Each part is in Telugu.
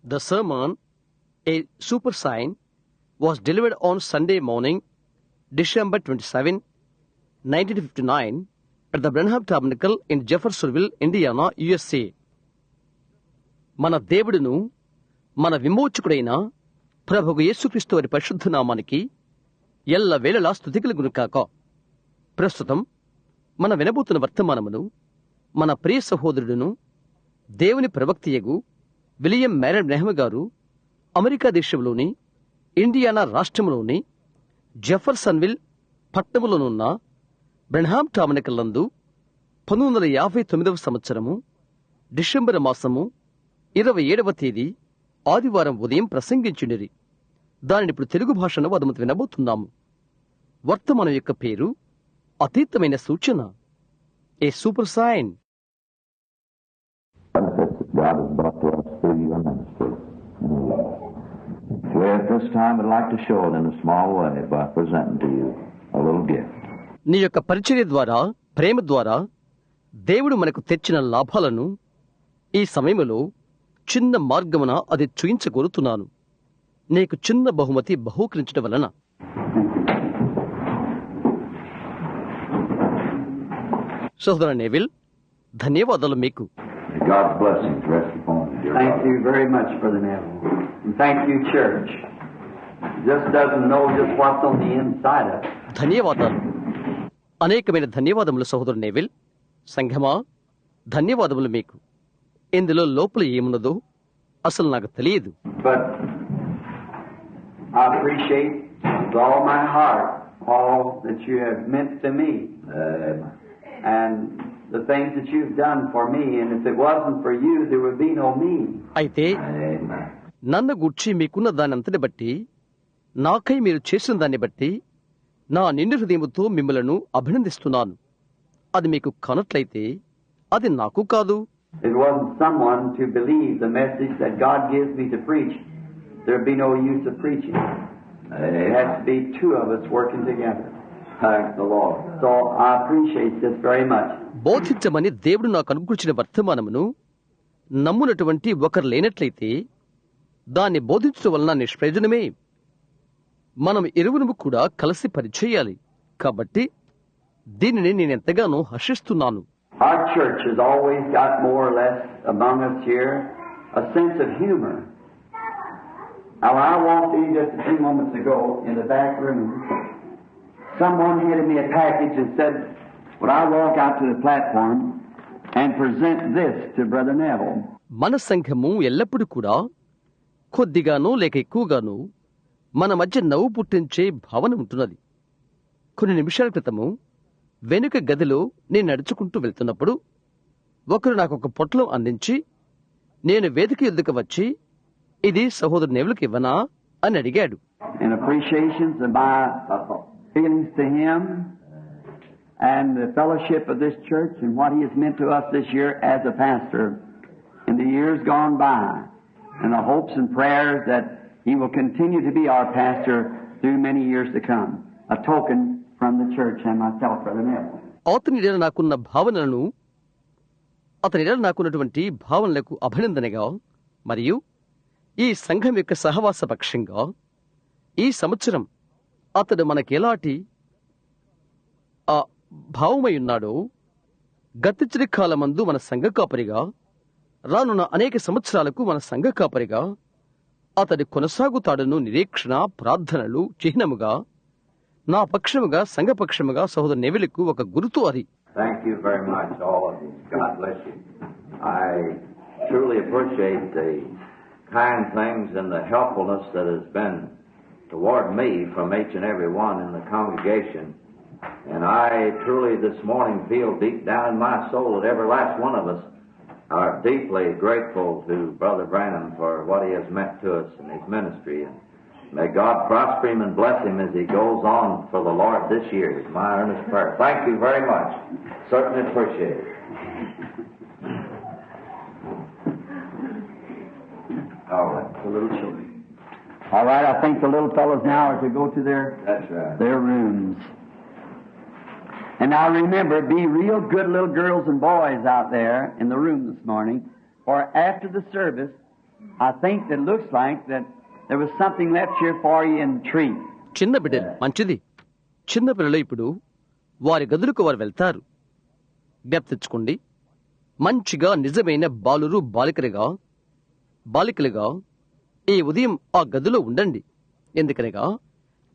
The sermon, A Super Sign, was delivered on Sunday morning, December 27, 1959, at the Branham Tabernacle in Jeffersonville, Indiana, USA. మన దేవుడును మన విమోచకుడైన ప్రభువు యేసుక్రీస్తు వారి పరిశుద్ధ నామానికి ఎల్లవేళలా స్తుతి కలుగును కాక. ప్రస్తుతం మన వినబోతున్న వర్తమానమును మన ప్రియ సహోదరుడును దేవుని ప్రవక్తయగు విలియం మ్యారన్ బ్రహ్మ గారు అమెరికా దేశంలోని ఇండియానా రాష్ట్రంలోని జెఫర్సన్విల్ పట్టణంలోనున్న బ్రహ్మ్ టాబర్నకల్ నందు 1959 సంవత్సరము డిసెంబర్ మాసము 27వ తేదీ ఆదివారం ఉదయం ప్రసంగించుండిరి. దానిని ఇప్పుడు తెలుగు భాషను వదమతి వినబోతున్నాము. వర్తమానం యొక్క పేరు అతీతమైన సూచన, a super sign. God has brought to us through your ministry. So at this time, I'd like to show it in a small way by presenting to you a little gift. నీ యొక్క పరిచర్య ద్వారా, ప్రేమ ద్వారా దేవుడు మనకు తెచ్చిన లాభాలను ఈ సమయంలో చిన్న మార్గమున అది చూయించగోరుతున్నాను. నీకు చిన్న బహుమతి బహూకరించడం వలన. సోదర నెవిల్, ధన్యవాదాలు మీకు. God's blessings rest upon you, dear Thank brother. you very much, Brother Neville. And thank you, church. Just doesn't know just what's on the inside of it. ధన్యవాదాలు, అనేకమైన ధన్యవాదములు సహోదరు నెవిల్. సంఘమా, ధన్యవాదములు మీకు. ఇందులో లోపల ఏమున్నదో అసలు నాకు తెలియదు. But I appreciate with all my heart all that you have meant to me. And the things that you've done for me, and if it wasn't for you, there would be no me. అయితే నన్ను గూర్చి మీకున్న దానంతని బట్టి, నాకై మీరు చేసిన దాన్ని బట్టి నా నిండు హృదయముతో మిమ్మలను అభినందిస్తున్నాను. అది మీకు కానట్లయితే అది నాకు కాదు. It wasn't someone to believe the message that God gives me to preach. There'd be no use of preaching. It has to be two of us working together. Thank the Lord. So I appreciate this very much. బోధించమని దేవుడు నాకు అనుకూర్చిన వర్తమానమును నమ్మునటువంటి ఒకరు లేనట్లయితే దాన్ని బోధించడం వలన నిష్ప్రయోజనమే. మనం ఇరువురు కూడా కలిసి పనిచేయాలి. కాబట్టి దీనిని నేనెంతగానో హర్షిస్తున్నాను. Our church has always got more or less among us here a sense of humor. Now I walked in just a few moments ago in the back room. Someone handed me a package and said, would I walk out to the platform and present this to Brother Neville? మన సంఘము ఎల్లప్పుడూ కూడా కొద్దిగానో లేక ఎక్కువగానో మన మధ్య నవ్వు పుట్టించే భావన ఉంటున్నది. కొన్ని నిమిషాల క్రితము వెనుక గదిలో నేను నడుచుకుంటూ వెళ్తున్నప్పుడు ఒకరు నాకు ఒక పొట్లం అందించి, నేను వేదిక ఎద్దుకు వచ్చి ఇది సహోదరు నెవిల్కి ఇవ్వనా అని అడిగాడు. In appreciations of my feelings to him and the fellowship of this church and what he has meant to us this year as a pastor in the years gone by, and the hopes and prayers that he will continue to be our pastor through many years to come. A token from the church and myself, Brother Neville. అతని నాకున్నటువంటి భావనలకు అభినందనగా మరియు ఈ సంఘం యొక్క సహవాస పక్షంగా ఈ సంవత్సరం అతడు మనకెలాంటి భావమై ఉన్నాడో, గతించిన కాలమందు మన సంఘ కాపరిగా, రానున్న అనేక సంవత్సరాలకు మన సంఘ కాపరిగా అతడు కొనసాగుతాడను నిరీక్షణ, ప్రార్థనలు చిహ్నముగా నా పక్షముగా, సంఘ పక్షముగా సహోదరు నెవిల్కు ఒక గుర్తు అది. Thank you very much, all of you. God bless you. I truly appreciate the kind things and the helpfulness that has been toward me from each and every one in the congregation. And I truly this morning feel deep down in my soul that every last one of us are deeply grateful to Brother Branham for what he has meant to us in his ministry. And may God prosper him and bless him as he goes on for the Lord this year is my earnest prayer. Thank you very much. Certainly appreciate it. All right. The little children. All right, I think the little fellows now are to go to their rooms. And now remember, be real good little girls and boys out there in the room this morning, for after the service, I think that looks like that there was something left here for you in the tree. చిన్న బిడ్డలు మంచిది. చిన్న పిల్లలు ఇప్పుడు వారి గదులకు వారు వెళ్తారు. జ్ఞప్తించుకోండి, మంచిగా నిజమైన బాలురు బాలికలుగా ఈ ఉదయం ఆ గదిలో ఉండండి. ఎందుకనగా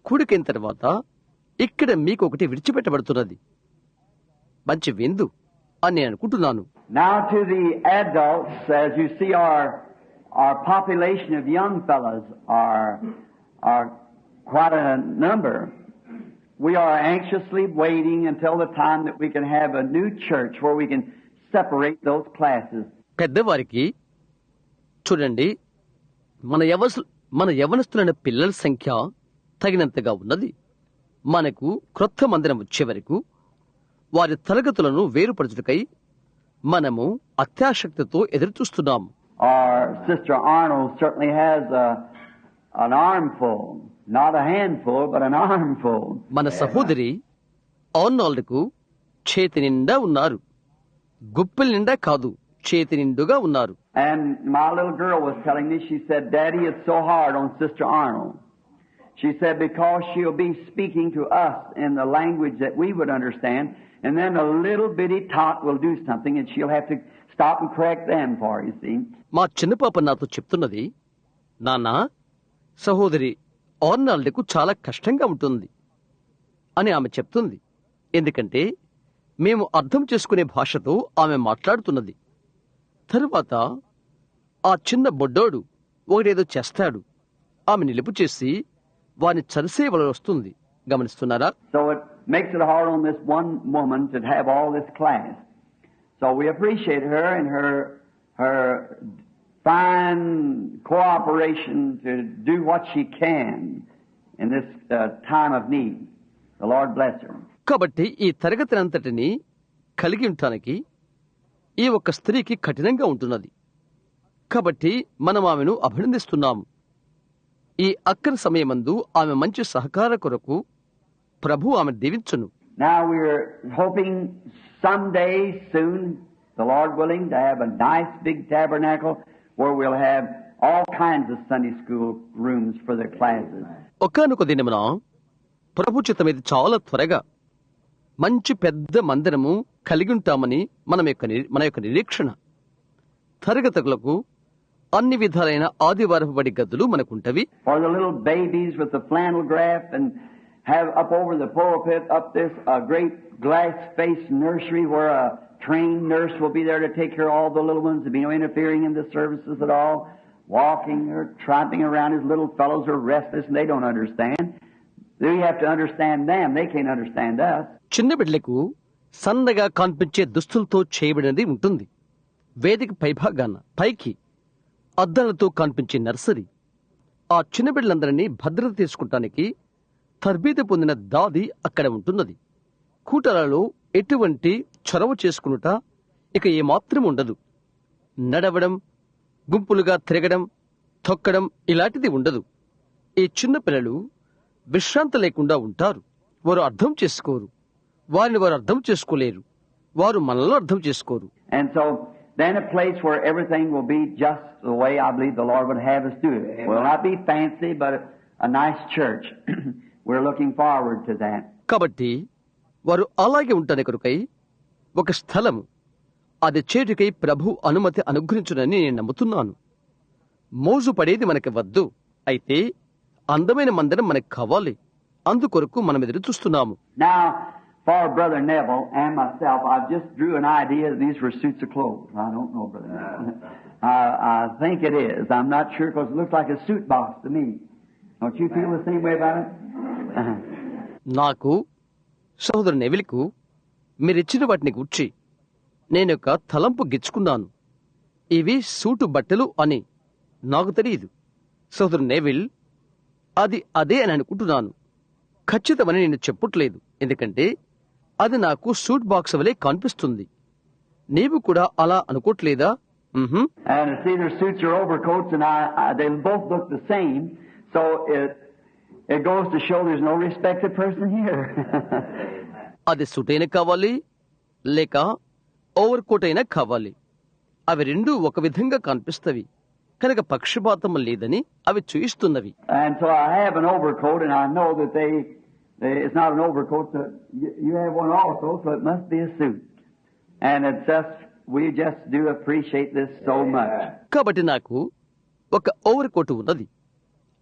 కూడికైన తర్వాత ఇక్కడ మీకు ఒకటి విడిచిపెట్టబడుతున్నది, మంచి విందు అని నేను అనుకుంటున్నాను. Now to the adults, as you see our population of young fellows are quite a number. We are anxiously waiting until the time that we can have a new church where we can separate those classes. పెద్దవారికి చూడండి, మన యవనస్తులైన పిల్లల సంఖ్య తగినంతగా ఉన్నది. మనకు క్రొత్త మందిరం వచ్చే వరకు వారి తరగతులను వేరుపరచుటకై మనము అత్యాసక్తితో ఎదురుచూస్తున్నాము. Our Sister Arnold certainly has an armful, not a handful, but an armful. మన సహోదరి ఆర్నాల్డ్కు చేతి నిండా ఉన్నారు, గుప్పిల నిండా కాదు, చేతి నిండుగా ఉన్నారు. And my little girl was telling me, she said, Daddy, it's so hard on Sister Arnold. She said, because she'll be speaking to us in the language that we would understand, and then a little bitty tot will do something, and she'll have to stop and correct them for, you see. మా చిన్న పాప నాతో చెప్తున్నది, నాన్న, సహోదరి ఆర్నాల్డ్కు చాలా కష్టంగా ఉంటుంది అని ఆమె చెప్తుంది. ఎందుకంటే మేము అర్థం చేసుకునే భాషతో ఆమె మాట్లాడుతున్నది. తరువాత ఆ చిన్న బొడ్డోడు ఒకటేదో చేస్తాడు, ఆమె నిలుపు చేసి వారిని చరిసేవల వస్తుంది. గమనిస్తున్నారా? So it makes it hard on this one woman to have all this class. So we appreciate her and her fine cooperation to do what she can in this time of need. The Lord bless her. కాబట్టి ఈ తరగతినంతటిని కలిగి ఉండటానికి ఈ ఒక్క స్త్రీకి కఠినంగా ఉంటున్నది. కాబట్టి మనం ఆమెను అభినందిస్తున్నాము. ఈ అక్కర సమయమందు ఆమె మంచి సహకార కొరకు ప్రభు ఆమె దీవించును. Now we're hoping someday soon, the Lord willing, to have a nice big tabernacle where we'll have all kinds of Sunday school rooms for the classes. ఒకానొక దినమున ప్రభు చిత్తమైతే చాలా త్వరగా మంచి పెద్ద మందిరము కలిగి ఉంటామని మన యొక్క నిరీక్షణ. తరగతులకు అన్ని విధాలైన ఆదివారపు బడి గదులు మనకుంటవి. For the little babies with the flannel graph, and have up over the pulpit up this a great glass faced nursery where a trained nurse will be there to take care of all the little ones. There'll be no interfering in the services at all. Walking or tromping around, his little fellows are restless and they don't understand. We have to understand them. They can't understand us. చిన్న బిడ్డలకు సన్నగా కనిపించే దుస్తులతో చేయబడినది ఉంటుంది. వేదిక పైభాగాన పైకి అద్దాలతో కనిపించే నర్సరీ. ఆ చిన్న బిడ్డలందరినీ భద్రత తీసుకుంటానికి తర్బీదు పొందిన దాది అక్కడ ఉంటున్నది. కూటలలో ఎటువంటి చొరవ చేసుకునుట ఇక ఏమాత్రం ఉండదు. నడవడం, గుంపులుగా తిరగడం, తొక్కడం ఇలాంటిది ఉండదు. ఈ చిన్న పిల్లలు విశ్రాంతి లేకుండా ఉంటారు. వారు అర్థం చేసుకోరు, వారిని వారు అర్థం చేసుకోలేరు, వారు మనలో అర్థం చేసుకోరు. And so then a place where everything will be just the way I believe the Lord would have us do it. It will not be fancy, but a nice church. We're looking forward to that. కాబట్టి వారు అలాగే ఉంటాని కొరకై ఒక స్థలము అది చేటుకై ప్రభు అనుమతి అనుగ్రహించునని నేను నమ్ముతున్నాను. మోజు పడేది మనకి వద్దు, అయితే అందమైన మందిరం మనకు కావాలి. అందుకొరకు మనం ఎదురు చూస్తున్నాము. Now, for Brother Neville and myself, I just drew an idea that these were suits of clothes. I don't know, Brother Neville. I think it is. I'm not sure because it looks like a suit box to me. Don't you feel the same way about it? నాకు సహోదరు నెవిల్కు మీరిచ్చిన వాటిని గూర్చి నేను ఒక తలంపు గిచ్చుకున్నాను. ఇవి సూటు బట్టలు అని నాకు తెలియదు. సహోదరు నెవిల్, అది అదే అని అనుకుంటున్నాను. ఖచ్చితమని నేను చెప్పట్లేదు, ఎందుకంటే అది నాకు సూట్ బాక్స్ వలె కనిపిస్తుంది. నీవు కూడా అలా అనుకోవట్లేదా? And it's either suits or overcoats, and they both look the same. So it goes to show there's no respected person here. అది సూట్ అయినా కావాలి లేక ఓవర్ కోట్ అయినా కావాలి, అవి రెండూ ఒక విధంగా కనిపిస్తవి. కనుక పక్షపాతం లేదని అవి చూయిస్తున్నవి. And so I have an overcoat, and I know that it's not an overcoat, so you have one also, so it must be a suit. And it's just, we just do appreciate this so much. కాబట్టి నాకు ఒక ఓవర్ కోట్ ఉన్నది.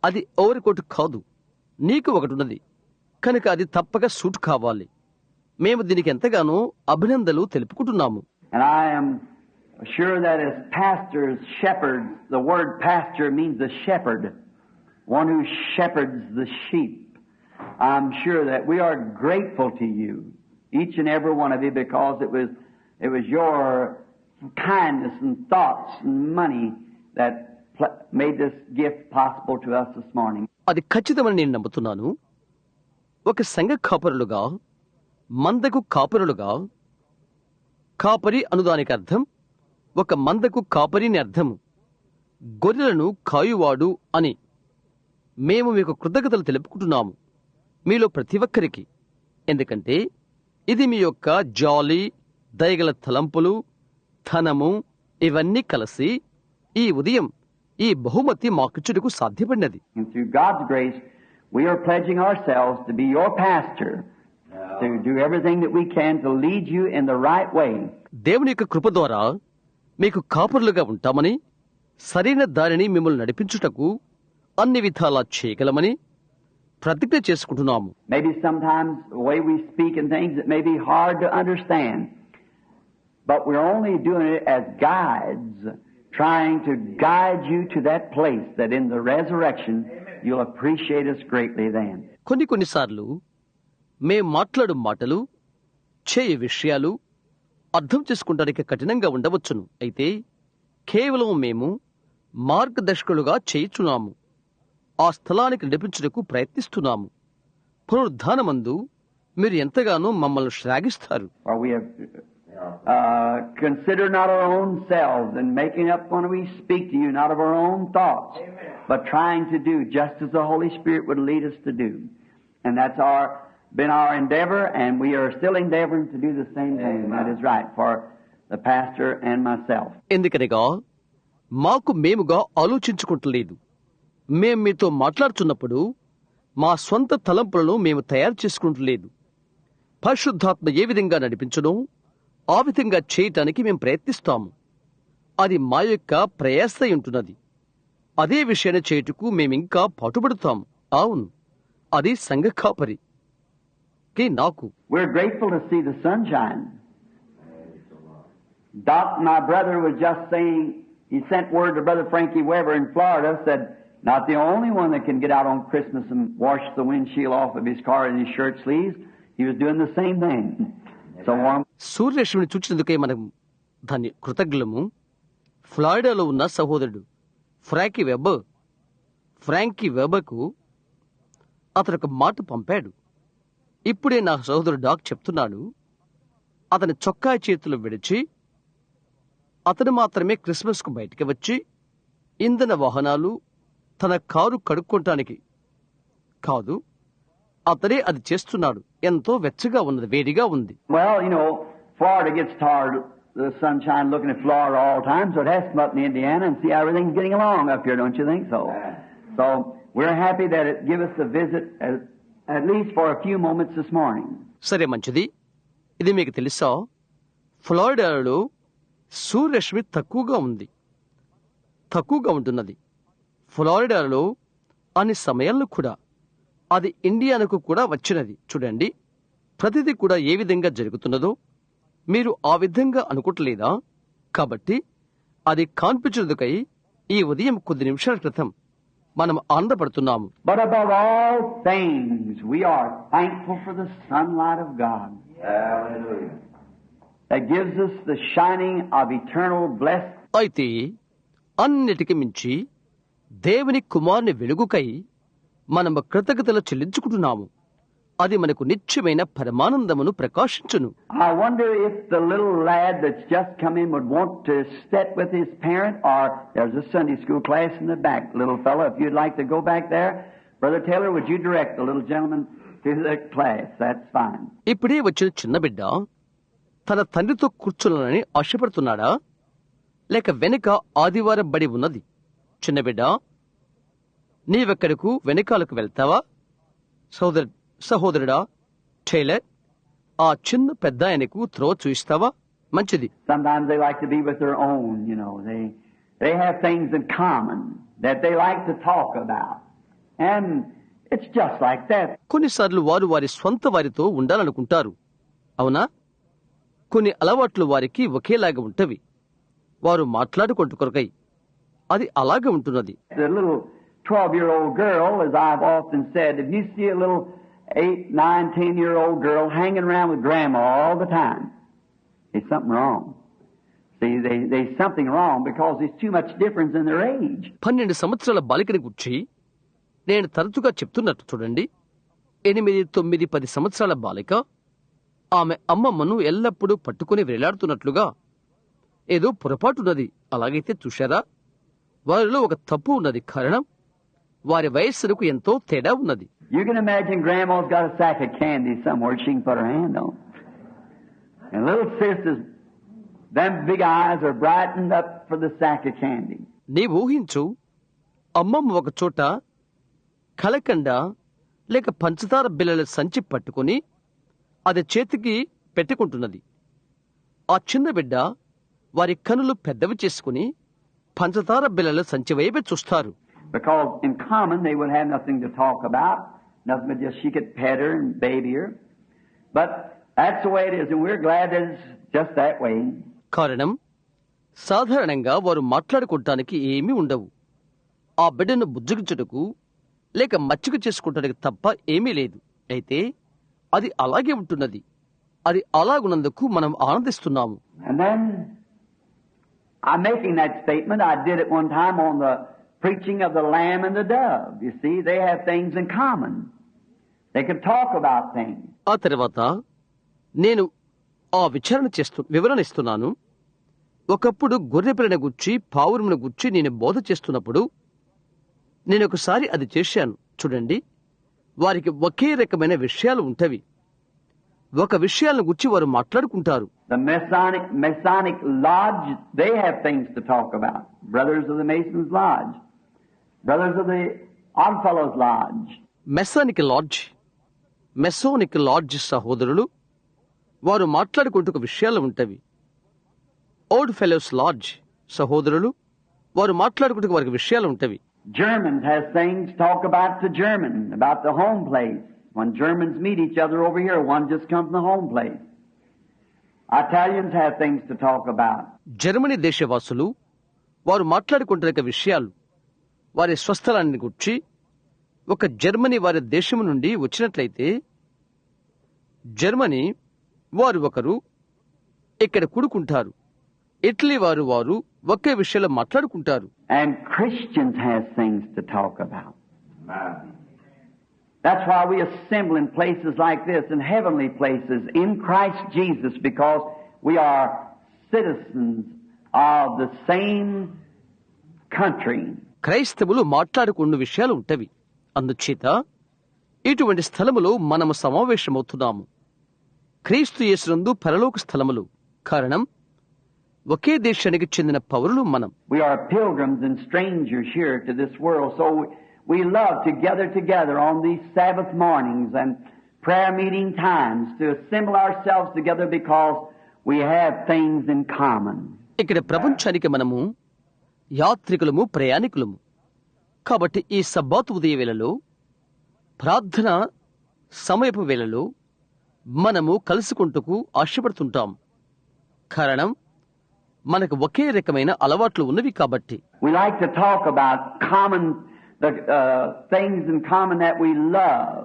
అది ఓవర్ కోట్ కాదు, నీకు ఒకటి ఉన్నది కనుక అది తప్పక సూట్ కావాలి. మేము దీనికి ఎంతగానో అభినందనలు తెలుపుకుంటున్నాము. And I am sure that as pastors, shepherds, the word pastor means a shepherd, one who shepherds the sheep. I'm sure that we are grateful to you, each and every one of you, because it was your kindness and thoughts and money that made this gift possible to us this morning. అది ఖచ్చితమని నేను నమ్ముతున్నాను. ఒక సంఘ కాపరులుగా, మందకు కాపరులుగా, కాపరి అనుదానికి అర్థం ఒక మందకు కాపరిని అర్థము గొర్రెలను కాయువాడు అని. మేము మీకు కృతజ్ఞతలు తెలుపుకుంటున్నాము మీలో ప్రతి ఒక్కరికి. ఎందుకంటే ఇది మీ యొక్క జాలి, దయగల తలంపులు, ధనము ఇవన్నీ కలిసి ఈ ఉదయం ఈ బహుమతి మాకిచ్చుటకు సాధ్యపడినది. And through God's grace, we are pledging ourselves to be your pastor, to do everything that we can to lead you in the right way. దేవుని యొక్క కృప ద్వారా మీకు కాపరులుగా ఉంటామని, సరైన దారిని మిమ్మల్ని నడిపించుటకు అన్ని విధాలా చేయగలమని ప్రతిజ్ఞ చేసుకుంటున్నాము. Maybe sometimes the way we speak and things, it may be hard to understand, but we're only doing it as guides, trying to guide you to that place that in the resurrection you'll appreciate us greatly then. కొన్నిసార్లు మేం మాట్లాడు మాటలు, చేయు విషయాలు అర్థం చేసుకుంటానికి కఠినంగా ఉండవచ్చును. అయితే కేవలం మేము మార్గదర్శకులుగా చేయుచున్నాము. ఆ స్థలానికి నడిపించుటకు ప్రయత్నిస్తున్నాము. పునరుద్ధానమందు మీరు ఎంతగానో మమ్మల్ని శ్లాఘిస్తారు. For we have considered not our own selves and making up when we speak to you, not of our own thoughts, but trying to do just as the Holy Spirit would lead us to do. And that's been our endeavor, and we are still endeavoring to do the same thing. That is right for the pastor and myself. ఎందుకనగా మాకు మేముగా ఆలోచించుకుంటలేదు. మేం మీతో మాట్లాడుతున్నప్పుడు మా స్వంత తలంపులను మేము తయారు చేసుకుంటలేదు. పరిశుద్ధాత్మ ఏ విధంగా నడిపించడం ఆ విధంగా చేయటానికి మేము ప్రయత్నిస్తాము. అది మా యొక్క ప్రయాస ఉంటున్నది. అదే విషయాన్ని చేయుటకు మేమింకా పాటుపడతాము. అవును, అది సంఘ కాపరి నాకు. We're grateful to see the sunshine. Doc, my brother, was just saying, he sent word to Brother Frankie Weber in Florida, said, not the only one that can get out on Christmas and wash the windshield off of his car in his shirt sleeves. He was doing the same thing. So warm. సూర్యరశ్మిని చూచినందుకే మనం దాన్ని కృతజ్ఞులము. ఫ్లారిడాలో ఉన్న సహోదరుడు ఫ్రాంకీ వెబర్కు అతను ఒక మాట పంపాడు. ఇప్పుడే నా సహోదరుడు డాక్ చెప్తున్నాడు, అతని చొక్కా చేతులు విడిచి అతను మాత్రమే క్రిస్మస్ కు బయటికి వచ్చి ఇంధన వాహనాలు తన కారు కడుక్కోటానికి కాదు, అతనే అది చేస్తున్నాడు. ఎంతో వెచ్చగా ఉన్నది, వేడిగా ఉంది. Well, Florida gets tired of the sunshine looking at Florida all the time, so it has to come up in Indiana and see how everything's getting along up here, don't you think so? So we're happy that it gives us a visit at least for a few moments this morning. సరే, మంచిది. ఇది మీకు తెలుసా, ఫ్లోరిడాలో సూర్యరశ్మి తక్కువగా ఉంటున్నది. ఫ్లోరిడాలో అన్ని సమయాల్లో కూడా అది ఇండియాకు కూడా వచ్చినది. చూడండి, ప్రతిదీ కూడా ఏ విధంగా జరుగుతున్నదో మీరు ఆ విధంగా అనుకోవట్లేదా? కాబట్టి అది కాన్పించేందుకై ఈ ఉదయం కొద్ది నిమిషాల క్రితం మనం ఆనందపడుతున్నాము. But above all things, we are thankful for the sunlight of God. Hallelujah. That gives us the shining of eternal blessing. అయితే అన్నిటికి మించి దేవుని కుమారుని వెలుగుకై మనము కృతజ్ఞతలు చెల్లించుకుంటున్నాము. అది మనకు నిత్యమైన పరమానందమును ప్రకాశించును. I wonder if the little lad that's just come in would want to sit with his parent, or there's a Sunday school class in the back, little fellow. If you'd like to go back there, Brother Taylor, would you direct the little gentleman to the class? That's fine. ఇప్పుడే వచ్చిన చిన్న బిడ్డ తన తండ్రితో కూర్చున్నానని ఆశపడుతున్నాడా? లేక వెనుక ఆదివారం బడి ఉన్నది, చిన్న బిడ్డ, నీవెక్కడకు వెనకాలకు వెళ్తావా? సహోదరుడా టైలర్, ఆ చిన్న పెద్ద ఆయనకు త్రోవ చూయిస్తావా? మంచిది. Sometimes they like to be with their own, They have things in common that they like to talk about. And it's just like that. కొన్నిసార్లు వారు వారి స్వంత వారితో ఉండాలనుకుంటారు, అవునా? కొన్ని అలవాట్లు వారికి ఒకేలాగా ఉంటవి, వారు మాట్లాడుకుంటూ కొరకై. అది అలాగే ఉంటున్నది. The little 12-year-old girl, as I've often said, if you see a little 8, 9, 10-year-old girl hanging around with grandma all the time, there's something wrong. See, there's something wrong because there's too much difference in their age. 12 సంవత్సరాల బాలికని గురించి నేను తరచుగా చెప్తున్నట్టు చూడండి. 8, 9, 10 సంవత్సరాల బాలిక ఆమె అమ్మమ్మను ఎల్లప్పుడూ పట్టుకుని వేలాడుతున్నట్లుగా ఏదో పొరపాటున్నది. అలాగైతే చూశారా, వారిలో ఒక తప్పు ఉన్నది. కారణం, వారి వయస్సులకు ఎంతో తేడా ఉన్నది. You can imagine grandma's got a sack of candy somewhere she can put her hand on. And little sisters, them big eyes are brightened up for the sack of candy. నీవు ఊహించు, అమ్మమ్మ ఒక చోట కలకండ లేక పంచదార బిళ్ళల సంచి పట్టుకుని అది చేతికి పెట్టుకుంటున్నది. ఆ చిన్న బిడ్డ వారి కనులు పెద్దవి చేసుకుని పంచదార బిళ్ళల సంచి వైపే చూస్తారు. Because in common they would have nothing to talk about, nothing but just she could pet her and baby her. But that's the way it is, and we're glad that it's just that way. కారణం, సాధారణంగా వారు మాట్లాడుకోవటానికి ఏమీ ఉండవు. ఆ బిడ్డను బుజ్జగించుటకు లేక మచ్చిక చేసుకుంటానికి తప్ప ఏమీ లేదు. అయితే అది అలాగే ఉంటున్నది. అది అలాగున్నందుకు మనం ఆనందిస్తున్నాము. And then I'm making that statement. I did it one time on the preaching of the lamb and the dove. You see, they have things in common. They can talk about things. ఆ తర్వాత నేను ఆ వివరణ ఇస్తున్నాను. ఒకప్పుడు గొర్రెపిల్లని గుర్చి పావురమును గుర్చి నేను బోధ చేస్తున్నప్పుడు నేను ఒకసారి అది చేశాను. చూడండి, వారికి ఒకే రకమైన విషయాలు ఉంటవి. ఒక విషయాలను గుర్చి వారు మాట్లాడుకుంటారు. The Masonic Lodge, they have things to talk about. Brothers of the Masons Lodge. Brothers of the Oddfellows Lodge. Masonic lodge సహోదరులు వారు మాట్లాడుకుంటూ విషయాలు ఉంటవి. ఓల్డ్ ఫెలోస్ లాడ్జ్ సహోదరులు వారు మాట్లాడుకుంటూ వారికి విషయాలు ఉంటవి. Germans has things talk about the German, about the home place. When Germans meet each other over here, one just comes from the home place. Italians have things to talk about. Germany దేశవాసులు వారు మాట్లాడుకుంటున్న విషయాలు వారి స్వస్థలాన్ని గురించి. ఒక జర్మనీ వారి దేశం నుండి వచ్చినట్లయితే జర్మనీ వారు ఒకరు ఇక్కడ కూడుకుంటారు. ఇటలీ వారు ఒకే విషయంలో మాట్లాడుకుంటారు. And Christians have things to talk about. That's why we assemble in places like this, in heavenly places, in Christ Jesus, because we are citizens of the same country. క్రైస్తవులు మాట్లాడుకున్న విషయాలు ఉంటవి. అందుచేత ఇటువంటి స్థలములో మనము సమావేశమవుతున్నాము. క్రీస్తు యేసునందు పరలోక స్థలములు. కారణం, ఒకే దేశానికి చెందిన పౌరులు మనం. We are pilgrims and strangers here to this world, so we love to gather together on these Sabbath mornings and prayer meeting times to assemble ourselves together because we have things in common. ఇక్కడ ప్రపంచానికి మనము యాత్రికులము, ప్రయాణికులము. కాబట్టి ఈ సబ్బాతు ఉదయ వేళలో, ప్రార్థన సమయపు వేళలో మనము కలుసుకుంటూ ఆశపడుతుంటాం. కారణం, మనకు ఒకే రకమైన అలవాట్లు ఉన్నవి కాబట్టి. We like to talk about things in common that we love,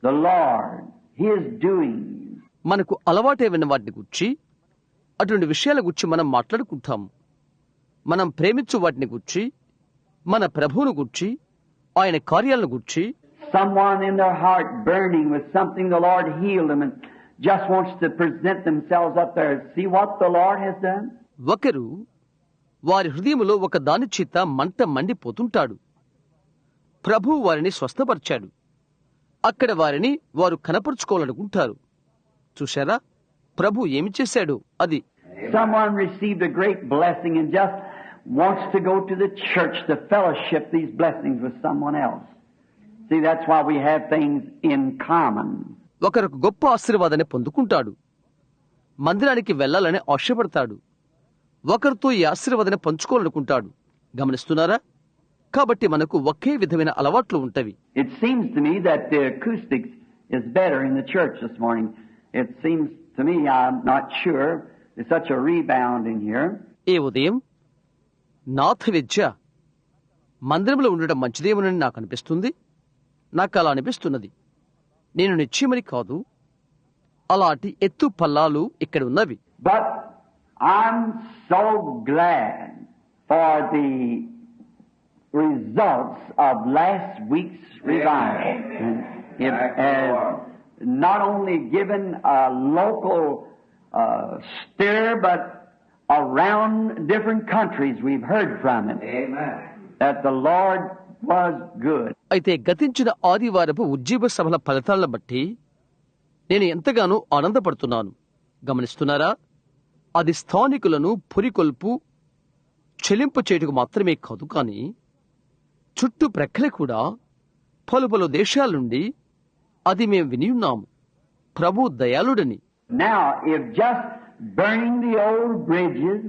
the Lord, His doings. మనకు అలవాటైన వాటిని గురించి, అటువంటి విషయాల గురించి మనం మాట్లాడుకుంటాము. మనం ప్రేమించు వాటిని గురించి, మన ప్రభువును గురించి, ఆయన కార్యాలను గురించి. Someone in their heart burning with something the Lord healed them and just wants to present themselves up there. See what the Lord has done? ఒకరు వారి హృదయములో ఒక దాని చేత మంట మండిపోతుంటాడు. ప్రభువు వారిని స్వస్థపరిచాడు. అక్కడ వారిని వారు కనపరుచుకోవాలనుకుంటారు. చూశారా, ప్రభు ఏమి చేశాడు? అది Someone received a great blessing and just wants to go to the church to fellowship these blessings with someone else. See, that's why we have things in common. ఒకరికి గొప్ప ఆశీర్వాదాన్ని పొందుకుంటాడు, మందిరానికి వెళ్లాలని ఆశపడతాడు, ఒకరితో ఈ ఆశీర్వాదాన్ని పంచుకోవాలనుకుంటాడు. గమనిస్తున్నారా? కాబట్టి మనకు ఒకే విధమైన అలవాట్లు ఉంటవి. It seems to me that the acoustics is better in the church this morning. It seems to me, I'm not sure, there's such a rebound in here. ఈ ఉదయం నాథ విద్య మందిరంలో ఉండడం మంచిదేమోనని నాకు అనిపిస్తుంది. నాకు అలా అనిపిస్తున్నది. నేను నిశ్చయమని కాదు, అలాంటి ఎత్తు పల్లాలు ఇక్కడ ఉన్నవి. But I'm so glad for the results of last week's revival. It has not only given a local stir, but around different countries we've heard from it. Amen. That the Lord was good. అయితే గతించిన ఆదివారపు ఉజ్జీవ సభల ఫలితాలను బట్టి నేను ఎంతగానో ఆనందపడుతున్నాను. గమనిస్తున్నారా? అది స్థానికులను పురికొల్పు చెలింపు చేయుటకు మాత్రమే కాదు, కానీ చుట్టూ ప్రక్కల కూడా పలు పలు దేశాల నుండి అది మేము విని ఉన్నాము. ప్రభు దయాళుడని. Now, if just burning the old bridges,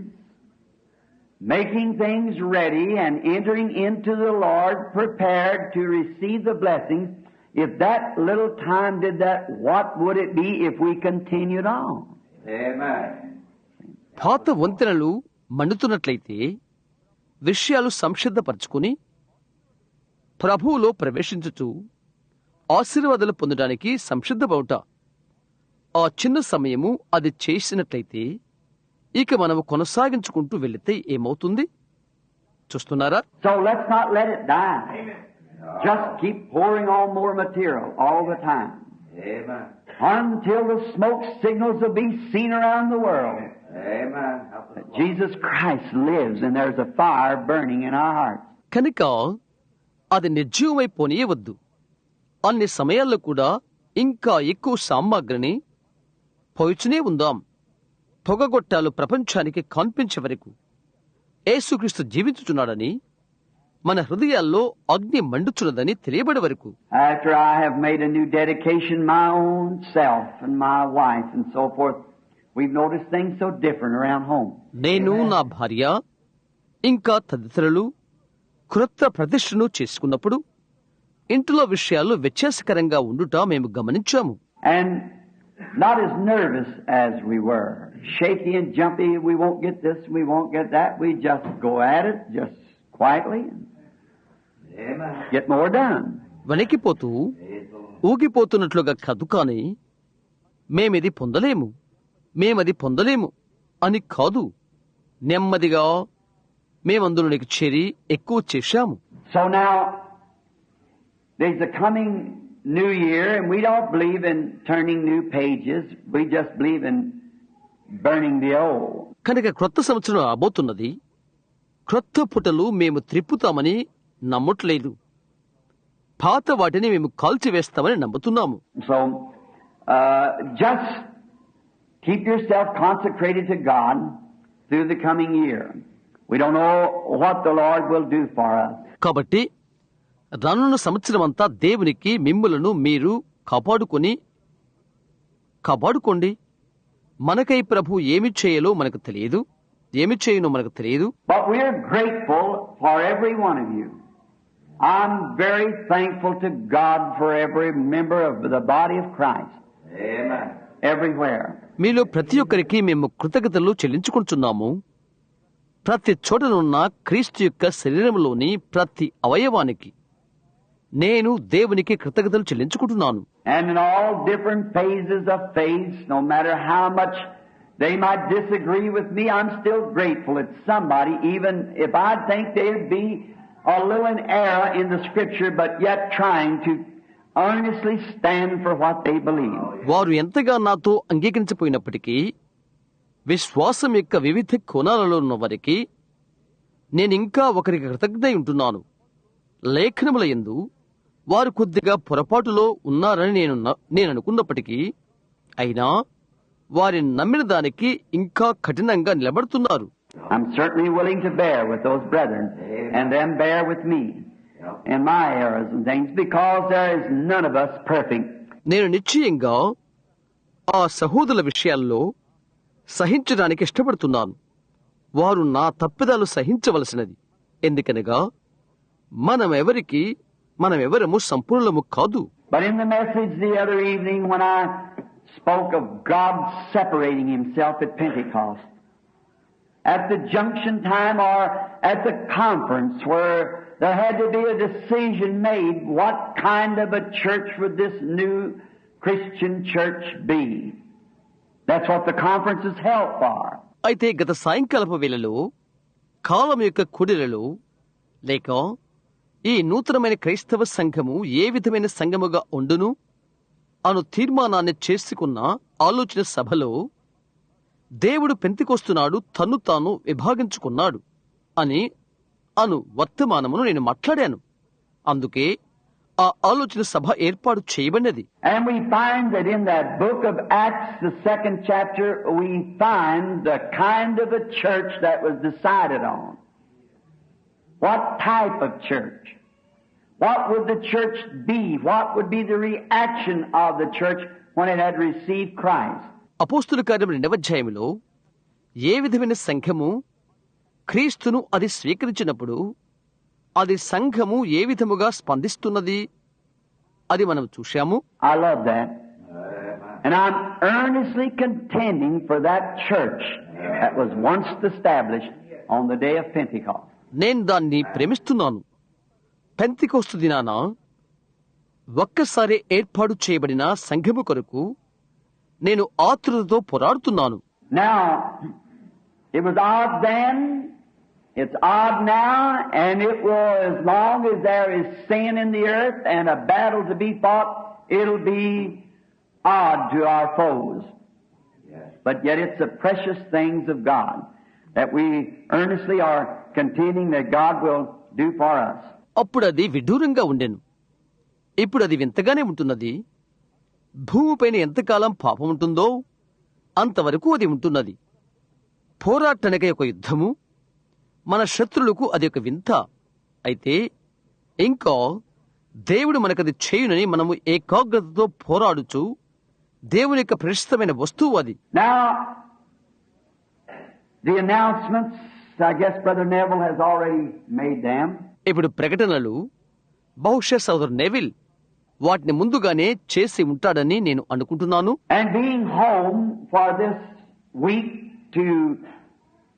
making things ready and entering into the Lord prepared to receive the blessings, if that little time did that, what would it be if we continued on? Amen. పాత వంతెనలు మండుతున్నట్లయితే విషయాలు సంసిద్ధపరచుకుని ప్రభువులో ప్రవేశించుచు ఆశీర్వాదాలు పొందడానికి సంసిద్ధమవుట, ఆ చిన్న సమయము అది చేసినట్లయితే ఇక మనము కొనసాగించుకుంటూ వెళితే ఏమవుతుంది? చూస్తున్నారా? So let's not let it die. Just keep pouring on more material all the time. Amen. Until the smoke signals will be seen around the world. Amen. That Jesus Christ lives and there's a fire burning in our hearts. కనుక అది నిర్జీవమైపోనీయవద్దు. అన్ని సమయాల్లో కూడా ఇంకా ఎక్కువ సామాగ్రిని పోయిచునే ఉందాం. పొగగొట్టాలు ప్రపంచానికి కనిపించే వరకు యేసుక్రీస్తు జీవించుచున్నాడని, మన హృదయాల్లో అగ్ని మండుచున్నదని తెలియబడే వరకు. After I have made a new dedication, my own self and my wife and so forth, we've noticed things so different around home. నేను, నా భార్య ఇంకా తదితరులు క్రొత్త ప్రతిష్టను చేసుకున్నప్పుడు ఇంటిలో విషయాలు వ్యత్యాసకరంగా ఉండుట మేము గమనించాము. And not as nervous as we were. Shaky and jumpy, we won't get this, we won't get that. We just go at it, just quietly, and get more done. వణికిపోతూ ఊగిపోతున్నట్లుగా కాదు, కానీ మేమిది పొందలేము, మేమది పొందలేము అని కాదు. నెమ్మదిగా మేమందులోనికి చేరి ఎక్కువ చేశాము. So now, there's a coming new year, and we don't believe in turning new pages. We just believe in burning the old. కనుక క్రొత్త సంవత్సరం రాబోతున్నది. క్రొత్త పుటలు మేము త్రిప్పుతామని నమ్మట్లేదు, పాత వాటిని మేము కాల్చివేస్తామని నమ్ముతున్నాము. So, just keep yourself consecrated to God through the coming year. We don't know what the Lord will do for us. కాబట్టి రానున్న సంవత్సరం అంతా దేవునికి మిమ్ములను మీరు కాపాడుకోండి. మనకై ప్రభు ఏమి చేయాలో మనకు తెలియదు, ఏమి చేయనో మనకు తెలియదు. But we're grateful for every one of you. I'm very thankful to God for every member of the body of Christ. Amen. Everywhere. మీలో ప్రతి ఒక్కరికి మేము కృతజ్ఞతలు చెల్లించుకుంటున్నాము. ప్రతి చోటనున్న క్రీస్తు యొక్క శరీరంలోని ప్రతి అవయవానికి నేను దేవునికి కృతజ్ఞతలు చెల్లించుకుంటున్నాను. And in all different phases of faith, no matter how much they might disagree with me, I'm still grateful that somebody, even if I think they'd be a little in error in the Scripture, but yet trying to earnestly stand for what they believe. వారు ఎంతగా నాతో అంగీకరించపోయినప్పటికీ, విశ్వాసం యొక్క వివిధ కోణాలలో ఉన్న వారికి నేనింకా ఒకరికి కృతజ్ఞత ఉంటున్నాను. లేఖనముల యందు వారు కొద్దిగా పొరపాటులో ఉన్నారని నేను అనుకున్నప్పటికీ, అయినా వారి నమ్మిన దానికి ఇంకా కఠినంగా నిలబడుతున్నారు. I'm certainly willing to bear with those brethren and them bear with me in my errors and things because there is none of us perfect. నేను నిశ్చయంగా ఆ సహోదరుల విషయాల్లో సహించడానికి ఇష్టపడుతున్నాను. వారు నా తప్పిదాలు సహించవలసినది. ఎందుకనగా మనమెవరము సంపూర్ణము కాదు. But in the message the other evening when I spoke of God separating himself at Pentecost, at the junction time or at the conference where there had to be a decision made, what kind of a church would this new Christian church be? That's what the conference is held for. అయితే గత సాయంకాలపు వేళలో కాలం యొక్క కుడిలలో లేక ఈ నూతనమైన క్రైస్తవ సంఘము ఏ విధమైన సంఘముగా ఉండును అను తీర్మానాన్ని చేసుకున్న ఆలోచన సభలో దేవుడు పెంతికొస్తున్నాడు, తన్ను తాను విభాగించుకున్నాడు అని వర్తమానమును నేను మాట్లాడాను. అందుకే ఆ ఆలోచన సభ ఏర్పాటు చేయబడినది. And we find that in that book of Acts, the 2nd chapter, we find the kind of a church that was decided on. What type of church? What would the church be? What would be the reaction of the church when it had received Christ? అపోస్తుల కార్యముల 2వ అధ్యాయములో ఏ విధమైన సంఘము క్రీస్తును అది స్వీకరించినప్పుడు అది సంఘము ఏ విధముగా స్పందిస్తున్నది అది మనం చూశాము. I love that. And I'm earnestly contending for that church that was once established on the day of Pentecost. నేను దాన్ని ప్రేమిస్తున్నాను. పెంతెకొస్తు దినాన ఒక్కసారి ఏర్పాటు చేయబడిన సంఘము కొరకు నేను ఆతురతతో పోరాడుతున్నాను. Now, it was odd then, it's odd now, and it will, as long as there is sin in the earth and a battle to be fought, it'll be odd to our foes. But yet it's the precious things of God that we earnestly are contending that God will do for us. అప్పుడు అది విడ్డూరంగా ఉండెను. ఇప్పుడు అది వింతగానే ఉంటున్నది. భూమిపైన ఎంతకాలం పాపం ఉంటుందో అంతవరకు అది ఉంటున్నది. పోరాటానికి ఒక యుద్ధము, మన శత్రులకు అది ఒక వింత. అయితే ఇంకా దేవుడు మనకది చేయునని మనము ఏకాగ్రతతో పోరాడుచు దేవుని యొక్క ప్రశస్తమైన వస్తువు అది. Now, the announcements, I guess Brother Neville has already made them. ఇప్పుడు ప్రకటనలు బహుశా సోదరు నెవిల్ వాటిని ముందుగానే చేసి ఉంటాడని నేను అనుకుంటున్నాను. And being home for this week to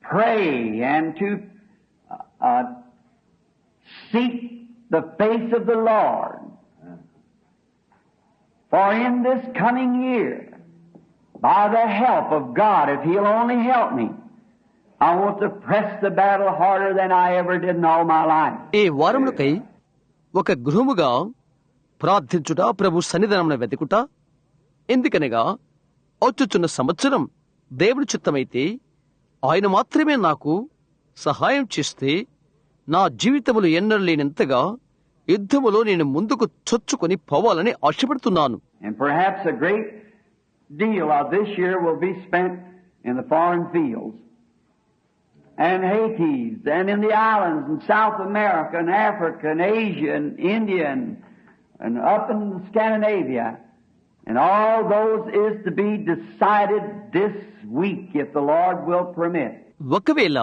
pray and to seek the face of the Lord. For in this coming year, by the help of God, if He'll only help me, I want to press the battle harder than I ever did in all my life. ఈ వారములకై ఒక గృహముగా ప్రార్థించుట, ప్రభు సన్నిధానమున వెతుకుట. ఎందుకనగా వచ్చుచున్న సంవత్సరం దేవుడి చిత్తమైతే ఆయన మాత్రమే నాకు సహాయం చేస్తే నా జీవితములు ఎన్నడూ లేనంతగా యుద్ధములో నేను ముందుకు చొచ్చుకొని పోవాలని ఆశపడుతున్నాను. And perhaps a great deal of this year will be spent in the foreign fields and Hades and in the islands in South America and Africa and Asia and India and up in Scandinavia. And all those is to be decided this week if the Lord will permit. ఒకవేళ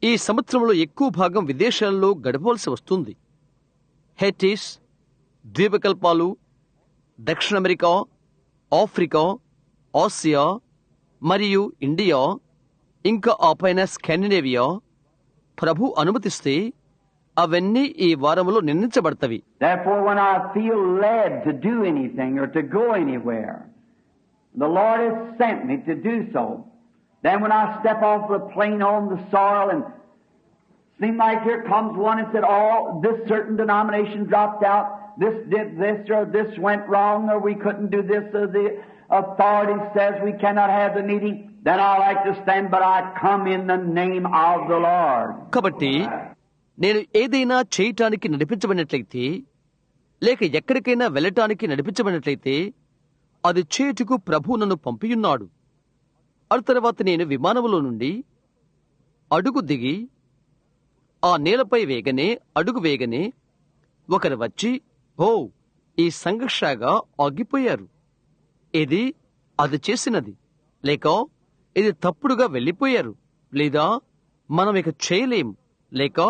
ఈ సంవత్సరంలో ఎక్కువ భాగం విదేశాల్లో గడపవలసి వస్తుంది. హెటిస్, ద్వీపకల్పాలు, దక్షిణ అమెరికా, ఆఫ్రికా, ఆసియా మరియు ఇండియా, ఇంకా ఆ పైన స్కాండినేవియా ప్రభు అనుమతిస్తే అవన్నీ ఈ వారములో నిర్ణయించబడతవి. Therefore, when I feel led to do anything or to go anywhere, the Lord has sent me to do so. Then when I step off the plane on the soil and seem like here comes one and said, oh, this certain denomination dropped out, this did this or this went wrong or we couldn't do this or the authority says we cannot have the meeting, then I like to stand, but I come in the name of the Lord. కాబట్టి నేను ఏదైనా చేయటానికి నడిపించబడినట్లయితే లేక ఎక్కడికైనా వెళ్ళటానికి నడిపించబడినట్లయితే అది చేయుటకు ప్రభు నన్ను పంపియున్నాడు. ఆ తర్వాత నేను విమానంలో నుండి అడుగు దిగి ఆ నేలపై వేగనే అడుగు వేగనే ఒకరు వచ్చి ఓ ఈ సంఘర్షగా ఆగిపోయారు. ఇది అది చేసినది, లేక ఇది తప్పుడుగా వెళ్ళిపోయారు, లేదా మనం ఇక చేయలేం, లేక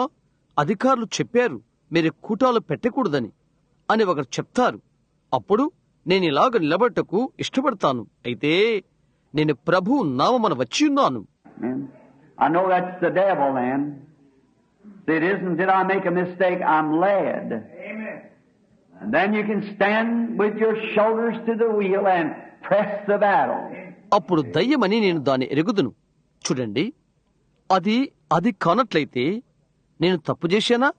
అధికారులు చెప్పారు మీరు కూటాలు పెట్టకూడదని అని ఒకరు చెప్తారు. అప్పుడు నేను ఇలాగ నిలబడటకు ఇష్టపడతాను. అయితే నేను ప్రభు నామమున వచ్చి ఉన్నాను. I know that's the devil then. It isn't did I make a mistake, I'm led. Amen. And then you can stand with your shoulders to the wheel and press the battle. అప్పుడు దయ్యమని నేను దాన్ని ఎరుగుదును. చూడండి, అది కానట్లయితే నేను తప్పు చేశానా?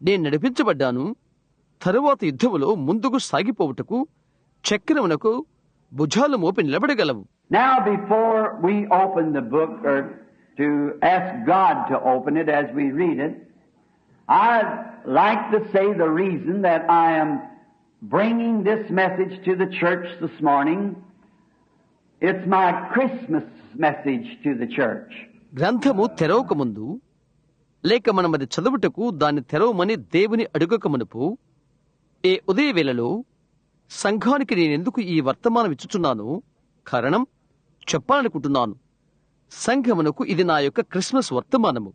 నేను నడిపించబడ్డాను. తరువాత యుద్ధములో ముందుకు సాగిపోవుటకు చక్రమునకు భుజాలు మోపి నిలబడగలవు. Now before we open the book or to ask God to open it as we read it, I'd like to say the reason that I am bringing this message to the church this morning. It's my Christmas message to the church. గ్రంథము తెరవక ముందు లేక మనమది చదువుటకు దాన్ని తెరవమని దేవుని అడుగక మునుపు ఏ ఉదయవేళలో సంఘానికి నేనెందుకు ఈ వర్తమానం ఇచ్చుచున్నాను కారణం చెప్పాలనుకుంటున్నాను. సంఘమునకు ఇది నా యొక్క క్రిస్మస్ వర్తమానము.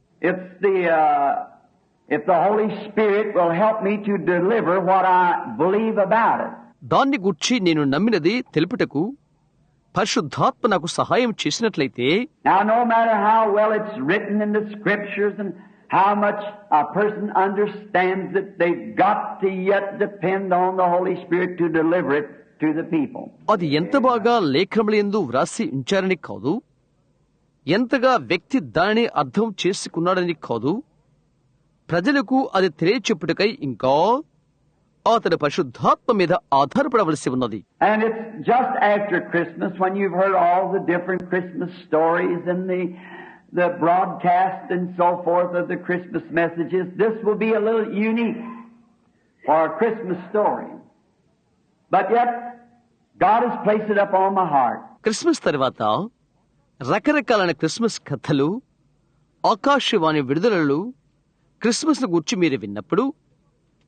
If the Holy Spirit will help me to deliver what I believe about it. దాన్ని గూర్చి నేను నమ్మినది తెలుపుటకు పరిశుద్ధాత్మ నాకు సహాయం చేసినట్లయితే, Now no matter how well it's written in the scriptures and how much a person understands it, they've got to yet depend on the Holy Spirit to deliver it to the people. అది ఎంత బాగా లేఖనములందు వ్రాసి ఉంచారని కాదు, ఎంతగా వ్యక్తి దానిని అర్థం చేసుకున్నాడని కాదు, ప్రజలకు అది తెలియచెప్పుటకై ఇంకా అతడు పరిశుద్ధాత్మ మీద ఆధారపడవలసి ఉన్నది. And it's just after Christmas when you've heard all the different Christmas stories and the broadcast and so forth of the Christmas messages, this will be a little unique for a Christmas story. But yet, God has placed it up on my heart. Christmas తర్వాత రకరకాలైన క్రిస్మస్ కథలు, ఆకాశవాణి విడుదలలు క్రిస్మస్ ను గూర్చి మీరు విన్నప్పుడు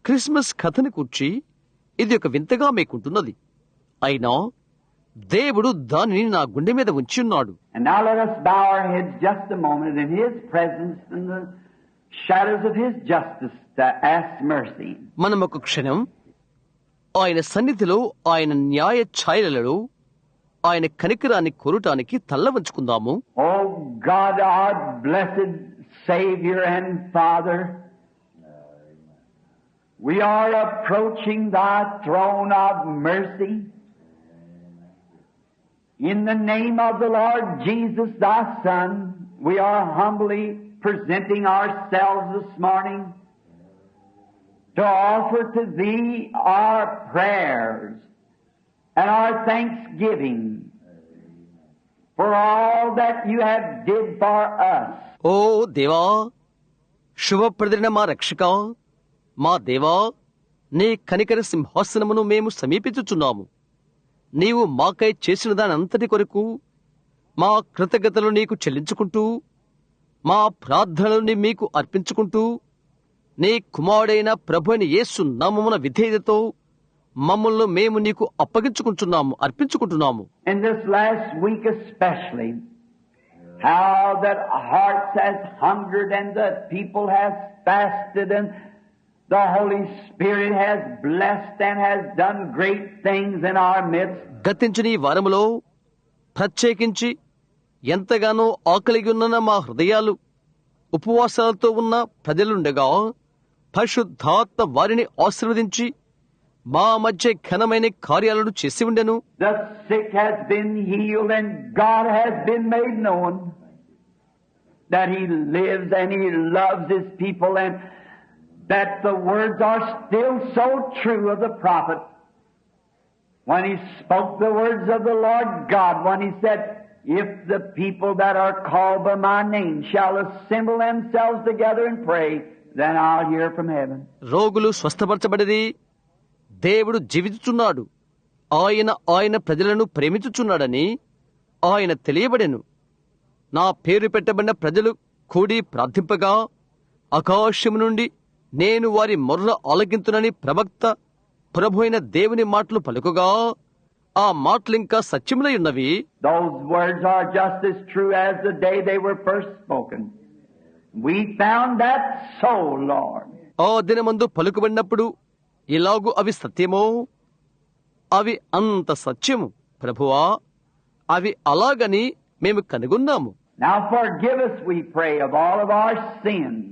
క్రిస్మస్ కథను గూర్చి ఇది ఒక వింతగా మీకుంటున్నది. అయినా దేవుడు దానిని నా గుండె మీద ఉంచి ఉన్నాడు. And now let us bow our heads just a moment in His presence in the shadows of His justice to ask mercy. మనం ఒక క్షణం ఆయన సన్నిధిలో ఆయన న్యాయ ఛాయలలో ఆయన కనికరాన్ని కోరటానికి తల్ల వంచుకుందాము. Oh God, our blessed Savior and Father, we are approaching Thy throne of mercy. In the name of the Lord Jesus, Thy Son, we are humbly presenting ourselves this morning to offer to Thee our prayers and our thanksgiving for all that You have did for us. ఓ దేవా, శుభప్రదైన మా రక్షక, మా దేవా, నీ కనికర సింహాసనమును మేము సమీపించుచున్నాము. నీవు మాకై చేసిన దానంతటి కొరకు మా కృతజ్ఞతలు నీకు చెల్లించుకుంటూ, మా ప్రార్థనలని మీకు అర్పించుకుంటూ, నీ కుమారుడైన ప్రభువైన యేసు నామమున విధేయతతో మమ్మల్ని మేము నీకు అర్పించుకుంటున్నాము. In this last week especially, how that hearts has hungered and the people has fasted and the Holy Spirit has blessed and has done great things in our midst. గతించిన ఈ వారములో ప్రత్యేకించి ఎంతగానో ఆకలిగి ఉన్న మా హృదయాలు ఉపవాసాలతో ఉన్న ప్రజలుండగా పరిశుద్ధాత్మ వారిని ఆశీర్వదించి మా మధ్య ఘనమైన కార్యాలను చేసి ఉండెను. The sick has been healed and God has been made known that He lives and He loves His people and that the words are still so true of the prophet when he spoke the words of the Lord God when He said, if the people that are called by my name shall assemble themselves together and pray, then I'll hear from heaven. రోగులు స్వస్థపరచబడిరి, దేవుడు జీవించుచున్నాడు, ఆయన ప్రజలను ప్రేమించుచున్నాడని ఆయన తెలియబడెను. నా పేరు పెట్టబడిన ప్రజలు కూడి ప్రార్థింపగా ఆకాశము నుండి నేను వారి మొర్ర ఆలకింతునని ప్రవక్త ప్రభు అయిన దేవుని మాటలు పలుకుగా ఆ మాటలింకా సత్యములై ఉన్నవి. Those words are just as true as the day they were first spoken. We found that so, Lord. ఆ దినమందు పలుకుబడినప్పుడు ఇలాగు అవి సత్యమో, అవి అంత సత్యము ప్రభువా, అవి అలాగని మేము కనుగొన్నాము. Now forgive us, we pray, of all of our sins,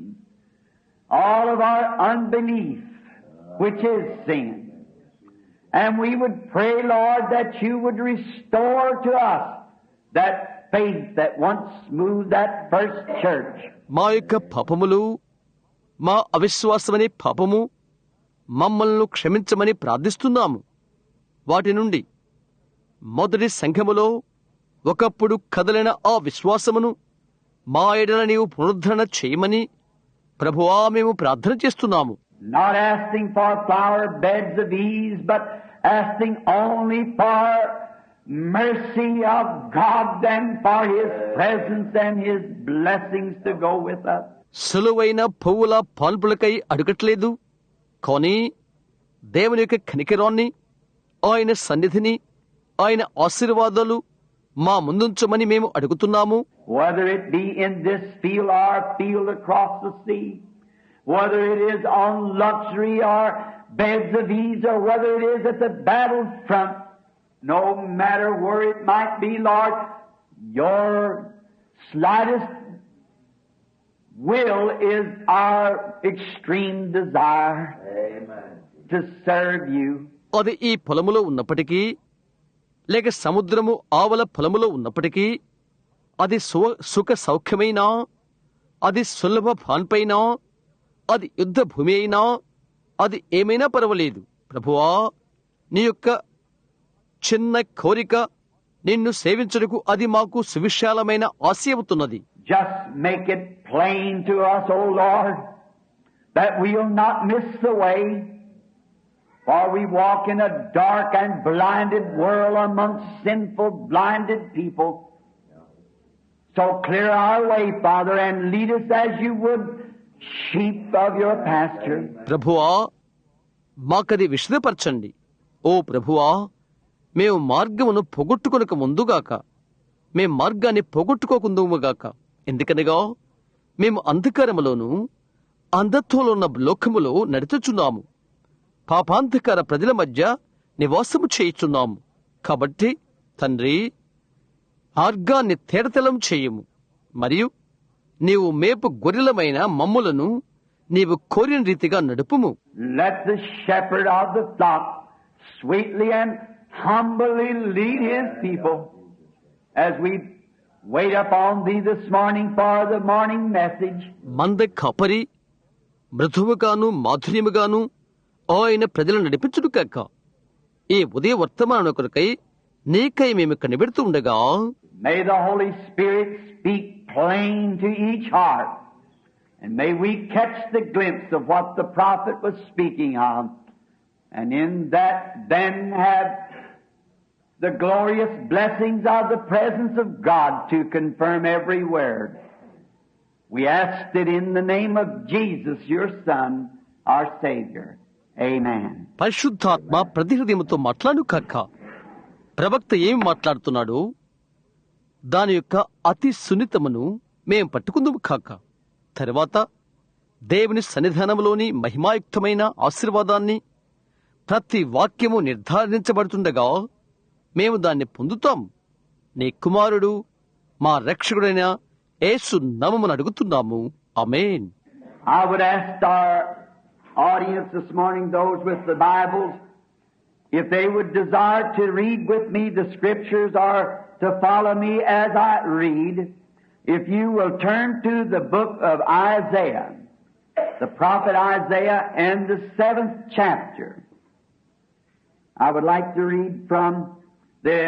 all of our unbelief, which is sin. And we would pray, Lord, that you would restore to us that faith that once moved that first church. మా యొక్క పాపములు, మా అవిశ్వాసమనే పాపము మమ్మల్ని క్షమించమని ప్రార్థిస్తున్నాము. వాటి నుండి మొదటి సంఘములో ఒకప్పుడు కదలిన ఆ విశ్వాసమును మా ఎడల నీవు పునరుద్ధరణ చేయమని ప్రభువా మేము ప్రార్థన చేస్తున్నాము. Not asking for flower beds of ease, but asking only for mercy of God and for His presence and His blessings to go with us. సులువైన పువ్వుల పాల్పులకై అడగట్లేదు, కానీ దేవుని యొక్క కనికరాన్ని, ఆయన సన్నిధిని, ఆయన ఆశీర్వాదాలు మా ముందుంచమని మేము అడుగుతున్నాము. Whether it be in this field or field across the sea, whether it is on luxury or beds of ease, or whether it is at the battlefront, no matter where it might be, Lord, your slightest will is our extreme desire. Amen. To serve you. అది ఈ పొలములో ఉన్నప్పటికీ, లేక సముద్రము ఆవల పొలములో ఉన్నప్పటికీ, అది సుఖ సౌఖ్యమైనా, అది సులభ పాన్పైనా, అది యుద్ధ భూమి అయినా, అది ఏమైనా పర్వాలేదు ప్రభువా, నీ యొక్క చిన్న కోరిక నిన్ను సేవించుటకు అది మాకు సువిశాలమైన ఆశ అవుతున్నది. Just make it plain to us, O Lord, that we'll not miss the way, for we walk in a dark and blinded world amongst sinful, blinded people. So clear our way, Father, and lead us as you would sheep of your pasture. ప్రభువా, మాకది విశదపరచండి. ఓ ప్రభువా, మేము మార్గమును పొగొట్టుకొనక ముందుగాక, మేం మార్గాన్ని పొగొట్టుకోకుందుముగాక. ఎందుకనగా మేము అంధకారములోను అంధత్వంలో ఉన్న లోకములో నడుచుచున్నాము, పాపాంధకార ప్రజల మధ్య నివాసము చేయుచున్నాము. కాబట్టి తండ్రి, మార్గాన్ని తేటతెల్లం చేయము, మరియు నీవు మేపు గొర్రెలమైన మమ్ములను నీవు కోరిన రీతిగా నడుపుము. Let the shepherd of the flock sweetly and humbly lead his people as we wait upon thee this morning for the morning message. మంద కాపరి మృదువుగాను మాధుర్యముగాను ఆయన ప్రజలను నడిపించుడు కాక, ఈ ఉదయ వర్తమానం కొరకై నీకై మేము కనిపెడుతూ ఉండగా, may the Holy Spirit speak plain to each heart, and may we catch the glimpse of what the prophet was speaking of, and in that then have the glorious blessings of the presence of God to confirm every word. We ask it in the name of Jesus, your Son, our Savior. Amen. పరిశుద్ధాత్మ ప్రతి హృదయముతో మాట్లాడు కాక, ప్రవక్త ఏమి మాట్లాడుతున్నాడో దాని యొక్క అతి సున్నితమును మేం పట్టుకుందుము కాక, తర్వాత దేవుని సన్నిధానములోని మహిమాయుక్తమైన ఆశీర్వాదాన్ని ప్రతి వాక్యము నిర్ధారించబడుతుండగా మేము దాన్ని పొందుతాం. నీ కుమారుడు మా రక్షకుడైన యేసు నామమున అడుగుతున్నాము. ఆమేన్. I would ask our audience this morning, those with the Bibles, if they would desire to read with me the scriptures or to follow me as I read, if you will turn to the book of Isaiah, the prophet Isaiah, and the 7th chapter. I would like to read from the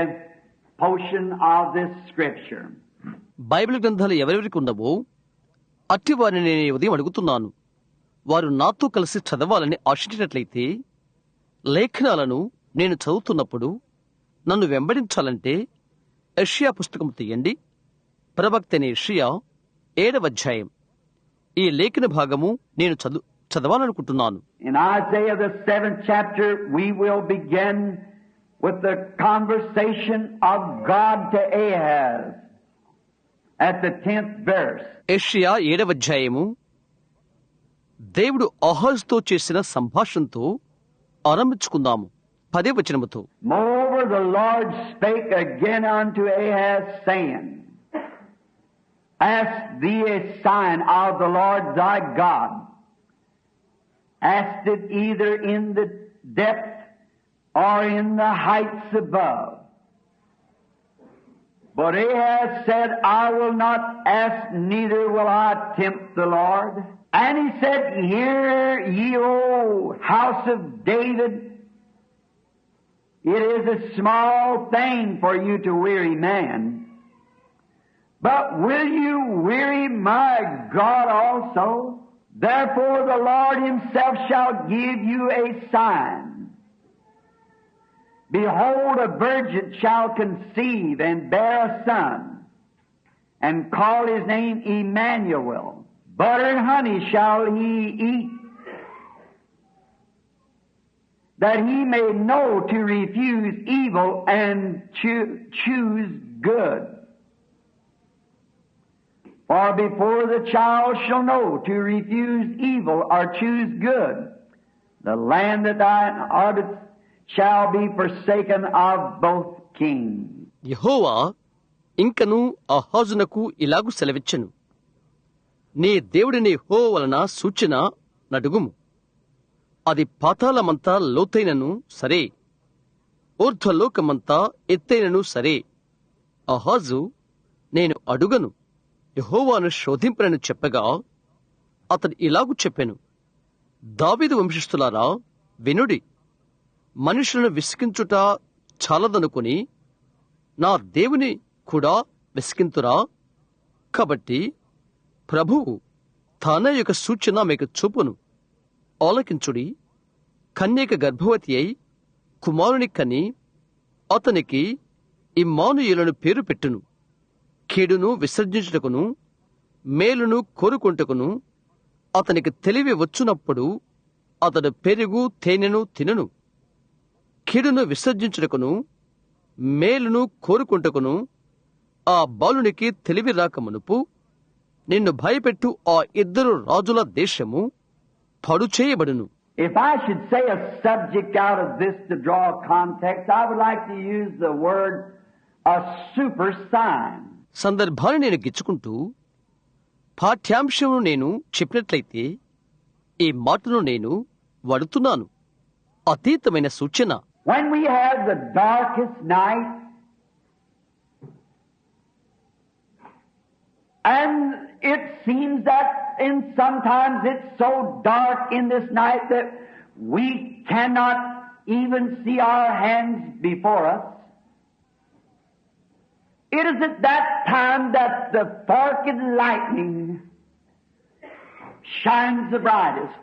portion of this scripture. Bible గ్రంథాలు ఎవరెవరికి ఉండవో అట్టి వారిని నేను ఉదయం అడుగుతున్నాను, వారు నాతో కలిసి చదవాలని ఆశించినట్లయితే, లేఖనాలను నేను చదువుతున్నప్పుడు నన్ను వెంబడించాలంటే యెషయా పుస్తకం తీయండి. ప్రవక్త అయిన యెషయా 7వ అధ్యాయం. ఈ లేఖన భాగము నేను చదవాలనుకుంటున్నాను. In Isaiah the 7th chapter, we will begin with the conversation of God to Ahaz at the 10th verse. యెషయా 7వ అధ్యాయము దేవుడు ఆహాజుతో చేసిన సంభాషణతో ఆరంభించుకుందాము. 10వ వచనముతో. Moreover, the Lord spake again unto Ahaz, saying, Ask thee a sign of the Lord thy God. Ask it either in the depth or in the heights above. But Ahaz said, I will not ask, neither will I tempt the Lord. And he said, Hear ye, O house of David, it is a small thing for you to weary man. But will you weary my God also? Therefore the Lord himself shall give you a sign. Behold, a virgin shall conceive and bear a son, and call his name Emmanuel. Butter and honey shall he eat, that he may know to refuse evil and choose good. For before the child shall know to refuse evil or choose good, the land that thou inhabitest shall be forsaken of both kings. యెహోవా ఇంకను ఆహాజునకు ఇలాగు సెలవిచ్చెను, నీ దేవుడిని యెహోవా వలన సూచన నడుగుము. అది పాతాళమంతా లోతైనను సరే, ఊర్ధ్వలోకమంతా ఎత్తైనను సరే. ఆహాజు, నేను అడుగను, యెహోవాను శోధింపనని చెప్పగా అతడు ఇలాగు చెప్పెను, దావీదు వంశస్థులారా వినుడి. మనుషులను విసికించుట చాలదనుకుని నా దేవుని కూడా విసికింతురా? కాబట్టి ప్రభువు తన యొక్క సూచన మీకు చూపును. ఆలకించుడి. కన్యక గర్భవతి అయి కుమారుని కని అతనికి ఇమ్మానుయేలును పేరు పెట్టును. కీడును విసర్జించుటకును మేలును కోరుకుంటకును అతనికి తెలివి వచ్చునప్పుడు అతడు పెరుగు తేనెను తినును. కీడును విసర్జించుటకును మేలును కోరుకుంటకును ఆ బాలునికి తెలివి రాకమునుపు నిన్ను భయపెట్టు ఆ 2 రాజుల దేశము పడు చేయబడును. If I should say a subject out of this to draw context, I would like to use the word a super sign. సందర్భాన్ని నేను గిచ్చుకుంటూ పాఠ్యాంశమును నేను చెప్పినట్లయితే ఈ మాటను నేను వాడుతున్నాను, అతీతమైన సూచన. When we have the darkest night, and it seems that sometimes it's so dark in this night that we cannot even see our hands before us. It is at that time that the forked lightning shines the brightest.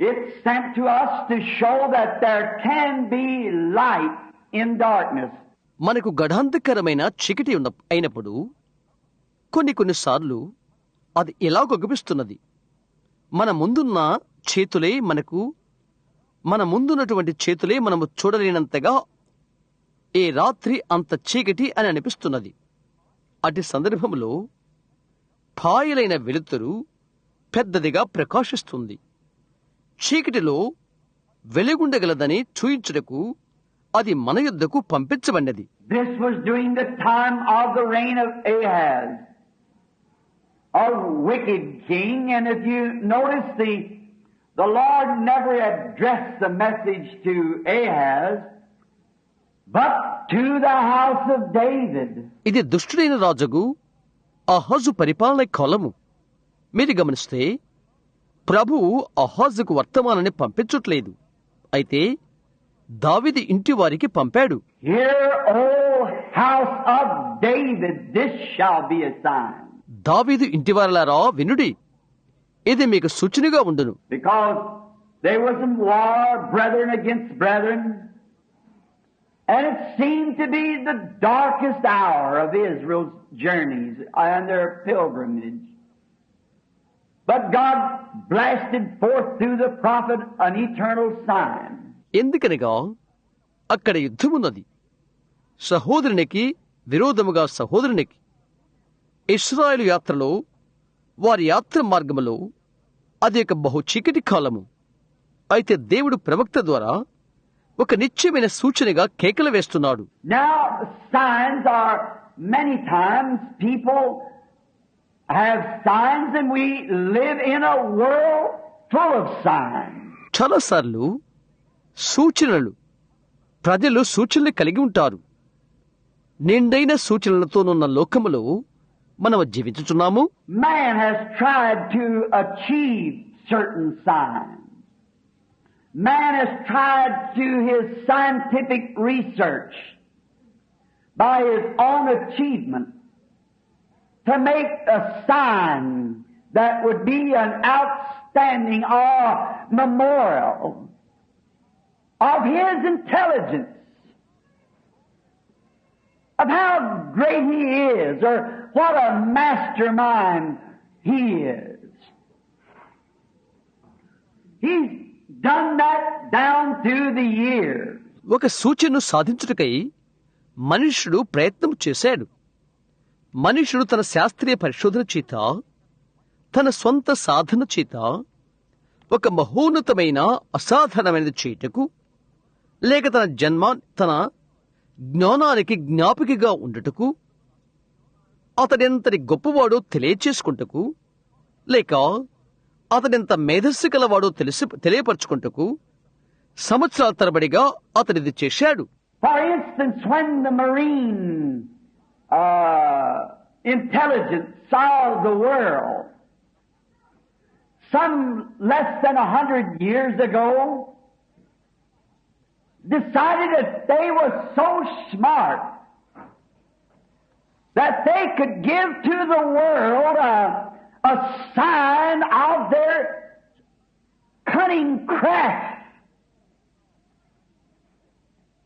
It's sent to us to show that there can be light in darkness. మనకు గఢాంధకరమైన చీకటి అయినప్పుడు కొన్నిసార్లు అది ఎలా గొప్పిస్తున్నది. మన ముందున్నటువంటి చేతులే మనము చూడలేనంతగా ఏ రాత్రి అంత చీకటి అని అనిపిస్తున్నది. అటు సందర్భంలో పాయలైన వెలుతురు పెద్దదిగా ప్రకాశిస్తుంది. చీకటిలో వెలుగుండగలదని చూయించుటకు అది మన యొద్దకు పంపించబడినది. This was during the time of the reign of Ahaz, a wicked king, and if you notice the Lord never addressed the message to Ahaz, but to the house of David. ఇది దుష్టుడైన రాజుకు ఆహాజు పరిపాలన కాలము. మీరు గమనిస్తే ప్రభువు ఆహాజుకు వర్తమానాన్ని పంపించట్లేదు, అయితే దావీదు ఇంటి వారికి పంపాడు. Hear, O house of David, this shall be a sign. దావీదు ఇంటివారలారా వినుడి, ఇది మీకు సూచనగా ఉండును. Because there was in war, brethren against brethren, And it seemed to be the darkest hour of Israel's journeys and their pilgrimage. But God blasted forth through the prophet an eternal sign. ఎందుకనగా అక్కడ యుద్ధమున్నది, సహోదరునికి విరోధముగా సహోదరునికి. ఇశ్రాయేలు యాత్రలో, వారి యాత్ర మార్గములో అది ఒక బహు చీకటి కాలము. అయితే దేవుడు ప్రవక్త ద్వారా ఒక నిత్యమైన సూచనగా కేకలు వేస్తున్నాడు. Now, signs are many times people have signs and we live in a world full of signs. చాలాసార్లు సూచనలు, ప్రజలు సూచనలు కలిగి ఉంటారు. నిండైన సూచనలతోనున్న లోకములో మనం జీవించుచున్నాము. Man has tried to achieve certain signs. Man has tried to his scientific research by his own achievement to make a sign that would be an outstanding or memorial of his intelligence, of how great he is, or what a mastermind he is. He's done that down through the years. ఒక సూచనను సాధించుటకై మనుష్యుడు ప్రయత్నం చేశాడు. మనుష్యుడు తన శాస్త్రీయ పరిశోధన చేత, తన స్వంత సాధన చేత ఒక మహోన్నతమైన అసాధారణమైనది చేయుటకు, లేక తన జ్ఞానానికి జ్ఞాపికగా ఉండుటకు, అతడెంతటి గొప్పవాడో తెలియచేసుకుంటకు, లేక అతడెంత మేధస్సు గలవాడో తెలియపరచుకుంటకు సంవత్సరాల తరబడిగా అతడిది చేశాడు. For instance, when the marine intelligence saw the world some less than 100 years ago, decided that they were so smart that they could give to the world a sign of their cunning craft,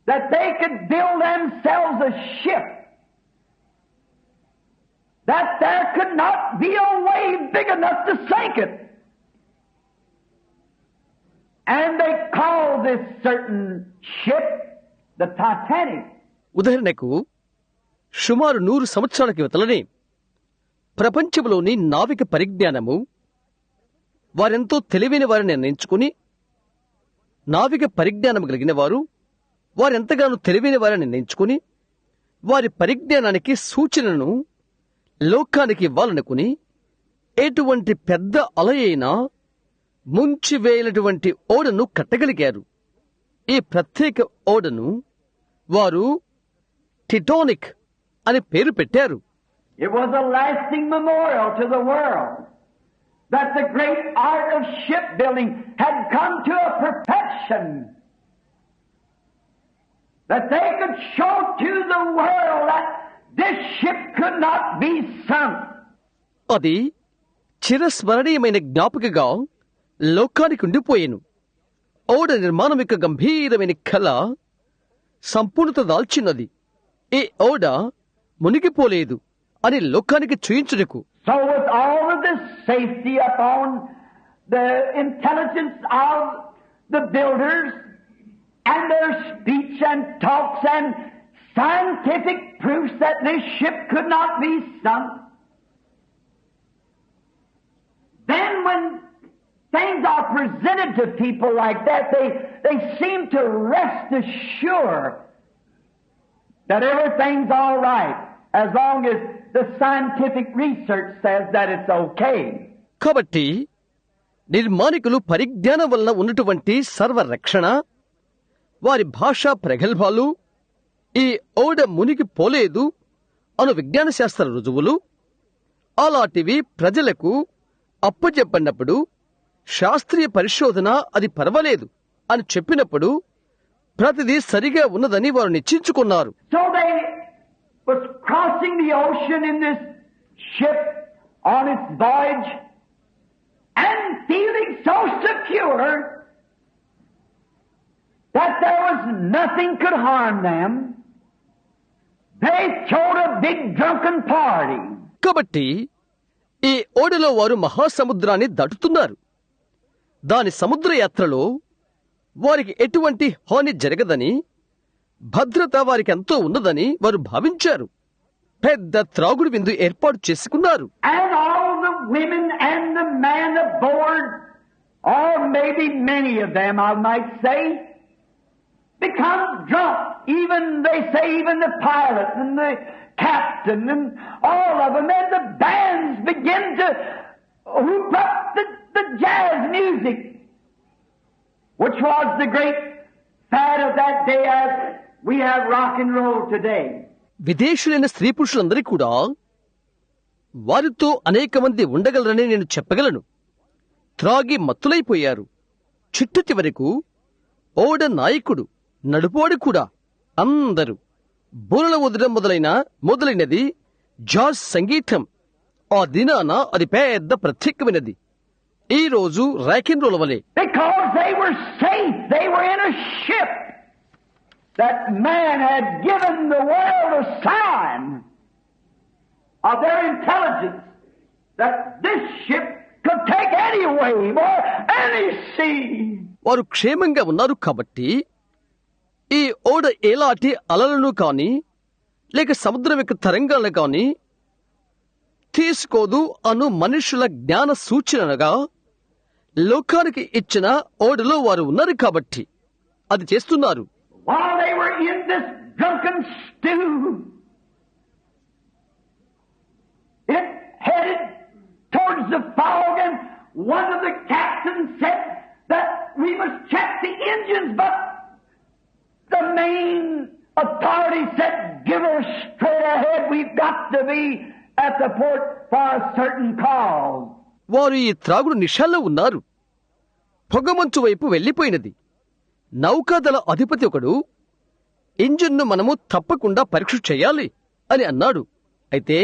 that they could build themselves a ship, that there could not be a wave big enough to sink it. And they called this certain ship the Titanic. ఉదాహరణకు సుమారు 100 సంవత్సరాల క్రితమే ప్రపంచంలోని నావిక పరిజ్ఞానము వారెంతో తెలివైన వారిని నిర్ణయించుకుని, నావిక పరిజ్ఞానం కలిగిన వారు వారెంతగానో తెలివైన వారిని నిర్ణయించుకుని, వారి పరిజ్ఞానానికి సూచనను లోకానికి ఇవ్వాలనుకుని, ఎటువంటి పెద్ద అలయైనా ముంచివేయనటువంటి ఓడను కట్టగలిగారు. ఈ ప్రత్యేక ఓడను వారు టిటానిక్ అని పేరు పెట్టారు. It was a lasting memorial to the world that the great art of shipbuilding had come to a perfection, that they could show to the world that this ship could not be sunk. అది చిరస్మరణీయమైన జ్ఞాపకగా లోకానికి ఉండిపోయేను. ఓడ నిర్మాణం యొక్క గంభీరమైన కళ సంపూర్ణత దాల్చినది. ఈ ఓడ మునిగిపోలేదు అని లోకానికి చూయించుటకు. So with all of this safety upon the intelligence of the builders and their speech and talks and scientific proofs that this ship could not be sunk, then when things are presented to people like that, they seem to rest assured that everything's all right as long as the scientific research says that it's okay. కాబట్టి నిర్మాణికులు పరిజ్ఞానం వలన ఉన్నటువంటి సర్వరక్షణ, వారి భాషా ప్రగల్భాలు, ఈ ఓడ మునిగి పోలేదు అను విజ్ఞాన శాస్త్ర రుజువులు అలాంటివి ప్రజలకు అప్పచెప్పినప్పుడు, శాస్త్రీయ పరిశోధన అది పర్వాలేదు అని చెప్పినప్పుడు ప్రతిదీ సరిగా ఉన్నదని వారు నిశ్చయించుకున్నారు. So they was crossing the ocean in this ship on its voyage and feeling so secure that there was nothing could harm them, they throwed a big drunken party. కాబట్టి ఈ ఓడలో వారు మహాసముద్రాన్ని దాటుతున్నారు. దాని సముద్ర యాత్రలో వారికి ఎటువంటి హాని జరగదని, భద్రత వారికి ఎంతో ఉన్నదని వారు భావించారు. పెద్ద త్రాగుడు విందు ఏర్పాటు చేసుకున్నారు. And all the women and the men aboard, or maybe many of them I might say, become drunk. Even, they say, even the pilot and the captain and all of them, and the bands begin to whoop up the jazz music, which was the great fad of that day as we have rock and roll today. విదేశీయులైన స్త్రీ పురుషులందరికీ కూడా వారితో అనేక మంది ఉండగలరని నేను చెప్పగలను. త్రాగి మత్తులైపోయారు. చిట్ట చివరకు ఓడ నాయకుడు, నడుపోడు కూడా అందరూ బూరల వదడం మొదలైనది జాజ్ సంగీతం. ఆ దినాన అది పెద్ద ప్రత్యేకమైనది. ఈ రోజు రాకెన్ రోల్ వలె. Because they were safe, they were in a ship that man had given the world a sign of their intelligence that this ship could take any wave or any sea. వారు క్షేమంగా ఉన్నారు కాబట్టి ఈ ఓడ ఎలాంటి అలలను కాని లేక సముద్రం యొక్క తరంగాలను కాని తీసుకోదు అను మనుషుల జ్ఞాన సూచనగా లోకానికి ఇచ్చిన ఓడలో వారు ఉన్నారు కాబట్టి అది చేస్తున్నారు. While they were in this drunken stew, it headed towards the fog, and one of the captains said that we must check the engines, but the main authority said, give her straight ahead, we've got to be at the port for a certain cause. వారు ఈ త్రాగుడు నిషాల్లో ఉన్నారు. పొగమంచు వైపు వెళ్లిపోయినది. నౌకాదళ అధిపతి ఒకడు ఇంజిన్ను మనము తప్పకుండా పరీక్ష చేయాలి అని అన్నాడు. అయితే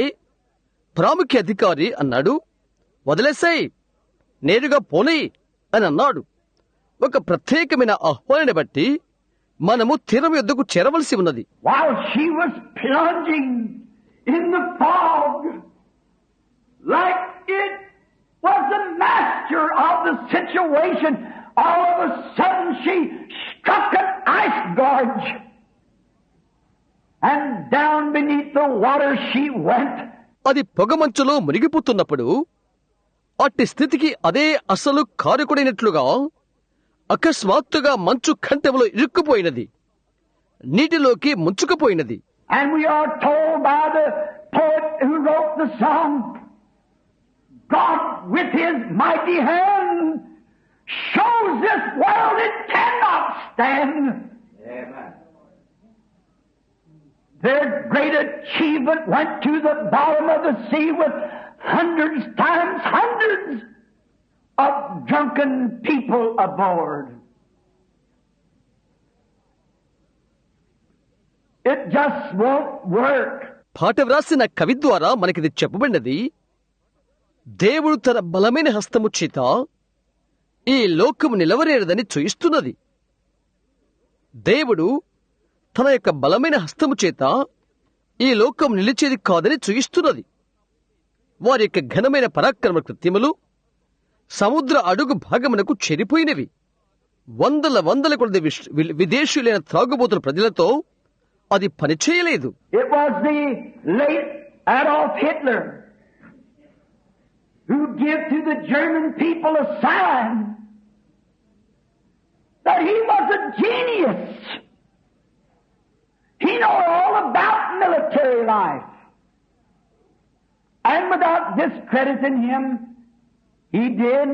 ప్రాముఖ్య అధికారి అన్నాడు, వదిలేసాయి, నేరుగా పోనీ అని అన్నాడు. ఒక ప్రత్యేకమైన ఆహ్వానాన్ని బట్టి మనము తీరం యొద్దకు చేరవలసి ఉన్నది. While she was plunging in the fog, like it was the master of the situation, all of a sudden she struck an ice gorge, and down beneath the water she went. అది పొగమంచులో మునిగిపోతున్నప్పుడు అట్టి స్థితికి అదే అసలు కారకుడైనట్లుగా అకస్మాత్తుగా మంచు కంఠంలో ఇరుక్కుపోయినది, నీటిలోకి ముంచుకుపోయినది. And we are told by the poet who wrote the song, God with his mighty hand shows this world it cannot stand. Amen. Their great achievement went to the bottom of the sea with hundreds times hundreds of drunken people aboard. It just won't work. పాట వ్రాసిన కవి ద్వారా మనకిది చెప్పబడినది. దేవుడు తన బలమైన హస్తము చేత ఈ లోకము నిలవరేరదని చూయిస్తున్నది. దేవుడు తన యొక్క బలమైన హస్తము చేత ఈ లోకం నిలిచేది కాదని చూయిస్తున్నది. వారి యొక్క ఘనమైన పరాక్రమ కృత్యములు సముద్ర అడుగు భాగమునకు చేరిపోయినవి. వందల కొద్ది విదేశీయులైన త్రాగుబోతుల ప్రజలతో అది పనిచేయలేదు. It was the late Adolf Hitler who gave to the German people a sign that he was a genius. He knew all about military life. And without discrediting him, he did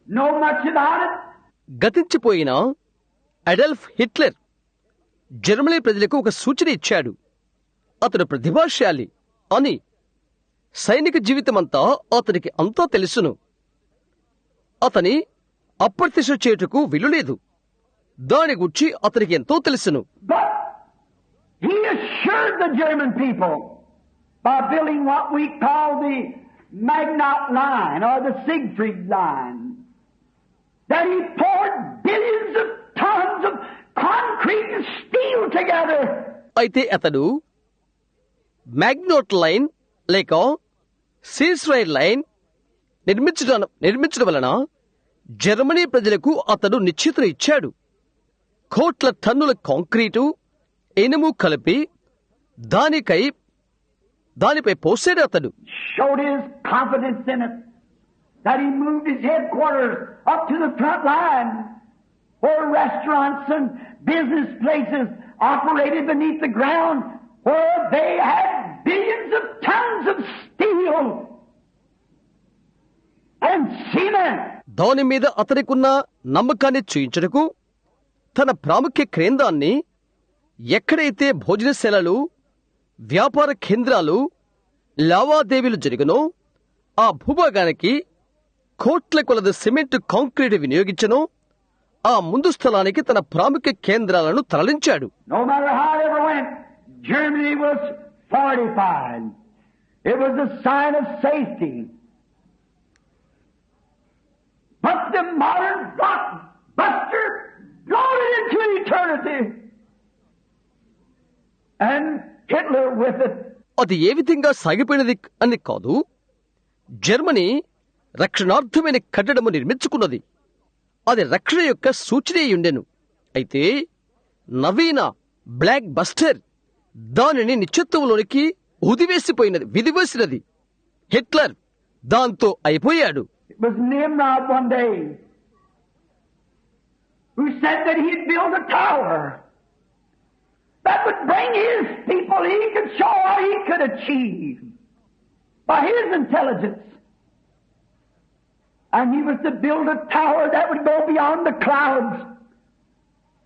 know much about it. గతించిపోయిన అడల్ఫ్ హిట్లర్ జర్మనీ ప్రజలకు ఒక సూచన ఇచ్చాడు. అతడు ప్రతిభాశాలి అని. సైనిక జీవితమంతా అతనికి అంతా తెలుసును. అతని అప్రతిష్ట చేయుటకు వీలులేదు. దాని గురించి అతనికి ఎంతో తెలుసును. But he assured the German people by building what we call the Maginot Line or the Siegfried Line. that he poured billions of tons of concrete and steel together. అయితే అతడు మ్యాగ్నోట్ లైన్ లేక సీస్రైడ్ లైన్ నిర్మించడం వలన జర్మనీ ప్రజలకు అతడు నిశ్చిత ఇచ్చాడు. కోట్ల టన్నుల కాంక్రీటు ఇనుము కలిపి దానిపై పోసాడు. అతడు showed his confidence in it, that he moved his headquarters up to the front line, where restaurants and business places operated beneath the ground, where they had billions of tons of steel and cement. దాని మీద అతనికున్న నమ్మకాన్ని చూయించుటకు తన ప్రాముఖ్య కేంద్రాన్ని ఎక్కడైతే భోజనశాలలు, వ్యాపార కేంద్రాలు, లావాదేవీలు జరిగినో ఆ భూభాగానికి కోట్ల కొలది సిమెంట్ కాంక్రీట్ వినియోగించను. ఆ ముందు స్థలానికి తన ప్రాముఖ్య కేంద్రాలను తరలించాడు. No matter how it ever went, Germany was fortified. It was a sign of safety. But the modern blockbuster brought it into eternity. And Hitler with it. అది ఏ విధంగా సాగిపోయినది అని కాదు, జర్మనీ రక్షణార్థమైన కట్టడము నిర్మించుకున్నది. అది రక్షణ యొక్క సూచనయుండెను. అయితే నవీన బ్లాక్ బస్టర్ దానిని నిశ్చిత్వంలోనికి విధివేసినది. హిట్లర్ దాంతో అయిపోయాడు. It was Nimrod one day who said that he'd build a tower that would bring his people, he could show what he could achieve by his intelligence. And he was to build a tower that would go beyond the clouds,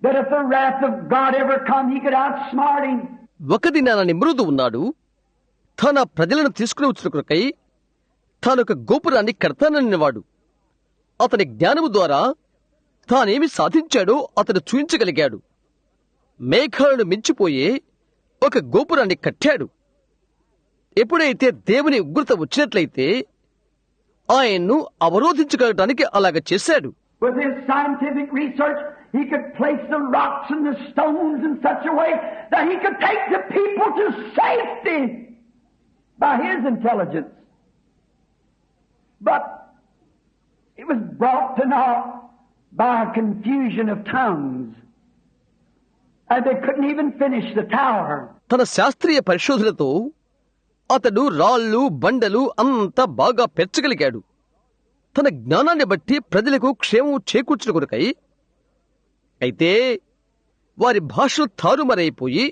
that if the wrath of God ever come, he could outsmart him. ఒక దినాన నిమ్రోదు ఉన్నాడు. తన ప్రజలను తీసుకుని వచ్చుటకై తానొక గోపురాన్ని కడతానన్నవాడు. అతని జ్ఞానము ద్వారా తానేమి సాధించాడో అతను చూయించగలిగాడు. మేఘాలను మించిపోయే ఒక గోపురాన్ని కట్టాడు. ఎప్పుడైతే దేవుని ఉగ్రత వచ్చినట్లయితే ఆయన్ను అవరోధించగలటానికి అలాగ చేశాడు. With his scientific research, he could place the rocks and the stones in such a way that he could take the people to safety by his intelligence. But it was brought to naught by a confusion of tongues. And they couldn't even finish the tower. తన శాస్త్రీయ పరిశోధనతో అతడు రాళ్ళు బండలు అంతా బాగా పెంచగలిగాడు. తన జ్ఞానాన్ని బట్టి ప్రజలకు క్షేమం చేకూర్చుట కొరకై. అయితే వారి భాషలు తారుమారైపోయి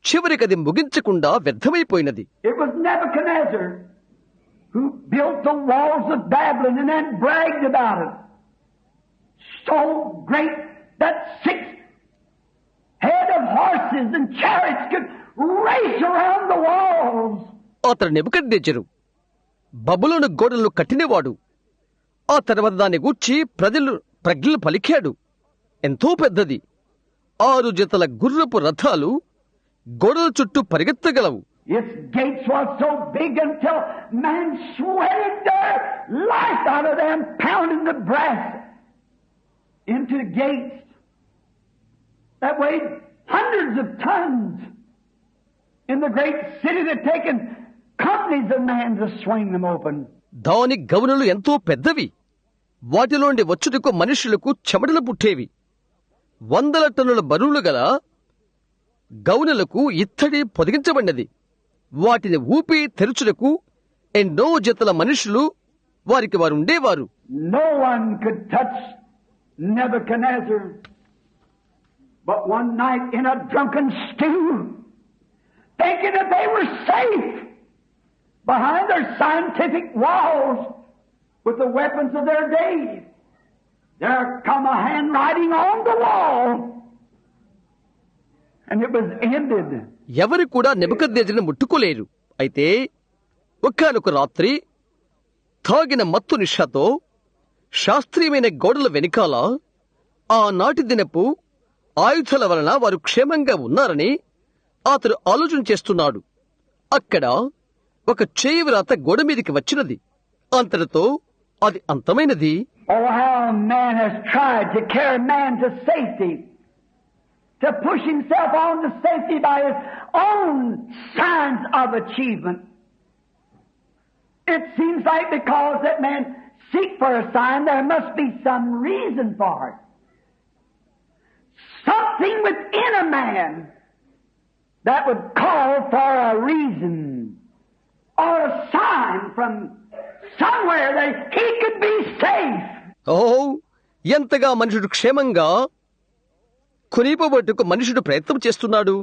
చివరికి అది ముగించకుండా వ్యర్థమైపోయినది. It was Nebuchadnezzar who built the walls of Babylon and then bragged about it. So great that 6 head of horses and chariots could race around the walls. అతడు నెబుకద్నెజరు బబులోను గోడలను కట్టినవాడు. ఆ తర్వాత దాన్ని గూర్చి ప్రజలు పలికాడు. ఎంతో పెద్దది. 6 జతల గుర్రపు రథాలు గోడల చుట్టూ పరిగెత్తగలవు. Its gates was so big until man sweated their life out of them, pounding the brass into the gates that weighed hundreds of tons. In the great city, they'd taken companies of men to swing them open. దాని గవనులు ఎంతో పెద్దవి. వాటిలోండి వచ్చుటకు మనుషులకు చెమటలు పుట్టేవి. 100 టన్నుల బరువులు గల గౌనులకు ఇత్తడి పొదిగించబడినది. వాటిని ఊపి తెరుచుటకు ఎన్నో జతల మనుషులు వారు ఉండేవారు. No one could touch Nebuchadnezzar. But one night in a drunken stew, thinking that they were safe behind their scientific walls with the weapons of their days, there come a handwriting on the wall, and it was ended. ఎవరు కూడా నెబుకద్నెజరును ముట్టుకోలేరు. అయితే ఒకానొక రాత్రి తాగిన మత్తు నిషాతో శాస్త్రీయమైన గోడల వెనుకాల ఆనాటి దినపు ఆయుధాల వలన వారు క్షేమంగా ఉన్నారని అతడు ఆలోచన చేస్తున్నాడు. అక్కడ ఒక చేయి వ్రాత గోడ మీదికి వచ్చినది. అంతటితో అది అంతమైనది. Oh, how man has tried to carry man to safety, to push himself on to safety by his own signs of achievement. It seems like because that man seek for a sign, there must be some reason for it. Something within a man that would call for a reason or a sign from somewhere that he could be safe. ఓహో, ఎంతగా మనుషుడు క్షేమంగా కొనిపోబట్టుకు మనుషుడు ప్రయత్నం చేస్తున్నాడు.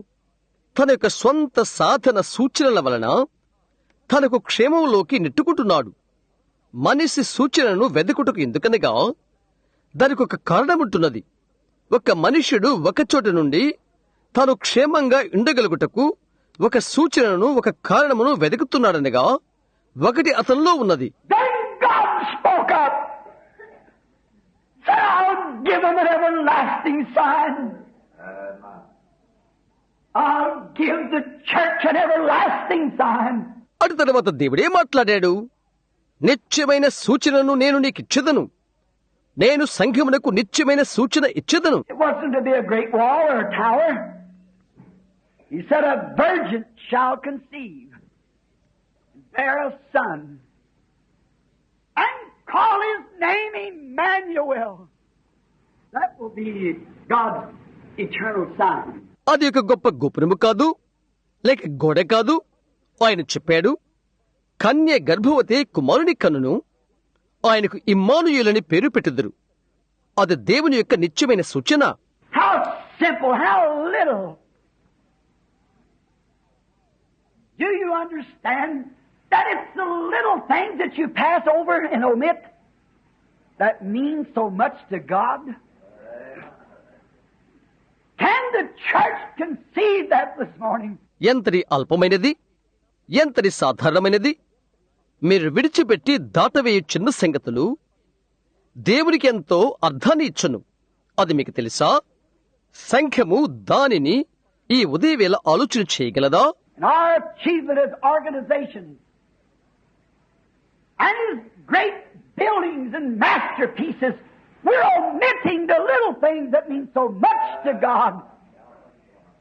తన యొక్క స్వంత సాధన సూచనల వలన తనకు క్షేమంలోకి నెట్టుకుంటున్నాడు. మనిషి సూచనను వెదుకుటకు ఎందుకనగా దానికి ఒక కారణముంటున్నది. ఒక మనుష్యుడు ఒక చోట నుండి తాను క్షేమంగా ఉండగలుగుటకు ఒక సూచనను, ఒక కారణమును వెతుకుతున్నాడనగా ఒకటి అతనిలో ఉన్నది. Then God spoke up. Said, I'll give him an everlasting sign. I'll give the church an everlasting sign. అటు తర్వాత దేవుడే మాట్లాడాడు. నిత్యమైన సూచనను నేను నీకిచ్చెదను. నేను సంఘమునకు నిత్యమైన సూచన ఇచ్చెదను. It wasn't to be a great wall or a tower. He said, a virgin shall conceive, bear a son, and call his name Emmanuel. That will be God's eternal sign. అది ఒక గొప్ప గోపురము కాదు, లేక గోడ కాదు. ఆయన చెప్పాడు, కన్య గర్భవతి కుమారుని కన్నును, ఆయనకు ఇమ్మానుయేలని పేరు పెట్టుదురు. అది దేవుని యొక్క నిత్యమైన సూచన. How simple, how little. Do you understand that it's the little things that you pass over and omit that mean so much to God? Can the church conceive that this morning? ఎంతటి అల్పమైనది, ఎంతటి సాధారణమైనది, మీరు విడిచిపెట్టి దాటవేయు చిన్న సంగతులు దేవునికి ఎంతో అర్థాన్ని ఇచ్చును. అది మీకు తెలుసా? సంఖ్యము దానిని ఈ ఉదయవేళ ఆలోచన చేయగలదా? And our achievement as organizations and as great buildings and masterpieces, we're omitting the little things that mean so much to God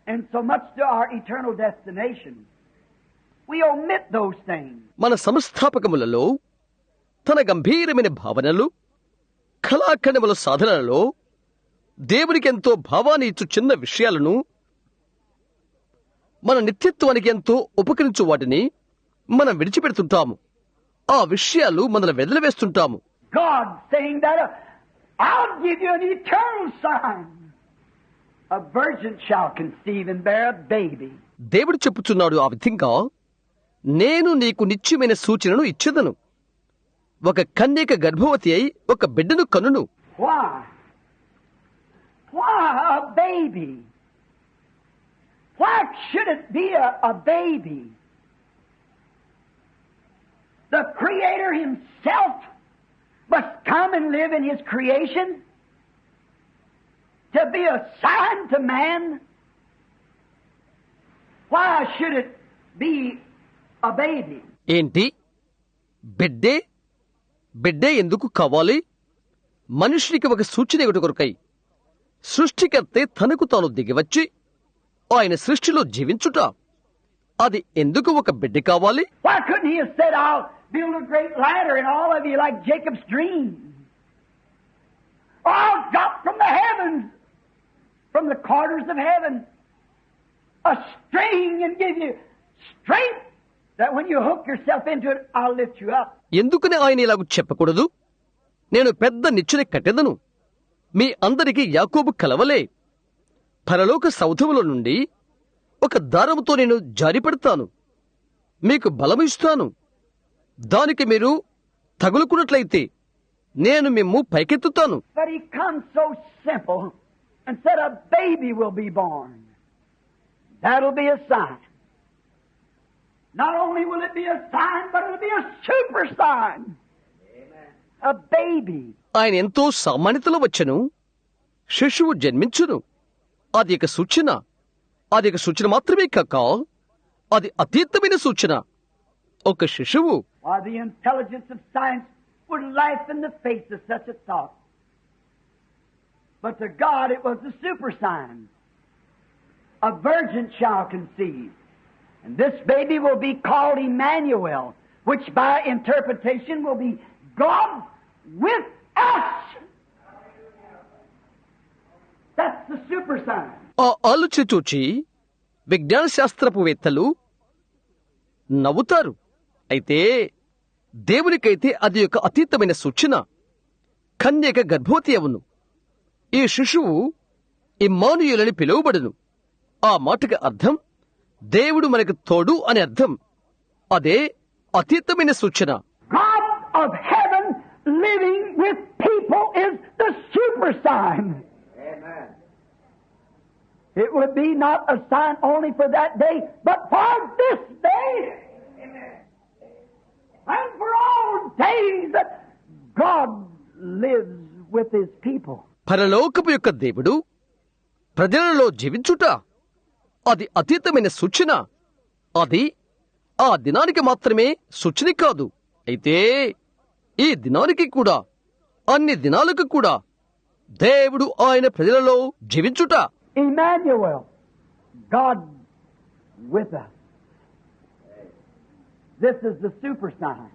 and so much to our eternal destination. We omit those things. మన సంస్థాపకములలో, తన గంభీరమైన భావనలు, కళాఖండముల సాధనలలో దేవునికి ఎంతో భావాన్ని ఇచ్చు చిన్న విషయాలను, మన నిత్యత్వానికి ఎంతో ఉపకరించు వాటిని మనం విడిచిపెడుతుంటాము. ఆ విషయాలు మనల్ని వెదలవేస్తుంటాము. God saying that I'll give you an eternal sign. A virgin shall conceive and bear a baby. దేవుడు చెప్పుచున్నాడు ఆ విధంగా, నేను నీకు నిత్యమైన సూచనను ఇచ్చెదను. ఒక కన్యక గర్భవతి అయి ఒక బిడ్డను కనును. Why? Why a baby? Why should it be a baby? The Creator Himself must come and live in His creation to be a sign to man. Why should it be a baby? ఏంటి? బిడ్డే ఎందుకు కావాలి? మనుషునికి ఒక సూచన ఇవ్వట కొరకై సృష్టికర్తే తనకు తాను దిగివచ్చి ఆయన సృష్టిలో జీవించుట. అది ఎందుకు ఒక బిడ్డ కావాలి? Why couldn't He have said, I'll build a great ladder and all of you like Jacob's dream? Or I'll drop from the heavens, from the corners of heaven, a string and give you strength that when you hook yourself into it, I'll lift you up. ఎందుకని ఆయన ఇలాగ చెప్పకూడదు? నేను పెద్ద నిచ్చెన కట్టెదను, మీ అందరికీ యాకోబు కలవలే. పరలోక సౌధములో నుండి ఒక దారముతో నేను జారిపడతాను, మీకు బలము ఇస్తాను. దానికి మీరు తగులుకున్నట్లయితే నేను మిమ్ము పైకెత్తుతాను. But He comes so simple and said a baby will be born. That'll be a sign. Not only will it be a sign, but it'll be a super sign. Amen. A baby. ఆయన ఎంతో సామాన్యతలో వచ్చెను. శిశువు జన్మించును. అది ఒక సూచన. అది ఒక సూచన మాత్రమే కాక అది అతీతమైన సూచన. ఒక శిశువు. Or the intelligence of science would laugh in the face of such a thought. But to God it was a super sign. A virgin shall conceive, and this baby will be called Emmanuel, which by interpretation will be God with us. That's the super sign. ఆ ఆలోచన చూచి విజ్ఞాన శాస్త్రపువేత్తలు నవ్వుతారు. అయితే దేవునికైతే అది ఒక అతీతమైన సూచన. కన్యక గర్భవతి అవును. ఈ శిశువు ఇమ్మానుయేలని పిలువబడును. ఆ మాటకి అర్థం దేవుడు మనకు తోడు అని అర్థం. అదే అతీతమైన సూచన. God of heaven living with people is the super sign. Amen. It would be not a sign only for that day, but for this day. Amen. And for all days that God lives with His people. పరలోకపు యొక్క దేవుడు ప్రజలలో జీవించుట అది అతీతమైన సూచన. అది ఆ దినానికి మాత్రమే సూచన కాదు, అయితే ఈ దినానికి కూడా, అన్ని దినాలకు కూడా దేవుడు ఆయన ప్రజలలో జీవించుట. Emmanuel, God with us. This is the super sign.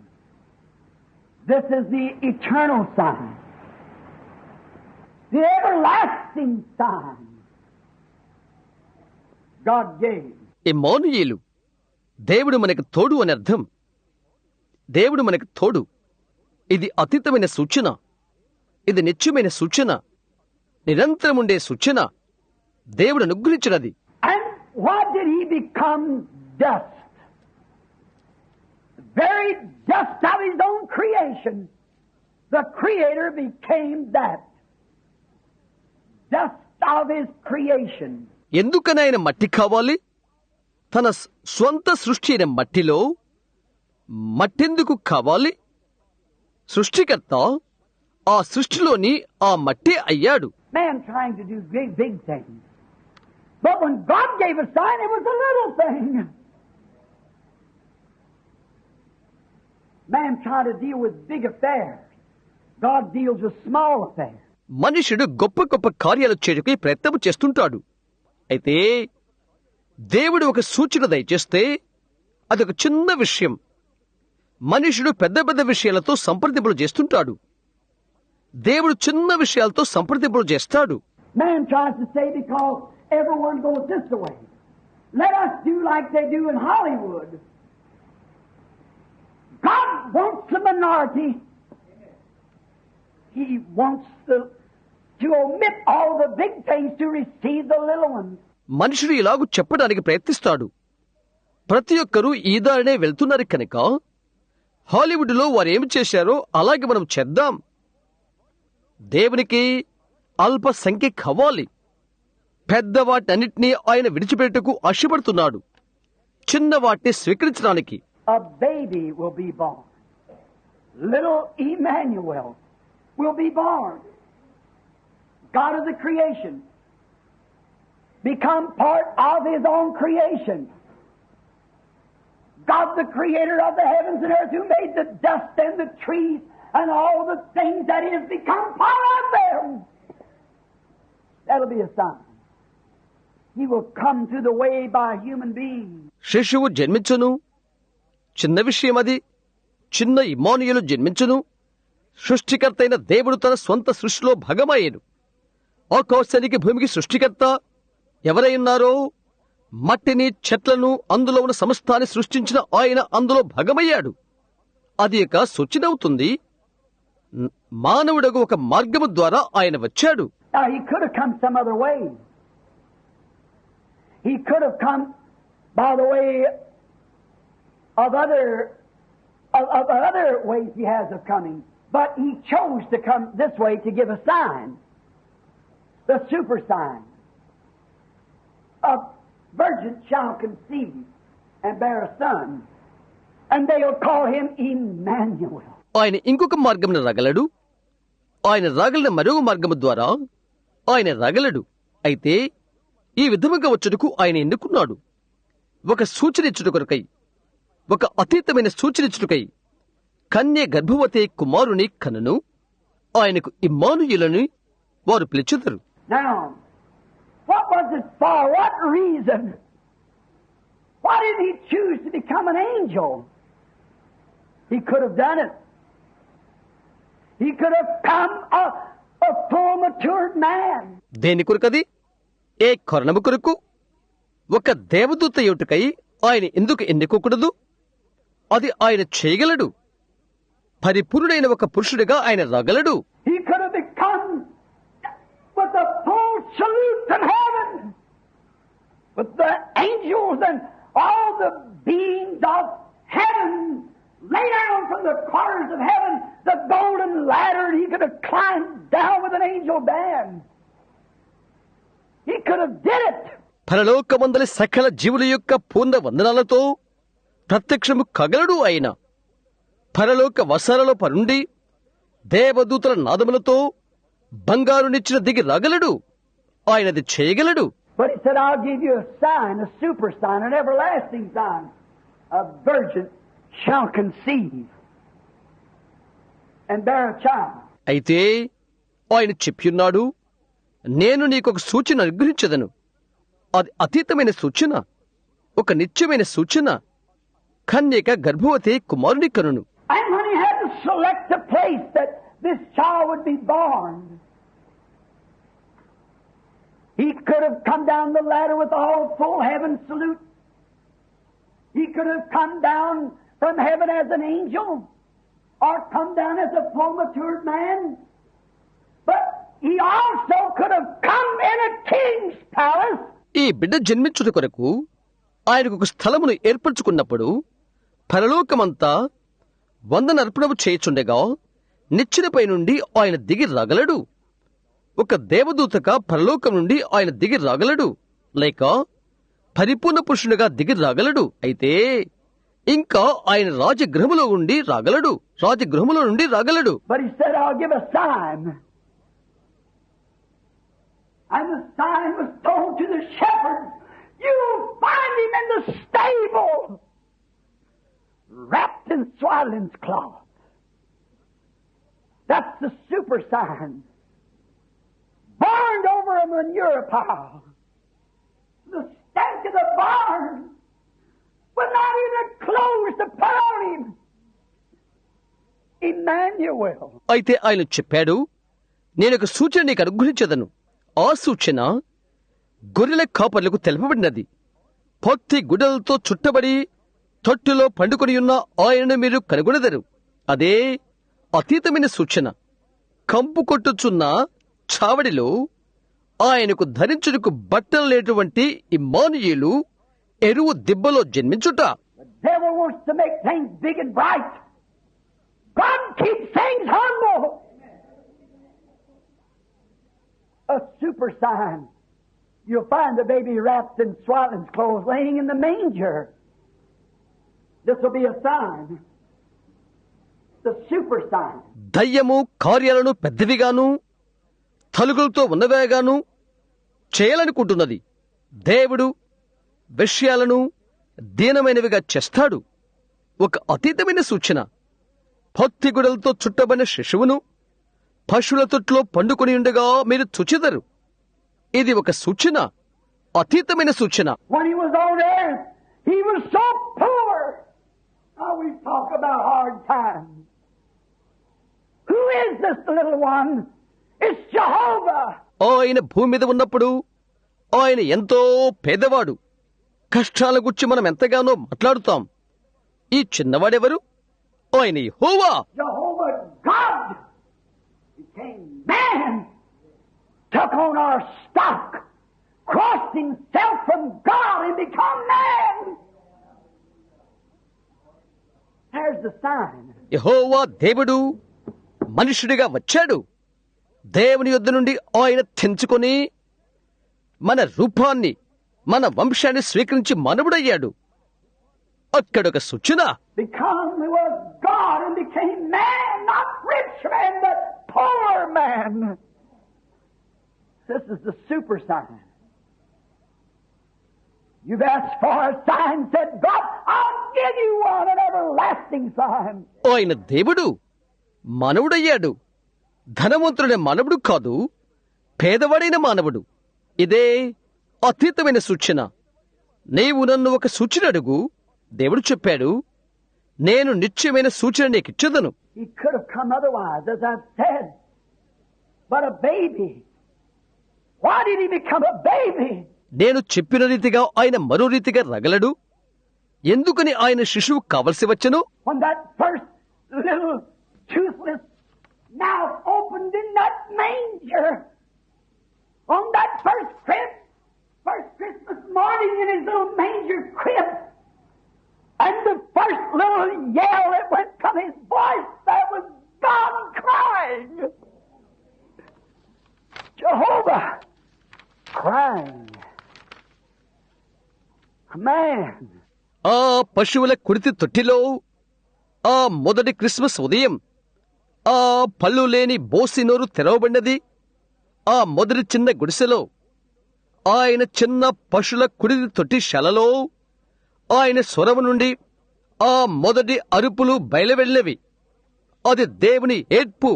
This is the eternal sign. The everlasting sign God gave. Immanuel, దేవుడు మనకు తోడు అని అర్థం. దేవుడు మనకు తోడు. ఇది అతీతమైన సూచన. ఇది నిత్యమైన సూచన, నిరంతరం ఉండే సూచన. దేవుడు అనుగ్రహించినది. And why did He become dust? Very dust of His own creation. The Creator became that. Dust of His creation. ఎందుకనైనా మట్టి కావాలి? తన స్వంత సృష్టి అయిన మట్టిలో మట్టెందుకు కావాలి? సృష్టికర్త ఆ సృష్టిలోని ఆ మట్టి అయ్యాడు. Man trying to do great big things. But when God gave a sign, it was a little thing. Man trying to deal with big affairs. God deals with small affairs. మనుషుడు గొప్ప గొప్ప కార్యాలు చేయడానికి ప్రయత్నం చేస్తుంటాడు. అయితే దేవుడు ఒక సూచన దయచేస్తే అదొక చిన్న విషయం. మనుషుడు పెద్ద పెద్ద విషయాలతో సంప్రదింపులు చేస్తుంటాడు. దేవుడు చిన్న విషయాలతో సంప్రదింపులు చేస్తాడు. Man tries to say because everyone goes this way. Let us do like they do in Hollywood. God wants the minority. He wants to omit all the big things to receive the little ones. మనుషుడు ఇలాగూ చెప్పడానికి ప్రయత్నిస్తాడు. ప్రతి ఒక్కరూ ఈ దారినే వెళ్తున్నారు కనుక హాలీవుడ్లో వారు ఏమి చేశారో అలాగే మనం చేద్దాం. దేవునికి అల్ప సంఖ్య కావాలి. పెద్దవాటన్నిటినీ ఆయన విడిచిపెట్టుకు ఆశపడుతున్నాడు, చిన్న వాటిని స్వీకరించడానికి. A baby will be born. Little Emmanuel will be born. God of the creation become part of His own creation. God the creator of the heavens and earth, who made the dust and the trees and all the things that is, become part of them. That'll be a sign. He will come through the way by human beings. శిశువు జన్మించును. చిన్న విషయం అది. చిన్న ఇమ్మానుయేలు జన్మించును. సృష్టికర్త అయిన దేవుడు తన స్వంత సృష్టిలో భాగమయ్యాడు. ఆకాశానికి భూమికి సృష్టికర్త ఎవరై ఉన్నారో మట్టిని, చెట్లను, అందులో ఉన్న సమస్తాన్ని సృష్టించిన ఆయన అందులో భాగమయ్యాడు. అది ఒక సూచనవుతుంది. మానవుడకు ఒక మార్గము ద్వారా ఆయన వచ్చాడు. Now He could have come some other way. He could have come by the way of other ways He has of coming, but He chose to come this way to give a sign, the super sign. A virgin shall conceive and bear a son, and they will call Him Emmanuel. ఆయన ఇంకొక మార్గమును రగలడు. ఆయన రాగలిన మరొక మార్గము ద్వారా ఆయన రగలడు. అయితే ఈ విధముగా వచ్చుటకు ఆయన ఎన్నుకున్నాడు. ఒక సూచన ఇచ్చుట కొరకై, ఒక అతీతమైన సూచన ఇచ్చుటకై, కన్య గర్భవతి కుమారుని కనును, ఆయనకు ఇమ్మానుయేలని వారు పిలుచుదురు. Now, what was it for? What reason? Why did he choose to become an angel? He could have done it. He could have come a full matured man. దేని కొరకది? ఏ కారణము కొరకు? ఒక దేవదూత యుటకై ఆయన ఎందుకు ఎన్నుకోకూడదు? అది ఆయన చేయగలడు. పరిపూర్ణుడైన ఒక పురుషుడిగా ఆయన రాగలడు. He could have become with a full salute from heaven, with the angels and all the beings of heaven lay down from the corners of heaven, the golden ladder, and he could have climbed down with an angel band. He could have did it. పరలోకమందలి సకల జీవుల యొక్క పూర్ణ వందనాలతో ప్రత్యక్షము కగలడు ఆయన. పరలోక వసాలలో పరుండి దేవదూతల నాదములతో బంగారు నిచ్చిన దిగి రాగలడు. ఆయనది చేయగలడు. But he said, I'll give you a sign, a super sign, an everlasting sign. A virgin shall conceive and bear a child. అయితే ఆయన చెప్పియున్నాడు, నేను నీకొక సూచన అనుగ్రహించదను. అది అతీతమైన సూచన, ఒక నిత్యమైన సూచన. కన్యక గర్భవతి కుమారుని కనును. And when he had to select a place that this child would be born, he could have come down the ladder with all full heaven salute. He could have come down from heaven as an angel, or come down as a full matured man. But he also could have come in a king's palace. ఈ బిడ్డ జన్మించుట కొరకు ఆయనకు ఒక స్థలమును ఏర్పరచుకున్నప్పుడు పరలోకమంతా వందనర్పణము చేయుచుండగా నిచ్చెనపై నుండి ఆయన దిగి రాగలడు. ఒక దేవదూతగా పరలోకం నుండి ఆయన దిగి రాగలడు, లేక పరిపూర్ణ పురుషునిగా దిగి రాగలడు. అయితే ఇంకా ఆయన రాజగృహములో నుండి రాగలడు. But he said, I'll give a sign. And the sign was told to the shepherds. You'll find him in the stable, wrapped in swaddling's cloth. That's the super sign. Burned over a manure pile. The stench of the barn was not even clothes to put on him. Emmanuel. అయితే ఆయన చెప్పాడు, నేనొక సూచన నీకు అనుగ్రహించదను. ఆ సూచన గొర్రెల కాపర్లకు తెలుపబడినది. పొత్తి గుడ్డలతో చుట్టబడి తొట్టులో పండుకొని ఉన్న ఆయనను మీరు కనుగొనెదరు. అదే అతీతమైన సూచన. కంపు కొట్టుచున్న చావడిలో ఆయనకు ధరించుటకు బట్టలు లేటువంటి ఇమ్మానుయేలు ఎరువు దిబ్బలో జన్మించుట. The devil wants to make things big and bright. God keeps things humble. A super sign. You'll find the baby wrapped in swaddling's clothes laying in the manger. This will be a sign. The super sign. దయ్యము కార్యాలను పెద్దవిగాను తలుగులతో ఉన్నవేగాను చేయాలనుకుంటున్నది. దేవుడు విషయాలను దీనమైనవిగా చేస్తాడు. ఒక అతీతమైన సూచన. పొత్తిగుడలతో చుట్టబడిన శిశువును పశువుల తొట్లో పండుకొని ఉండగా మీరు చూచెదరు. ఇది ఒక సూచన, అతీతమైన సూచన. When he was on earth, he was so poor. Now we talk about hard times. Who is this little one? It's Jehovah. ఆయన భూమి మీద ఉన్నప్పుడు ఆయన ఎంతో పేదవాడు. కష్టాల గురించి మనం ఎంతగానో మాట్లాడుతాం. ఈ చిన్నవాడెవరు? ఆయన యెహోవా. Jehovah God became man, took on our stock, crossed himself from God and become man. There's the sign. యెహోవా దేవుడు మనుషుడిగా వచ్చాడు. దేవుని యొద్ద నుండి ఆయన తెంచుకొని మన రూపాన్ని, మన వంశాన్ని స్వీకరించి మానవుడయ్యాడు. అక్కడొక సూచన. Because he was God and became man, not rich man, but poor man. This is the super sign. You've asked for a sign, said God, I'll give you one, an everlasting sign. ఆయన దేవుడు మానవుడయ్యాడు. ధనవంతుడైన మానవుడు కాదు, పేదవాడైన మానవుడు. ఇదే అతీతమైన సూచన. నీవు నన్ను ఒక సూచన అడుగు, దేవుడు చెప్పాడు, నేను నిశ్చయమైన సూచన నీకిచ్చదను. He could have come otherwise, as I've said, but a baby. Why did he become a baby? నేను చెప్పిన రీతిగా ఆయన మరో రీతిగా రగలడు. ఎందుకని ఆయన శిశువు కావలసి వచ్చను? When that first little toothless mouth opened in that manger, on that first Christmas morning in his little manger crib, and the first little yell that went from his voice, that was God crying. Jehovah crying. A man. ఆ పశువుల కుడితి తొట్టిలో ఆ మొదటి క్రిస్మస్ ఉదయం ఆ పళ్ళు లేని బోసి నోరు తెరవబడినది. ఆ మొదటి చిన్న గుడిసెలో ఆయన చిన్న పశువుల కుడితి తొట్టి శలలో ఆయన స్వరము నుండి ఆ మొదటి అరుపులు బయలువెళ్ళేవి. అది దేవుని ఏడ్పు.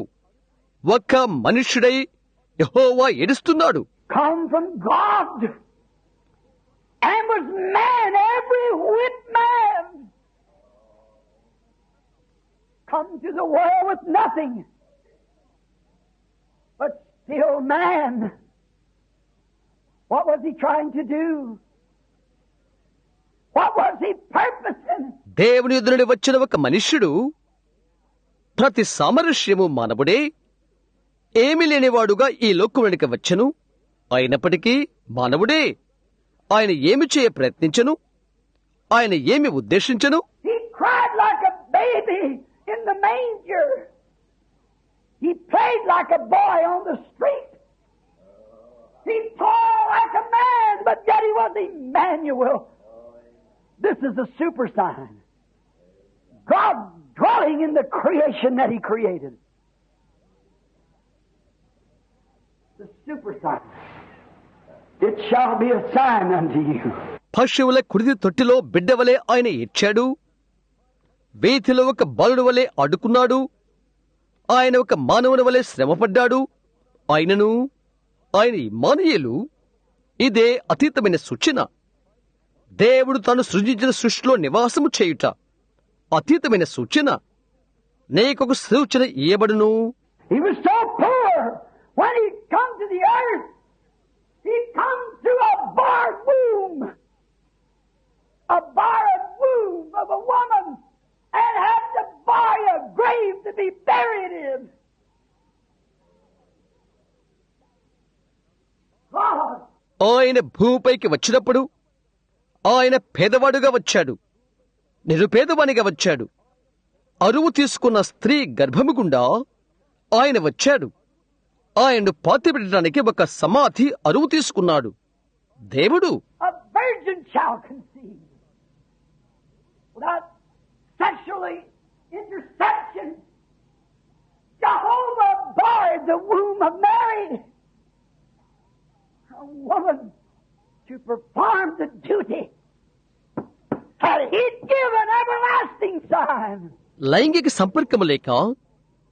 ఒక్క మనుష్యుడై యెహోవా ఏడుస్తున్నాడు. Come from God and was man, every whit man. Come to the world with nothing, but still man. What was he trying to do? What was he purposing? దేవుని యొద్ద నుండి వచ్చిన ఒక మనుష్యుడు, ప్రతి సామరస్యము మానవుడే, ఏమీ లేనివాడుగా ఈ లోకమునికి వచ్చెను. అయినప్పటికీ మానవుడే. ఆయన ఏమి చేయ ప్రయత్నించను? ఆయన ఏమి ఉద్దేశించను? He cried like a baby in the manger. He played like a boy on the street. He toiled like a man, but yet he was Emmanuel. This is a super sign. God dwelling in the creation that he created. The super sign. It shall be a sign unto you. పశువుల కుడితి తొట్టిలో బిడ్డవలే ఆయన ఏడ్చాడు. వీధిలో ఒక బాలుడు వలె ఆడుకున్నాడు. ఆయన ఒక మానవుని వలె శ్రమపడ్డాడు. ఆయనను ఆయన ఇమ్మానుయేలు. ఇదే అతీతమైన సూచన. దేవుడు తాను సృజించిన సృష్టిలో నివాసము చేయుట అతీతమైన సూచన. నీకొక సూచన ఇయ్యబడును. He was so poor when he come to the earth. He come through a barred womb of a woman, and had to buy a grave to be buried in. God. ఆయన భూమిపైకి వచ్చినప్పుడు ఆయన పేదవాడుగా వచ్చాడు, నిరుపేదవానిగా వచ్చాడు. అరువు తీసుకున్న స్త్రీ గర్భము గుండా ఆయన వచ్చాడు. ఆయన్ను పాతిపెట్టడానికి ఒక సమాధి అరువు తీసుకున్నాడు. దేవుడు A virgin shall conceive without sexually interception. Jehovah barred the womb of Mary, a woman, to perform the duty that he'd give an everlasting sign. లైంగిక సంపర్కము లేక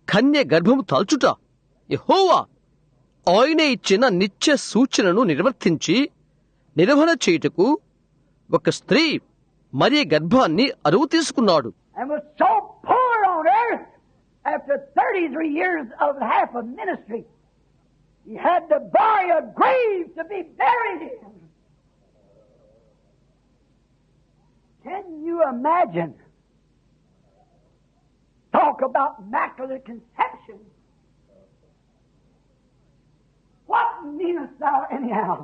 కన్య గర్భము తాల్చుట యెహోవా ఆయనే ఇచ్చిన నిత్య సూచనను నిర్వర్తించి నిర్వహణ చేయుటకు ఒక స్త్రీ మరి గర్భాన్ని అరువు తీసుకున్నాడు. And was so poor on earth after 33 years of half of ministry, he had to buy a grave to be buried in. Can you imagine? Talk about immaculate conception. What meanest thou anyhow?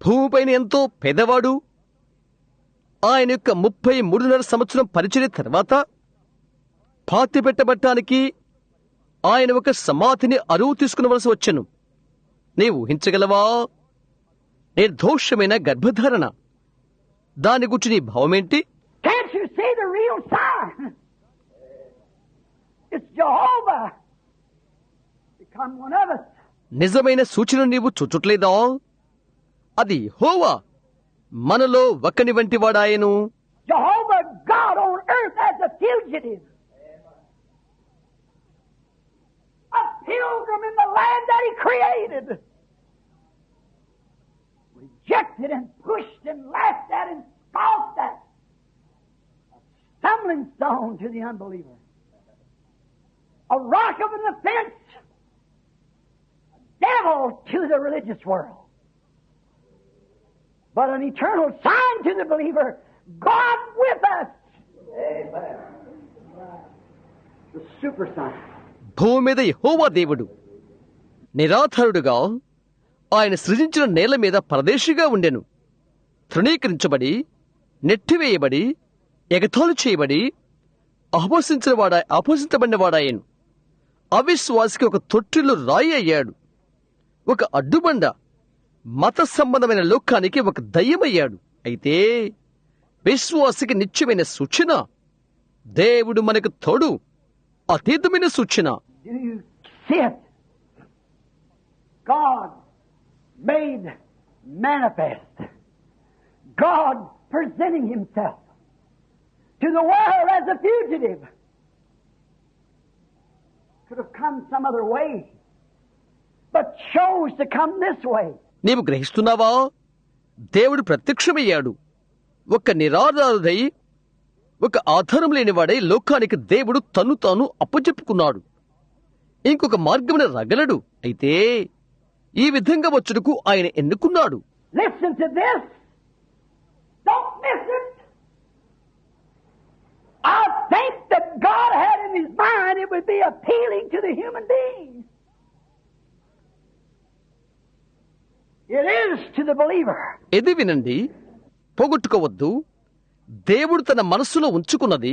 భూమిపైన ఎంతో పేదవాడు. ఆయన యొక్క 33.5 సంవత్సరం పరిచర్య తర్వాత పాతిపెట్టబట్టానికి ఆయన ఒక సమాధిని అరువు తీసుకునవలసి వచ్చెను. నీవు ఊహించగలవా? నిర్దోషమైన గర్భధారణ. దాని గురించి నీ భావమేంటి? Can't you see the real sign? It's Jehovah. Become one of us. నిజమైన సూచన నీవు చూచుట్లేదా? అది యెహోవా మనలో ఒకని వంటి వాడాయను. Jehovah God on earth as a fugitive. A pilgrim in the land that He created. Rejected and pushed and laughed at and scoffed at. A stumbling stone to the unbeliever. A rock of an offense. A devil to the religious world. But an eternal sign to the believer. God with us. Amen. The super sign. భూమి మీద యెహోవా దేవుడు నిరాధారుడుగా ఆయన సృజించిన నేల మీద పరదేశిగా ఉండెను. తృణీకరించబడి, నెట్టివేయబడి, ఎగతాళి చేయబడి, అపహసించబడినవాడాయను. అవిశ్వాసికి ఒక తొట్టిల్లు రాయి అయ్యాడు. ఒక అడ్డుబండ, మత సంబంధమైన లోకానికి ఒక దయ్యమయ్యాడు. అయితే విశ్వాసికి నిత్యమైన సూచన. దేవుడు మనకు తోడు, అతీతమైన సూచన. Do you see it? God made manifest. God presenting Himself to the world as a fugitive. Could have come some other way, but chose to come this way. నీవు గ్రహిస్తున్నావా? దేవుడు ప్రత్యక్షమయ్యాడు. ఒక నిరాధారుడై, ఒక ఆధారం లేనివాడై లోకానికి దేవుడు తను తాను అప్పచెప్పుకున్నాడు. ఇంకొక మార్గమున రగలడు. అయితే ఈ విధంగా వచ్చుటకు ఆయన ఎన్నుకున్నాడు. Listen to this. Don't miss it. I think that God had in His mind it would be appealing to the human being. It is to the believer. ఇది వినండి, పోగొట్టుకోవద్దు. దేవుడు తన మనస్సులో ఉంచుకున్నది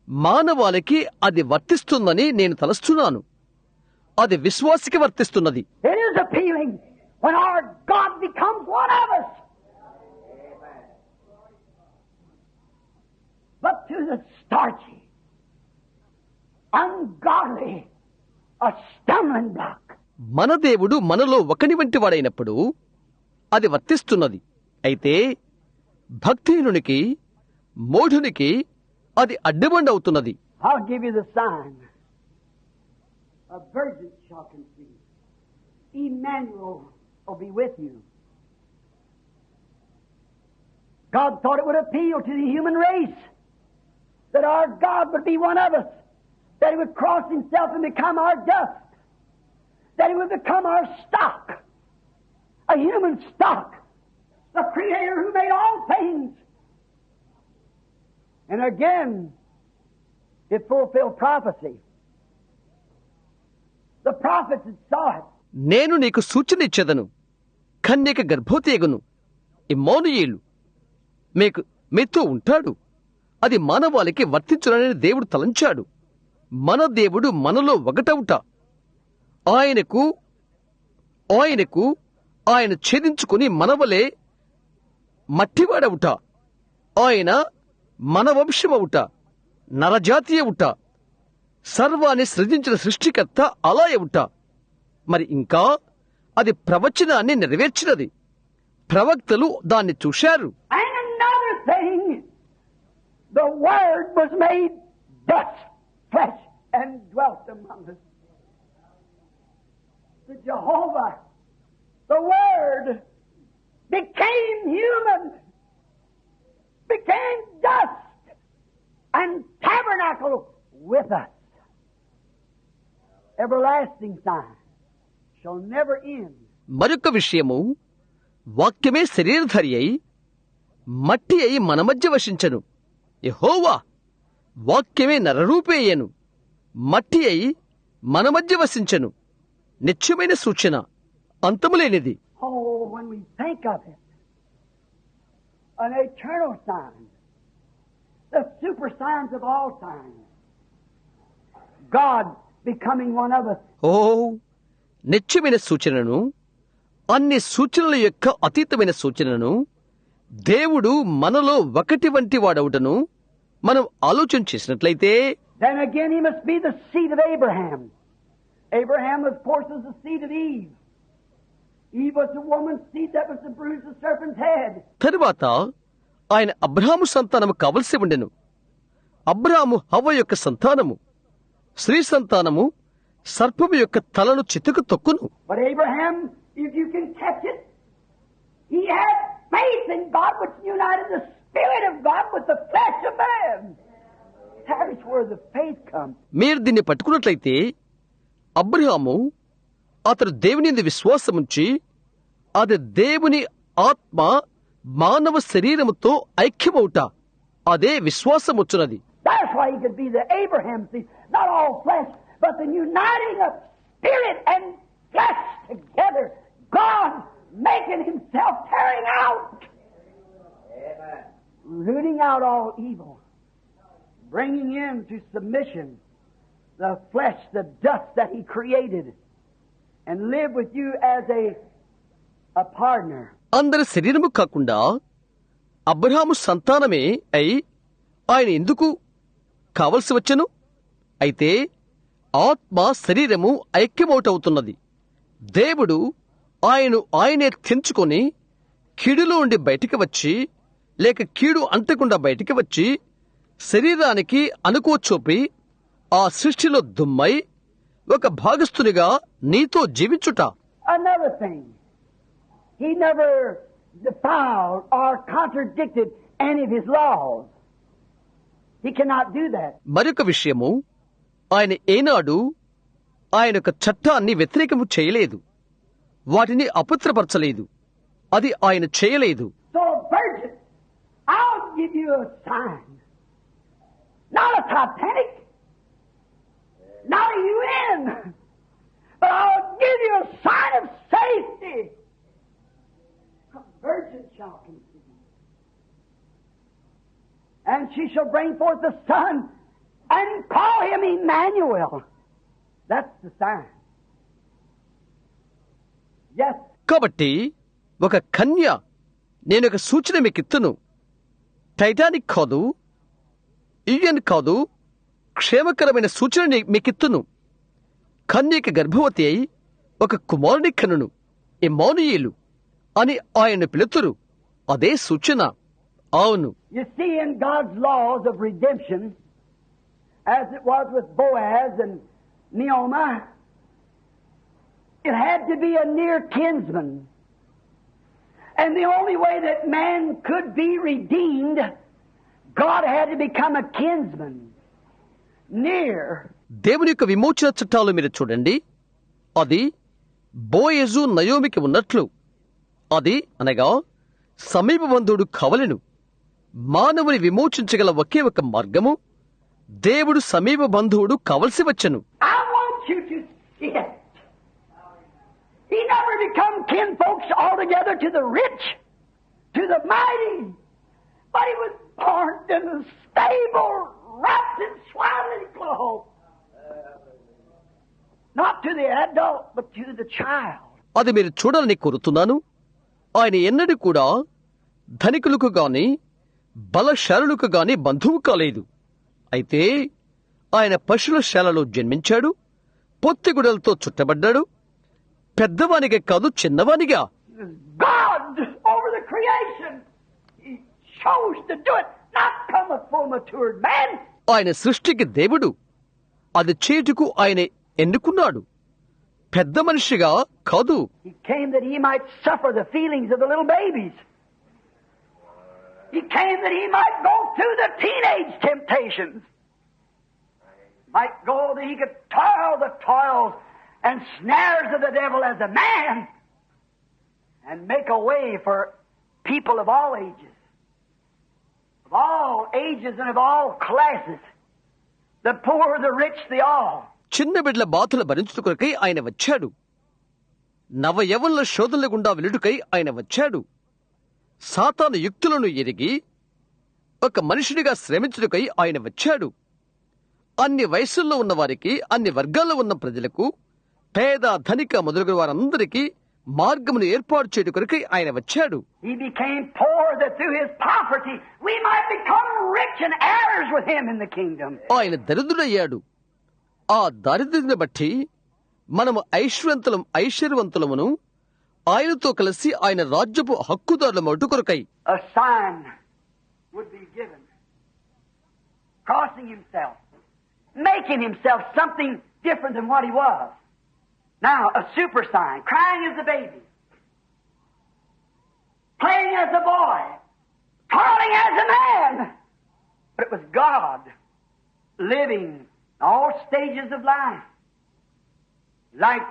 మానవాళికి అది వర్తిస్తుందని నేను తలస్తున్నాను. అది విశ్వాసికి వర్తిస్తున్నది. It is appealing when our God becomes one of us. But to the starchy, ungodly, a stumbling block. మన దేవుడు మనలో ఒకని వంటి వాడైనప్పుడు అది వర్తిస్తున్నది. అయితే భక్తిహీనునికి, మూఢునికి అది అడ్డుబండ అవుతున్నది. I'll give you the sign. A virgin shall conceive. Emmanuel will be with you. God thought it would appeal to the human race that our God would be one of us, that He would cross Himself and become our dust, that He would become our stock, a human stock, the Creator who made all things. And again, it fulfilled prophecy. The prophets had saw it. నేను నీకు సూచన ఇచ్చేదను. కన్యక గర్భవతియగును. ఇమ్మానుయేలు మీతో ఉంటాడు. అది మానవాళికి వర్తించునని దేవుడు తలంచాడు. మన దేవుడు మనలో ఒకటవుట. ఆయనకు ఆయన ఛేదించుకుని మనవలే మట్టివాడవుట. ఆయన మన వంశమవుట, నరజాతి అవుట, సర్వాన్ని సృజించిన సృష్టికర్త అలా అవుట. మరి ఇంకా అది ప్రవచనాన్ని నెరవేర్చినది. ప్రవక్తలు దాన్ని చూశారు. And another thing, the Word was made dust, flesh, and dwelt among us. The Jehovah, the Word, became human, became dust, and tabernacled with us. Everlasting sign shall never end. మరొక విషయము, వాక్యమే శరీరధారి అయి మట్టి అయి మన మధ్య వసించను. యెహోవా వాక్యమే నరరూపే అయ్యను, మట్టి అయి మన మధ్య వసించను. నిత్యమైన సూచన, అంతములేనిది. Oh, when we think of it, an eternal sign, the super signs of all signs, God becoming one of us. ఓ నిత్యమైన సూచనను, అన్ని సూచనల యొక్క అతీతమైన సూచనను, దేవుడు మనలో ఒకటి వంటి వాడవుటను మనం ఆలోచన చేసినట్లయితే, Then again He must be the seed of Abraham. Abraham, of course, was the seed of Eve. Eve was the woman's seed that was to bruise the serpent's head. తరువాత ఆయన అబ్రహాము సంతానము కావలసి ఉండెను. అబ్రహాము హవ్వ యొక్క సంతానము, స్త్రీ సంతానము సర్పము యొక్క తలను చితుకు తొక్కును. But Abraham, if you can catch it, he had faith in God which united the Spirit of God with the flesh of man. That's where the faith comes. మీరు దీన్ని పట్టుకున్నట్లయితే అబ్రహాము అతడు దేవుని యందు విశ్వాసముంచి అది దేవుని ఆత్మ మానవ శరీరముతో ఐక్యమవుట, అదే విశ్వాసముచ్చున్నది. That's why he could be the Abraham seed, not all flesh, but the uniting of spirit and flesh together. God making himself tearing out, rooting out all evil, bringing into submission the flesh, the dust that he created, and live with you as a partner. అందరి శరీరము కాకుండా అబ్రహాము సంతానమే అయి ఆయన ఎందుకు కావలసి వచ్చెను? అయితే ఆత్మ శరీరము ఐక్యమవుతవుతున్నది. దేవుడు ఆయనే తెంచుకొని కీడులో ఉండి బయటికి వచ్చి, లేక కీడు అంటకుండా బయటికి వచ్చి శరీరానికి అనుకో చూపి ఆ సృష్టిలో దుమ్మై ఒక భాగస్థునిగా నీతో జీవించుట. Another thing, he never defiled or contradicted any of his laws. He cannot do that. మరొక విషయము, ఆయన ఏనాడు ఆయన యొక్క చట్టాన్ని వ్యతిరేకము చేయలేదు, వాటిని అపవిత్రపరచలేదు. అది ఆయన చేయలేదు. So, virgin, I'll give you a sign. Not a Titanic, not a UN, but I'll give you a sign of safety. A virgin shall conceive, and she shall bring forth a son, and call him Emmanuel. That's the sign. Yes. కాబట్టి ఒక కన్య, నేనొక సూచన మీకిత్తును. టైటానిక్ కాదు, యుఎన్ కాదు, క్షేమకరమైన సూచన మీకిత్తును. కన్యకి గర్భవతి అయి ఒక కుమారుని కనును, ఇమ్మానుయేలు అని ఆయన పిలుతురు. అదే సూచన. అవును. You see, in God's laws of redemption, as it was with Boaz and Naomi, it had to be a near kinsman. And the only way that man could be redeemed, God had to become a kinsman. Near. దేవుని యొక్క విమోచన చట్టాలు మీరు చూడండి. అది బోయజు నయోమికి ఉన్నట్లు, అది అనగా సమీప బంధువుడు కావలెను. మానవుని విమోచించగల ఒకే ఒక మార్గము దేవుడు సమీప బంధువుడు కావలసి వచ్చెను. I want you to see it. He never become kinfolks altogether to the rich, to the mighty, but he was born in the stable, wrapped in swaddling clothes. Not to the adult, but to the child. అది మీరు చూడాలని కోరుతున్నాను. ఆయన ఎన్నడూ కూడా ధనికులకు గాని బలశాలులకు గాని బంధువు కాలేదు. అయితే ఆయన పశుల శాలలో జన్మించాడు, పొత్తిగుడలతో చుట్టబడ్డాడు, పెద్దవానిగా కాదు చిన్నవానిగా. God over the creation. He chose to do it, not come a full matured man. ఆయన సృష్టికి దేవుడు, అది చేటుకు ఆయన ఎన్నుకున్నాడు, పెద్ద మనిషిగా కాదు. He came that he might suffer the feelings of the little babies. He came that he might go through the teenage temptations. Might go that he could toil the toils and snares of the devil as a man and make a way for people of all ages. Of all ages and of all classes. The poor, the rich, the all. చిన్న బిడ్డల బాధలు భరించుటకై ఆయన వచ్చాడు. నవ యవనుల శోధనల గుండా వెలుటకై ఆయన వచ్చాడు. సాతాను యుక్తులను ఎరిగి ఒక మనుషుడిగా శ్రమించుటకై ఆయన వచ్చాడు. అన్ని వయసుల్లో ఉన్న వారికి, అన్ని వర్గాల్లో ఉన్న ప్రజలకు, పేద ధనిక మొదలగు వారందరికీ మార్గమును ఏర్పాటు చేయడం కొరకై ఆయన వచ్చాడు. He became poor that through his poverty we might become rich and heirs with him in the kingdom. ఆయన దరిద్రుడయ్యాడు. ఆ దరిద్రుని బట్టి మనము ఐశ్వర్యవంతులమును ఆయనతో కలిసి ఆయన రాజ్యపు హక్కుదారుల మౌటు కొరకై a sign would be given, crossing himself, making himself something different than what he was. Now, a super sign, crying as a baby, playing as a boy, calling as a man. But it was God living all stages of life like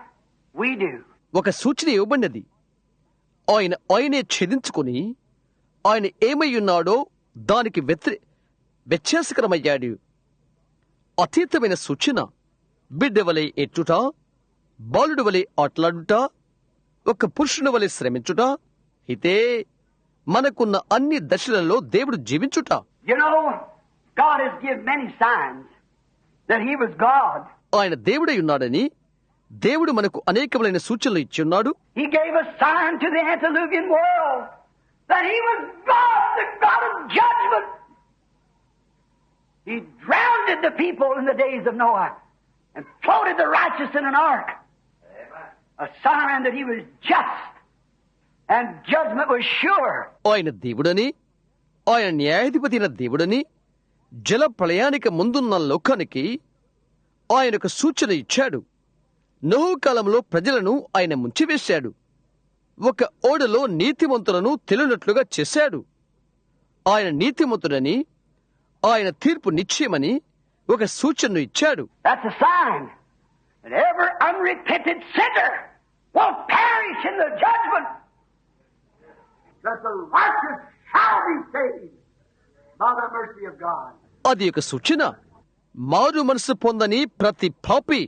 we do. ఒక సూచన ఇవ్వబడినది. ఆయనే ఛేదించుకుని ఆయన ఏమై ఉన్నాడో దానికి వ్యత్యాసకరమయ్యాడు. అతీతమైన సూచన, బిడ్డ వలె ఎట్టుట, బాలుడు వలె ఆటలాడుట, ఒక పురుషుని వలె శ్రమించుట, అయితే మనకున్న అన్ని దశలలో దేవుడు జీవించుట. You know, God has given many signs that He was God. ఆయన దేవుడై ఉన్నాడని దేవుడు మనకు అనేకములైన సూచనలు ఇచ్చున్నాడు. He gave a sign to the antediluvian world that He was God, the God of judgment. He drowned the people in the days of Noah and floated the righteous in an ark. A sign that He was just and judgment was sure. ఆయన దేవుడని, ఆయన న్యాయాధిపతి అయిన దేవుడని, జల ప్రళయానికి ముందున్న లోకానికి ఆయన ఒక సూచన ఇచ్చాడు. నోహు కాలంలో ప్రజలను ఆయన ముంచివేశాడు. ఒక ఓడలో నీతిమంతులను తెలియనట్లుగా చేశాడు. ఆయన నీతిమంతుడని, ఆయన తీర్పు నిశ్చయమని ఒక సూచనను ఇచ్చాడు. That's a sign that every unrepentant sinner will perish in the judgment, that the righteous shall be saved by the mercy of God. అది ఒక సూచన. మారు మనసు పొందని ప్రతి పాపి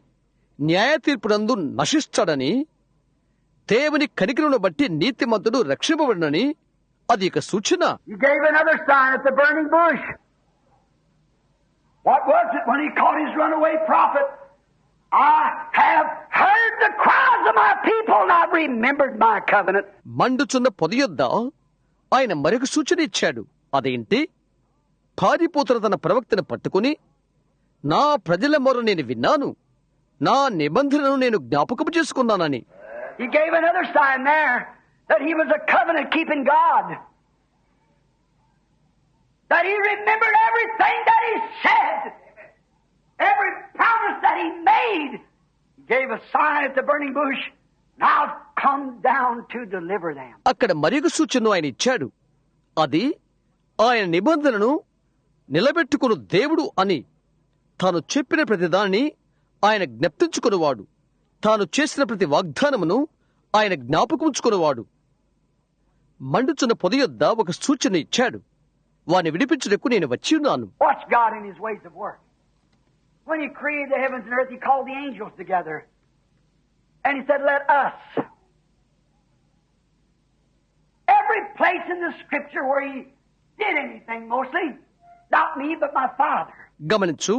న్యాయ తీర్పునందు నశిస్తాడని, దేవుని కనికరమును బట్టి నీతిమంతుడు రక్షింపబడునని అది ఒక సూచన. He gave another sign at the burning bush. What was it when he caught his runaway prophet? I have heard the cries of my people and I've remembered my covenant. మండుచున్న పొద యొద్ద ఆయన మరొక సూచన ఇచ్చాడు. అదేంటి? పారిపోతున్న తన ప్రవక్తను పట్టుకుని, నా ప్రజల మొర నేను విన్నాను, నా నిబంధనను నేను జ్ఞాపకము చేసుకున్నానని. He gave another sign there that he was a covenant-keeping God. That he remembered everything that he said, every promise that he made. He gave a sign at the burning bush. Now I've come down to deliver them. అక్కడ మరొక సూచనను ఆయన ఇచ్చాడు. అది ఆయన నిబంధనను నిలబెట్టుకుని దేవుడు అని. తాను చెప్పిన ప్రతిదాన్ని ఆయన జ్ఞప్తించుకునేవాడు. తాను చేసిన ప్రతి వాగ్దానమును ఆయన జ్ఞాపకముంచుకునేవాడు. మండుచున్న పొద యొద్ద ఒక సూచన ఇచ్చాడు. వాని విడిపించుటకు నేను వచ్చి ఉన్నాను. Watch God in His ways of work. When He created the heavens and earth, He called the angels together. And He said, let us. Every place in the Scripture where He did anything, mostly, not me, but my Father. గమనించు,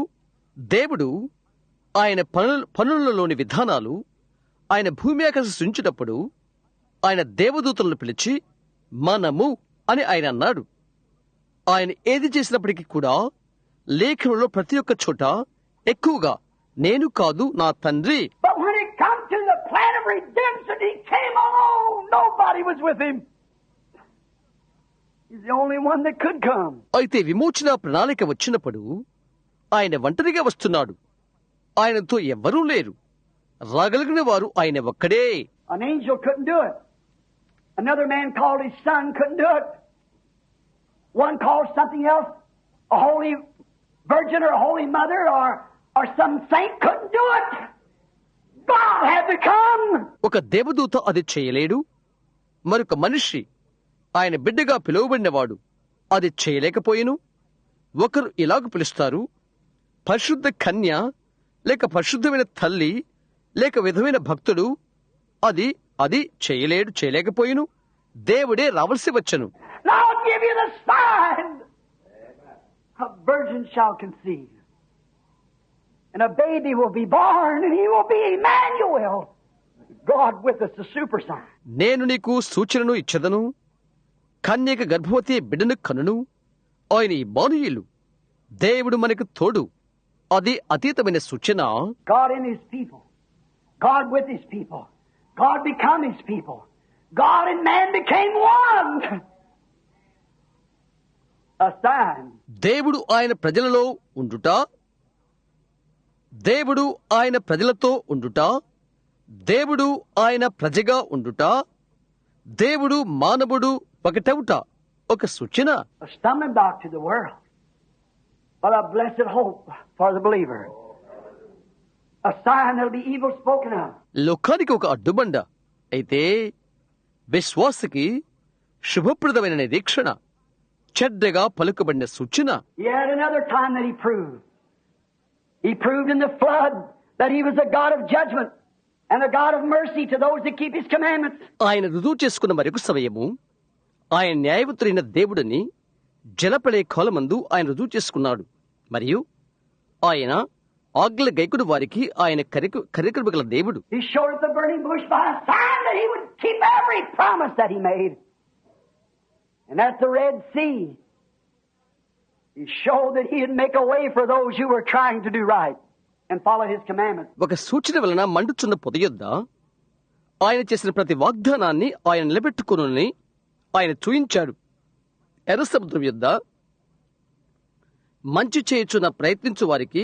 దేవుడు ఆయన పనులలోని విధానాలు, ఆయన భూమి ఆకాశం సృష్టించినప్పుడు ఆయన దేవదూతలను పిలిచి మనము అని ఆయన అన్నాడు. ఆయన ఏది చేసినప్పటికీ కూడా లేఖనంలో ప్రతి ఒక్క చోట ఎక్కువగా నేను కాదు నా తండ్రి. But when it comes to the plan of redemption, He came alone. Nobody was with Him. He's the only one that could come. అయితే విమోచన ప్రణాళిక వచ్చినప్పుడు ఆయన ఒంటరిగా వస్తున్నాడు. ఆయనతో ఎవ్వరూ లేరు. రాగలిగిన వారు ఆయన ఒక్కడే. An angel couldn't do it. Another man called his son couldn't do it. One called something else, a holy virgin or a holy mother or some saint couldn't do it. God had to come. ఒక దేవదూత అది చేయలేడు. మరొక మనిషి ఆయన బిడ్డగా పిలువబడినవాడు అది చేయలేకపోయిను. ఒకరు ఇలాగ పిలుస్తారు, పరిశుద్ధ కన్య లేక పరిశుద్ధమైన తల్లి లేక విధమైన భక్తుడు. అది చేయలేకపోయిను. దేవుడే రావలసి వచ్చను. Now I'll give you the sign. A virgin shall conceive, and a baby will be born, and he will be Emmanuel, God with us, the super sign. నేను నీకు సూచనను ఇచ్చదను. కన్యక గర్భవతి బిడ్డను కనును. ఆయన ఇమ్మానుయేలు, దేవుడు మనకు తోడు. అది అతీతమైన సూచన. God in His people, God with His people, God become His people, God and man became one. A sign. దేవుడు ఆయన ప్రజలలో ఉండుట, దేవుడు ఆయన ప్రజలతో ఉండుట, దేవుడు ఆయన ప్రజగా ఉండుట, దేవుడు మానవుడు ఒకటవుట ఒక సూచన. A stumbling block to the world, but a blessed hope for the believer. A sign that will be evil spoken of. లోకానికి ఒక అడ్డుబండ, అయితే విశ్వాసకి శుభప్రదమైన నిరీక్షణ, చెడ్డగా పలుకబడిన సూచన. He had another time that he proved. He proved in the flood that he was a God of judgment and a God of mercy to those that keep his commandments. ఆయన రుజువు చేసుకున్న మరొక సమయము ఆయన న్యాయవంతుడైన దేవుడని జలపడే కాలమందు ఆయన రుజువు చేసుకున్నాడు. మరియు ఆయన ఆజ్ఞల గైకుడు వారికి ఆయన కరికృపగల దేవుడు. He showed up the burning bush by a sign that he would keep every promise that he made. And at the Red Sea, he showed that he'd make a way for those who were trying to do right and follow his commandments. ఒక సూచన వలన మండుచున్న పొద యొద్ద ఆయన చేసిన ప్రతి వాగ్దానాన్ని ఆయన నిలబెట్టుకుని ఆయన చూయించాడు. ఎర్ర సముద్రం యొద్ద మంచి చేయుచున్న ప్రయత్నించు వారికి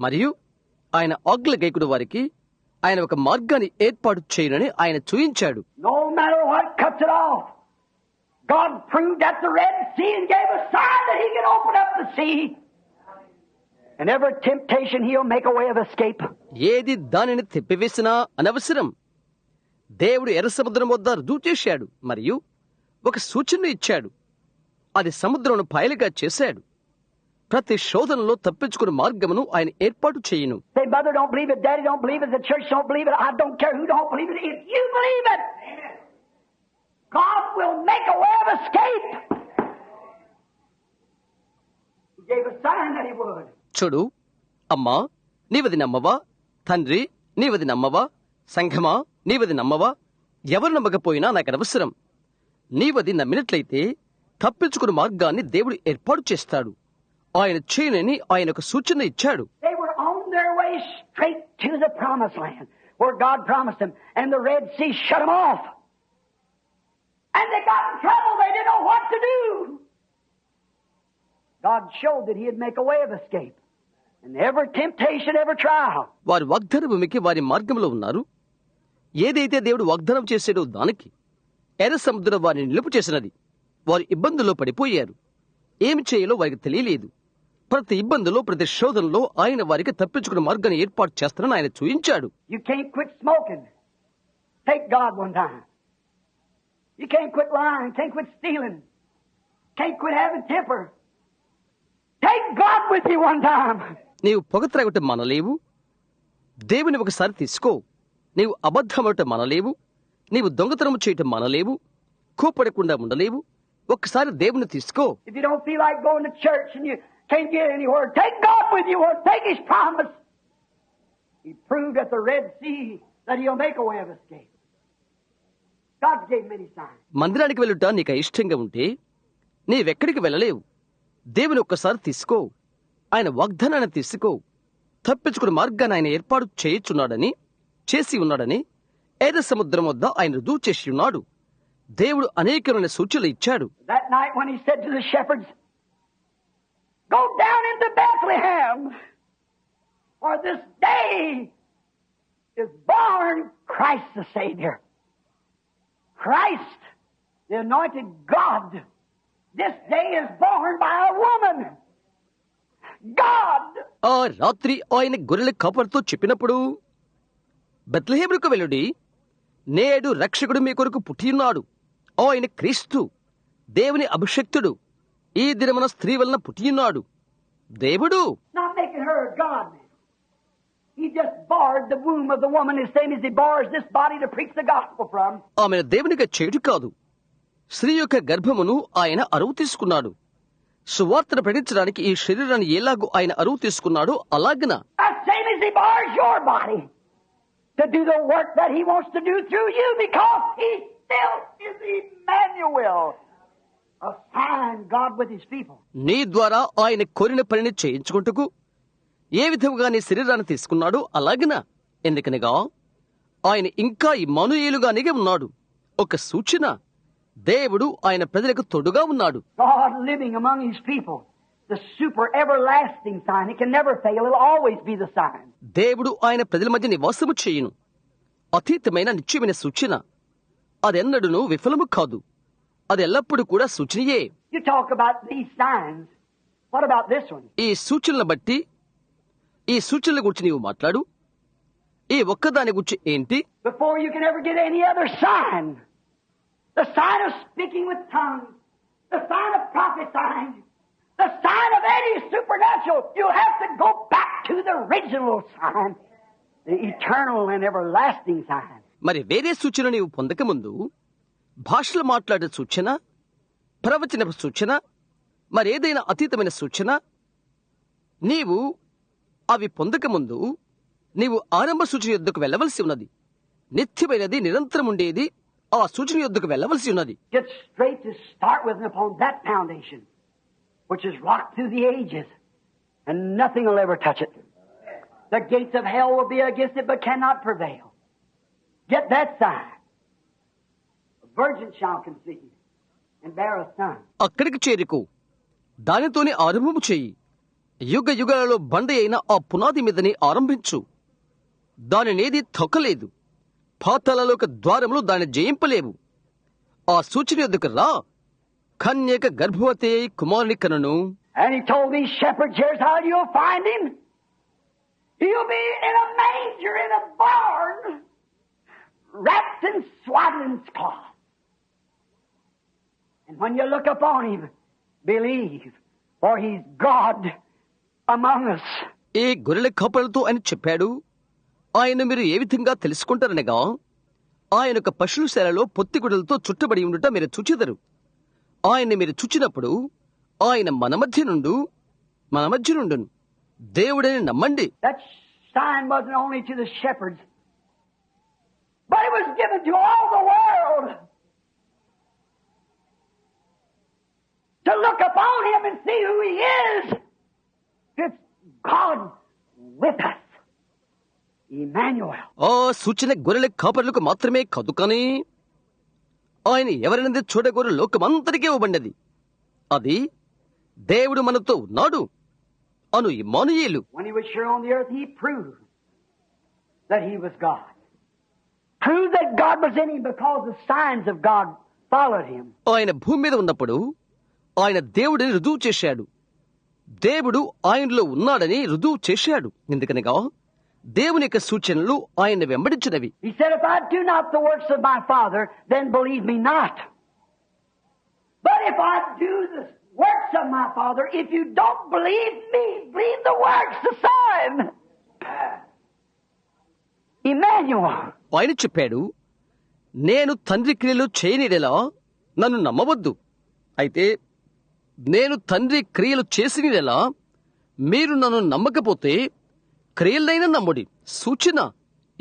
మరియు ఆయన ఆజ్ఞల గైకుడు వారికి ఆయన ఒక మార్గాన్ని ఏర్పాటు చేయనని ఆయన చూయించాడు. No matter what cuts it off, God proved at the Red Sea and gave a sign that he can open up the sea. And every temptation he'll make a way of escape. ఏది దానిని తిప్పివేసినా అనవసరం. దేవుడు ఎర్ర సముద్రం వద్ద రుజువు చేశాడు మరియు ఒక సూచన ఇచ్చాడు. అది సముద్రమును పాయలుగా చేశాడు. ప్రతి శోధనలో తప్పించుకున్న మార్గమును ఆయన ఏర్పాటు చేయును. Say, mother don't believe it, daddy don't believe it, the church don't believe it, I don't care who don't believe it. If you believe it, God will make a way of escape. He gave a sign that he would. చూడు, అమ్మా నీవది నమ్మవా, తండ్రి నీవది నమ్మవా, సంఘమా నీవది నమ్మవా, ఎవరు నమ్మకపోయినా నాకు అనవసరం. నీవది నమ్మినట్లయితే తప్పించుకున్న మార్గాన్ని దేవుడు ఏర్పాటు చేస్తాడు. ఆయన చేయనని ఆయన ఒక సూచన ఇచ్చాడు. They were on their way straight to the promised land where God promised them, and the Red Sea shut them off. And they got in trouble. They didn't know what to do. God showed that he would make a way of escape. And every temptation, every trial. వారు వాగ్దాన భూమికి వారి మార్గంలో ఉన్నారు. ఏదైతే దేవుడు వాగ్దానం చేసాడో దానికి ఎర్ర సముద్రం వారిని నిలుపు చేసినది. వారు ఇబ్బందుల్లో పడిపోయారు. ఏమి చేయాలో వారికి తెలియలేదు. ప్రతి ఇబ్బందులో, ప్రతి శోధనలో ఆయన వారికి తప్పించుకున్న మార్గాన్ని ఏర్పాటు చేస్తానని ఆయన చూయించాడు. You can't quit smoking. Take God one time. You can't quit lying. Can't quit stealing. Can't quit having temper. Take God with you one time. నీవు పొగ త్రాగటం మనలేవు. దేవుని ఒకసారి తీసుకో. నీవు అబద్ధమవటం మనలేవు. నీవు దొంగతనం చేయటం మనలేవు. కోపడకుండా ఉండలేవు. ఒక్కసారి దేవుని తీసుకో. If you don't feel like going to church and you can't get anywhere, take God with you or take his promise. He proved at the Red Sea that he'll make a way of escape. God gave many signs. మందిరానికి వెళ్ళుట నీకు ఇష్టంగా ఉంటే నీవెక్కడికి వెళ్ళలేవు. దేవుని ఒక్కసారి తీసుకో. ఆయన వాగ్దానాన్ని తీసుకో. తప్పించుకున్న మార్గాన్ని ఆయన ఏర్పాటు చేసి ఉన్నాడని ఎర్ర సముద్రం వద్ద ఆయన రుజువు చేసి ఉన్నాడు. దేవుడు అనేకమైన సూచనలు ఇచ్చాడు. That night when he said to the shepherds, go down into Bethlehem, for this day is born Christ the Savior. Christ, the anointed God, this day is born by a woman. God. ఆ రాత్రి ఆయన గొర్రెల కాపరితో చెప్పినప్పుడు, బెత్లెహేమునకు వెళ్ళుడి, నేడు రక్షకుడు మీ కొరకు పుట్టియున్నాడు. ఆయన క్రీస్తు, దేవుని అభిషక్తుడు, ఈ దినమున స్త్రీ వలన పుట్టియున్నాడు. దేవుడు Not making her a God. He just barred the womb of the woman the same as he bars this body to preach the gospel from. ఆమెను దేవునిగా చేయుట కాదు, స్త్రీ యొక్క గర్భమును ఆయన అరువు తీసుకున్నాడు. సువార్తను ప్రకటించడానికి ఈ శరీరాన్ని ఎలాగూ ఆయన అరువు తీసుకున్నాడో అలాగన The same as he bars your body to do the work that he wants to do through you, because he still is Emmanuel, a sign God with his people. నీ ద్వారా ఆయన కోరిన పనిని చేయించుకుంటకు ఏ విధముగా నీ శరీరాన్ని తీసుకున్నాడో అలాగన. ఎందుకనగా ఆయన ఇంకా ఇమ్మానుయేలుగానే ఉన్నాడు. ఒక సూచన, దేవుడు ఆయన ప్రజలకు తోడుగా ఉన్నాడు. God living among His people. The super everlasting sign. It can never fail. It'll always be the sign. దేవుడు ఆయన ప్రజల మధ్య నివాసము చేయును. అతీతమైన నిత్యమైన సూచన. అదెన్నడూను విఫలము కాదు. అది ఎల్లప్పుడూ కూడా సూచనయే. You talk about these signs. What about this one? ఈ సూచనలను బట్టి, ఈ సూచనల గురించి నీవు మాట్లాడు. ఈ ఒక్కదాని గురించి ఏంటి? Before you can ever get any other sign, the sign of speaking with tongues, the sign of prophesying, the sign of any supernatural, you have to go back to the original sign, the eternal and everlasting sign. మరి వేరే సూచన నీవు పొందకముందు, భాషలు మాట్లాడే సూచన, ప్రవచన సూచన, మరేదైనా అతీతమైన సూచన, నీవు అవి పొందకముందు నీవు ఆరంభ సూచన యొద్దకు వెళ్ళవలసి ఉన్నది. నిత్యమైనది, నిరంతరం ఉండేది ఆ సూచన యొద్దకు వెళ్ళవలసి ఉన్నది. Get straight to start with and upon that foundation, which is rocked through the ages, and nothing will ever touch it. The gates of hell will be against it, but cannot prevail. Get that sign. A virgin shall conceive and bear a son. అక్కడికి చేరుకో, దానితోనే ఆరంభము చేయి. యుగ యుగాలలో బండ అయిన ఆ పునాది మీదని ఆరంభించు. దానినేది తొక్కలేదు. పాతాళలోక ద్వారములు దాన్ని జయింపలేవు. ఆ సూచన యొద్దకు రా. కన్యక గర్భవతి అయి కుమారుని కనును. And he told these shepherds, here's how you'll find him. He'll be in a manger in a barn, wrapped in swaddling cloth. And when you look upon him, believe, for he's God among us. ఈ గొర్రెల కాపరులతో అని చెప్పాడు. ఆయన మీరు ఏ విధంగా తెలుసుకుంటారనగా, ఆయన ఒక పశువుశాలలో పొత్తిగుడ్డలతో చుట్టబడి ఉండుట మీరు చూచెదరు. ఆయన్ని మీరు చూచినప్పుడు ఆయన మన మధ్య నుండును. దేవుడని నమ్మండి. That sign wasn't only to the shepherds, but it was given to all the world to look upon him and see who he is. It's God with us, Emmanuel. ఆ సూచన గొర్రెల కాపరులకు మాత్రమే కాదు, కానీ ఆయన ఎవరినది చూడగోరు లోకమంతటికి ఇవ్వబడినది. అది దేవుడు మనతో ఉన్నాడు అను Immanuel. When he was here on the earth, he proved that he was God. Proved that God was in him because the signs of God followed him. ఆయన భూమి మీద ఉన్నప్పుడు ఆయన దేవుడిని రుజువు చేశాడు. దేవుడు ఆయనలో ఉన్నాడని రుజువు చేశాడు. ఎందుకనగా దేవుని యొక్క సూచనలు ఆయన్ని వెంబడించినవి. He said, if I do not the works of my Father, then believe me not. But if I do the works of my Father, if you don't believe me, believe the works, the sign. Emmanuel. ఆయన చెప్పాడు, నేను తండ్రి క్రియలు చేయనిడేలా నన్ను నమ్మవద్దు. అయితే నేను తండ్రి క్రియలు చేసినలా మీరు నన్ను నమ్మకపోతే క్రియలైనా నమ్ముడి. సూచన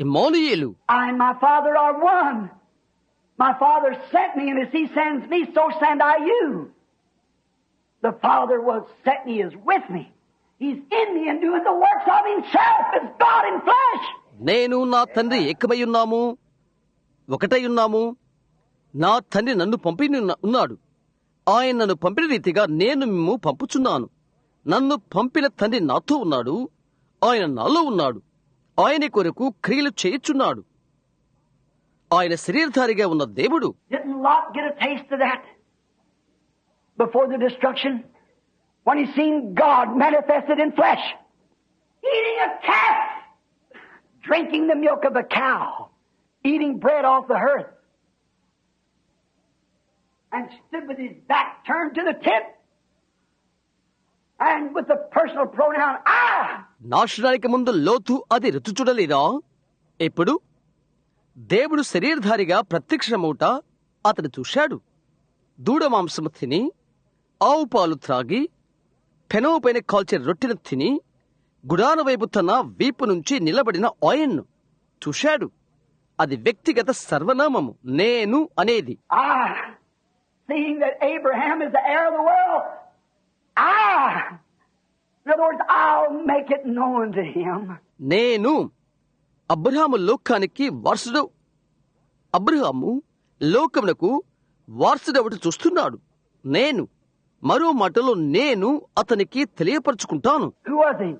Immanuel. I and my Father are one. My Father sent me, and as He sends me, so send I you. The Father was sent me, is with me. He's in me and doing the works of Himself as God in flesh. నేను నా తండ్రి ఏకమై ఉన్నాము, ఒకటై ఉన్నాము. నా తండ్రి నన్ను పంపి ఉన్నాడు. ఆయన నన్ను పంపిన రీతిగా నేను మిమ్ము పంపుచున్నాను. నన్ను పంపిన తండ్రి నాతో ఉన్నాడు. ఆయన నాలో ఉన్నాడు. ఆయన కొరకు క్రియలు చేయుచున్నాడు. ఆయన శరీరధారిగా ఉన్న దేవుడు. Didn't Lot get a taste of that before the destruction? When he seen God manifested in flesh, eating a calf, drinking the milk of a cow, eating bread off the hearth, and stood with his back turned to the tent, and with the personal pronoun I. నాశనానికి ముందు లోతు అది రుచి చూడలేదా? ఇప్పుడు దేవుడు శరీరధారిగా ప్రత్యక్షమవుట అతడు చూశాడు. దూడ మాంసము తిని, ఆవు పాలు త్రాగి, పెనము పైన కాల్చే రొట్టెను తిని, గుడాన వైపు తన వీపు నుంచి నిలబడిన ఆయన్ను చూశాడు. అది వ్యక్తిగత సర్వనామము, నేను అనేది. Seeing that Abraham is the heir of the world, in other words, I'll make it known to him. నేను అబ్రహాము లోకమునకు వారసుడవట చూస్తున్నాడు. మరో మాటలో నేను అతనికి తెలియపరచుకుంటాను. Who was he?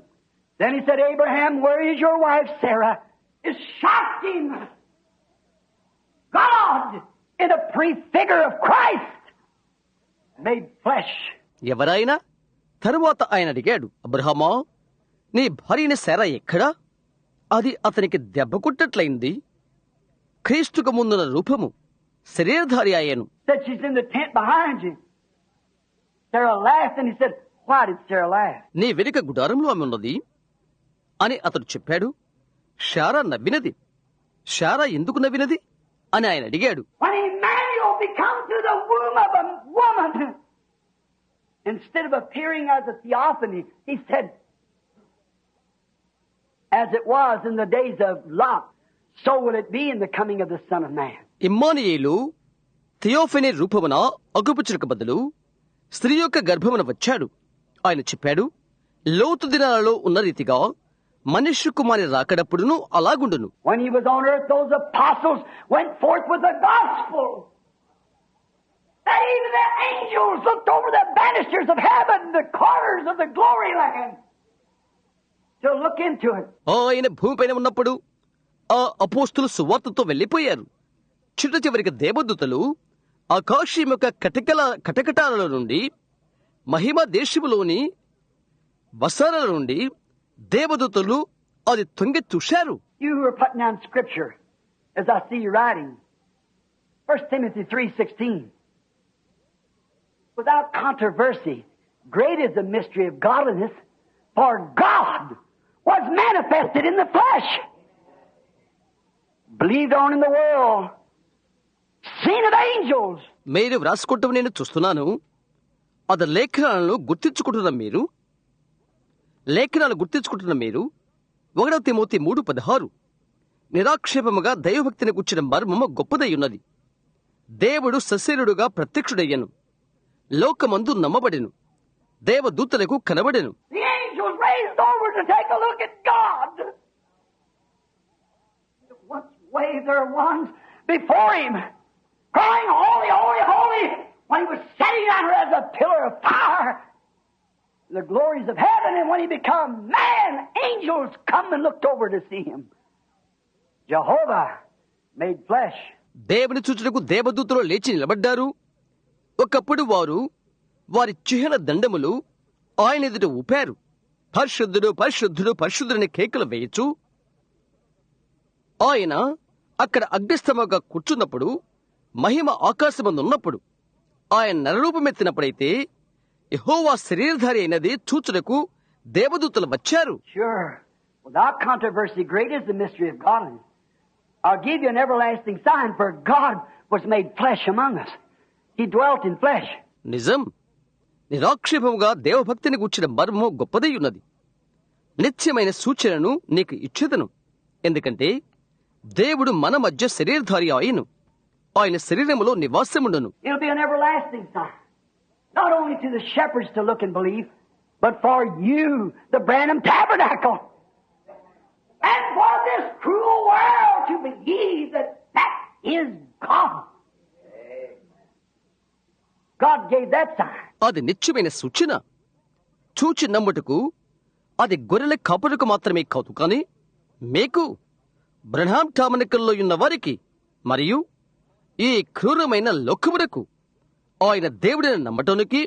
Then he said, Abraham, where is your wife Sarah? It shocked him. God, in a prefigure of Christ, made flesh. ఎవరైనా తరువాత ఆయన అడిగాడు, అబ్రహామా, నీ భార్యని శారా ఎక్కడా? అది అతనికి దెబ్బ కొట్టట్లయింది. క్రీస్తుకు ముందున్న రూపము శరీరధారి అయ్యాను. Said she's in the tent behind you. Sarah laughed and he said, why did Sarah laugh? నీ వెనుక గుడారంలో ఆమె ఉన్నది అని అతడు చెప్పాడు. శారా నవ్వినది. శారా ఎందుకు నవ్వినది అని ఆయన అడిగాడు. When Emmanuel becomes through the womb of a woman, instead of appearing as a theophany, he said, as it was in the days of Lot, so will it be in the coming of the Son of Man. Immanuel థియోఫెనీ రూపమున అగుపుచులకు బదులు స్త్రీ యొక్క గర్భమున వచ్చాడు. ఆయన చెప్పాడు, లోతు దినాలలో ఉన్న రీతిగా మనుష్య కుమారి రాకడప్పుడును అలాగుండును. When he was on earth, those apostles went forth with the gospel. That even the angels looked over the banisters of heaven, the corners of the glory land, to look into it. ఆయన భూమిపైన ఉన్నప్పుడు ఆ అపోస్తులు సువార్తతో వెళ్లిపోయారు. చిట్ట చివరికి దేవదూతలు ఆకాశం యొక్క కటకటాల నుండి, మహిమ దేశములోని వసారాల నుండి దేవదూతలు అది తొంగి చూశారు. You who are putting down scripture, as I see you writing, 1 Timothy 3:16. Without controversy, great is the mystery of godliness, for God was manifested in the flesh, believed on in the world, seen of angels. మీరు వ్రాసుకుంటాం నేను చూస్తున్నాను. అది లేఖనాలు గుర్తించుకుంటున్న మీరు 1 తిమోతి 3:16 నిరాక్షేపముగా దైవభక్తిని గుర్చిన మర్మము గొప్పదై ఉన్నది. దేవుడు సశరీరుడుగా ప్రత్యక్షుడయ్యను, లోకమందు నమ్మబడెను, దేవదూతలకు కనబడెను. The angels raised over to take a look at God. Once waved their wands before Him, crying, holy, holy, holy, when He was sitting there as a pillar of fire, the glories of heaven, and when He became man, angels come and looked over to see Him. Jehovah made flesh. దేవుని చూచుటకు దేవదూతలు లేచి నిలబడ్డారు. ఒకప్పుడు వారి చిహ్న దండములు ఆయన ఎదుట ఊపారు. పరిశుద్ధుడు, పరిశుద్ధుడు, పరిశుద్ధుడని కేకలు వేయచ్చు. ఆయన అక్కడ అగ్నిస్తంభంగా కూర్చున్నప్పుడు, మహిమ ఆకాశమందున్నప్పుడు, ఆయన నరరూపమెత్తినప్పుడైతే యెహోవా శరీరధారి అయినది చూచుటకు దేవదూతలు వచ్చారు. Sure, without controversy, great is the mystery of godliness. I'll give you an everlasting sign, for God was made flesh among us. He dwelt in flesh. నిజం, నిరాక్షేపముగా దేవభక్తిని గూర్చిన మర్మము గొప్పదై ఉన్నది. నిత్యమైన సూచనను నీకు ఇచ్చేదను. ఎందుకంటే దేవుడు మన మధ్య శరీరధారి ఆయను. ఆయన శరీరములో నివాసముండును. It'll be an everlasting sign, not only to the shepherds to look and believe, but for you, the Branham Tabernacle, and for this cruel world to believe that that is God. God gave that sign. అది నిత్యమైన సూచన. చూచి నమ్ముటకు అది గొర్రెల కాపులకు మాత్రమే కాదు, కానీ మీకు, బ్రహ్మాం టాబర్నకల్లో ఉన్న వారికి, మరియు ఈ క్రూరమైన లోకమునకు ఆయన దేవుడిని నమ్మటానికి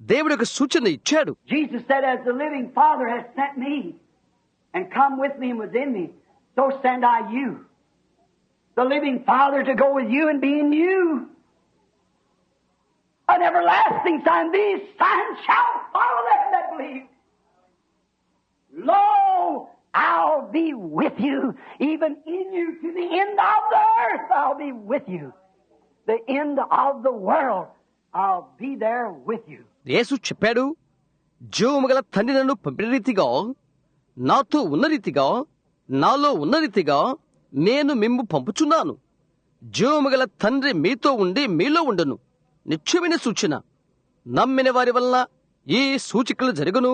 దేవుడు ఒక సూచన ఇచ్చాడు. Jesus said, as the living Father has sent me and come with me and was in me, so send I you. The living Father to go with you and be in you. An everlasting sign. These signs shall follow them that believe. Lo, I'll be with you, even in you, to the end of the earth. I'll be with you. The end of the world, I'll be there with you. యేసు చెప్పాడు, జీవముగల తండ్రి నన్ను పంపిన రీతిగా, నాతో ఉన్న రీతిగా, నాలో ఉన్న రీతిగా నేను మిమ్ము పంపుచున్నాను. జీవముగల తండ్రి మీతో ఉండి మీలో ఉండును. నిత్యమైన సూచన. నమ్మిన వారి వలన ఈ సూచికలు జరుగును.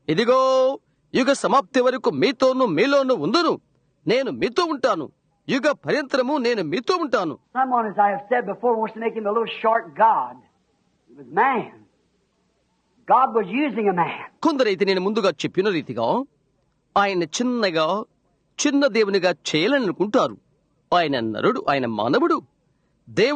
ఇదిగో యుగ సమాప్తి వరకు మీతోనూ మీలోనూ ఉందును. నేను మీతో ఉంటాను, యుగ పర్యంతరము నేను మీతో ఉంటాను. Someone, as I have said before, wants to make him a little short God. He was man. God was using a man. కొందరైతే నేను ముందుగా చెప్పిన రీతిగా ఆయన చిన్న దేవునిగా చేయాలనుకుంటారు. ఆయన నరుడు, ఆయన మానవుడు. దేవుడు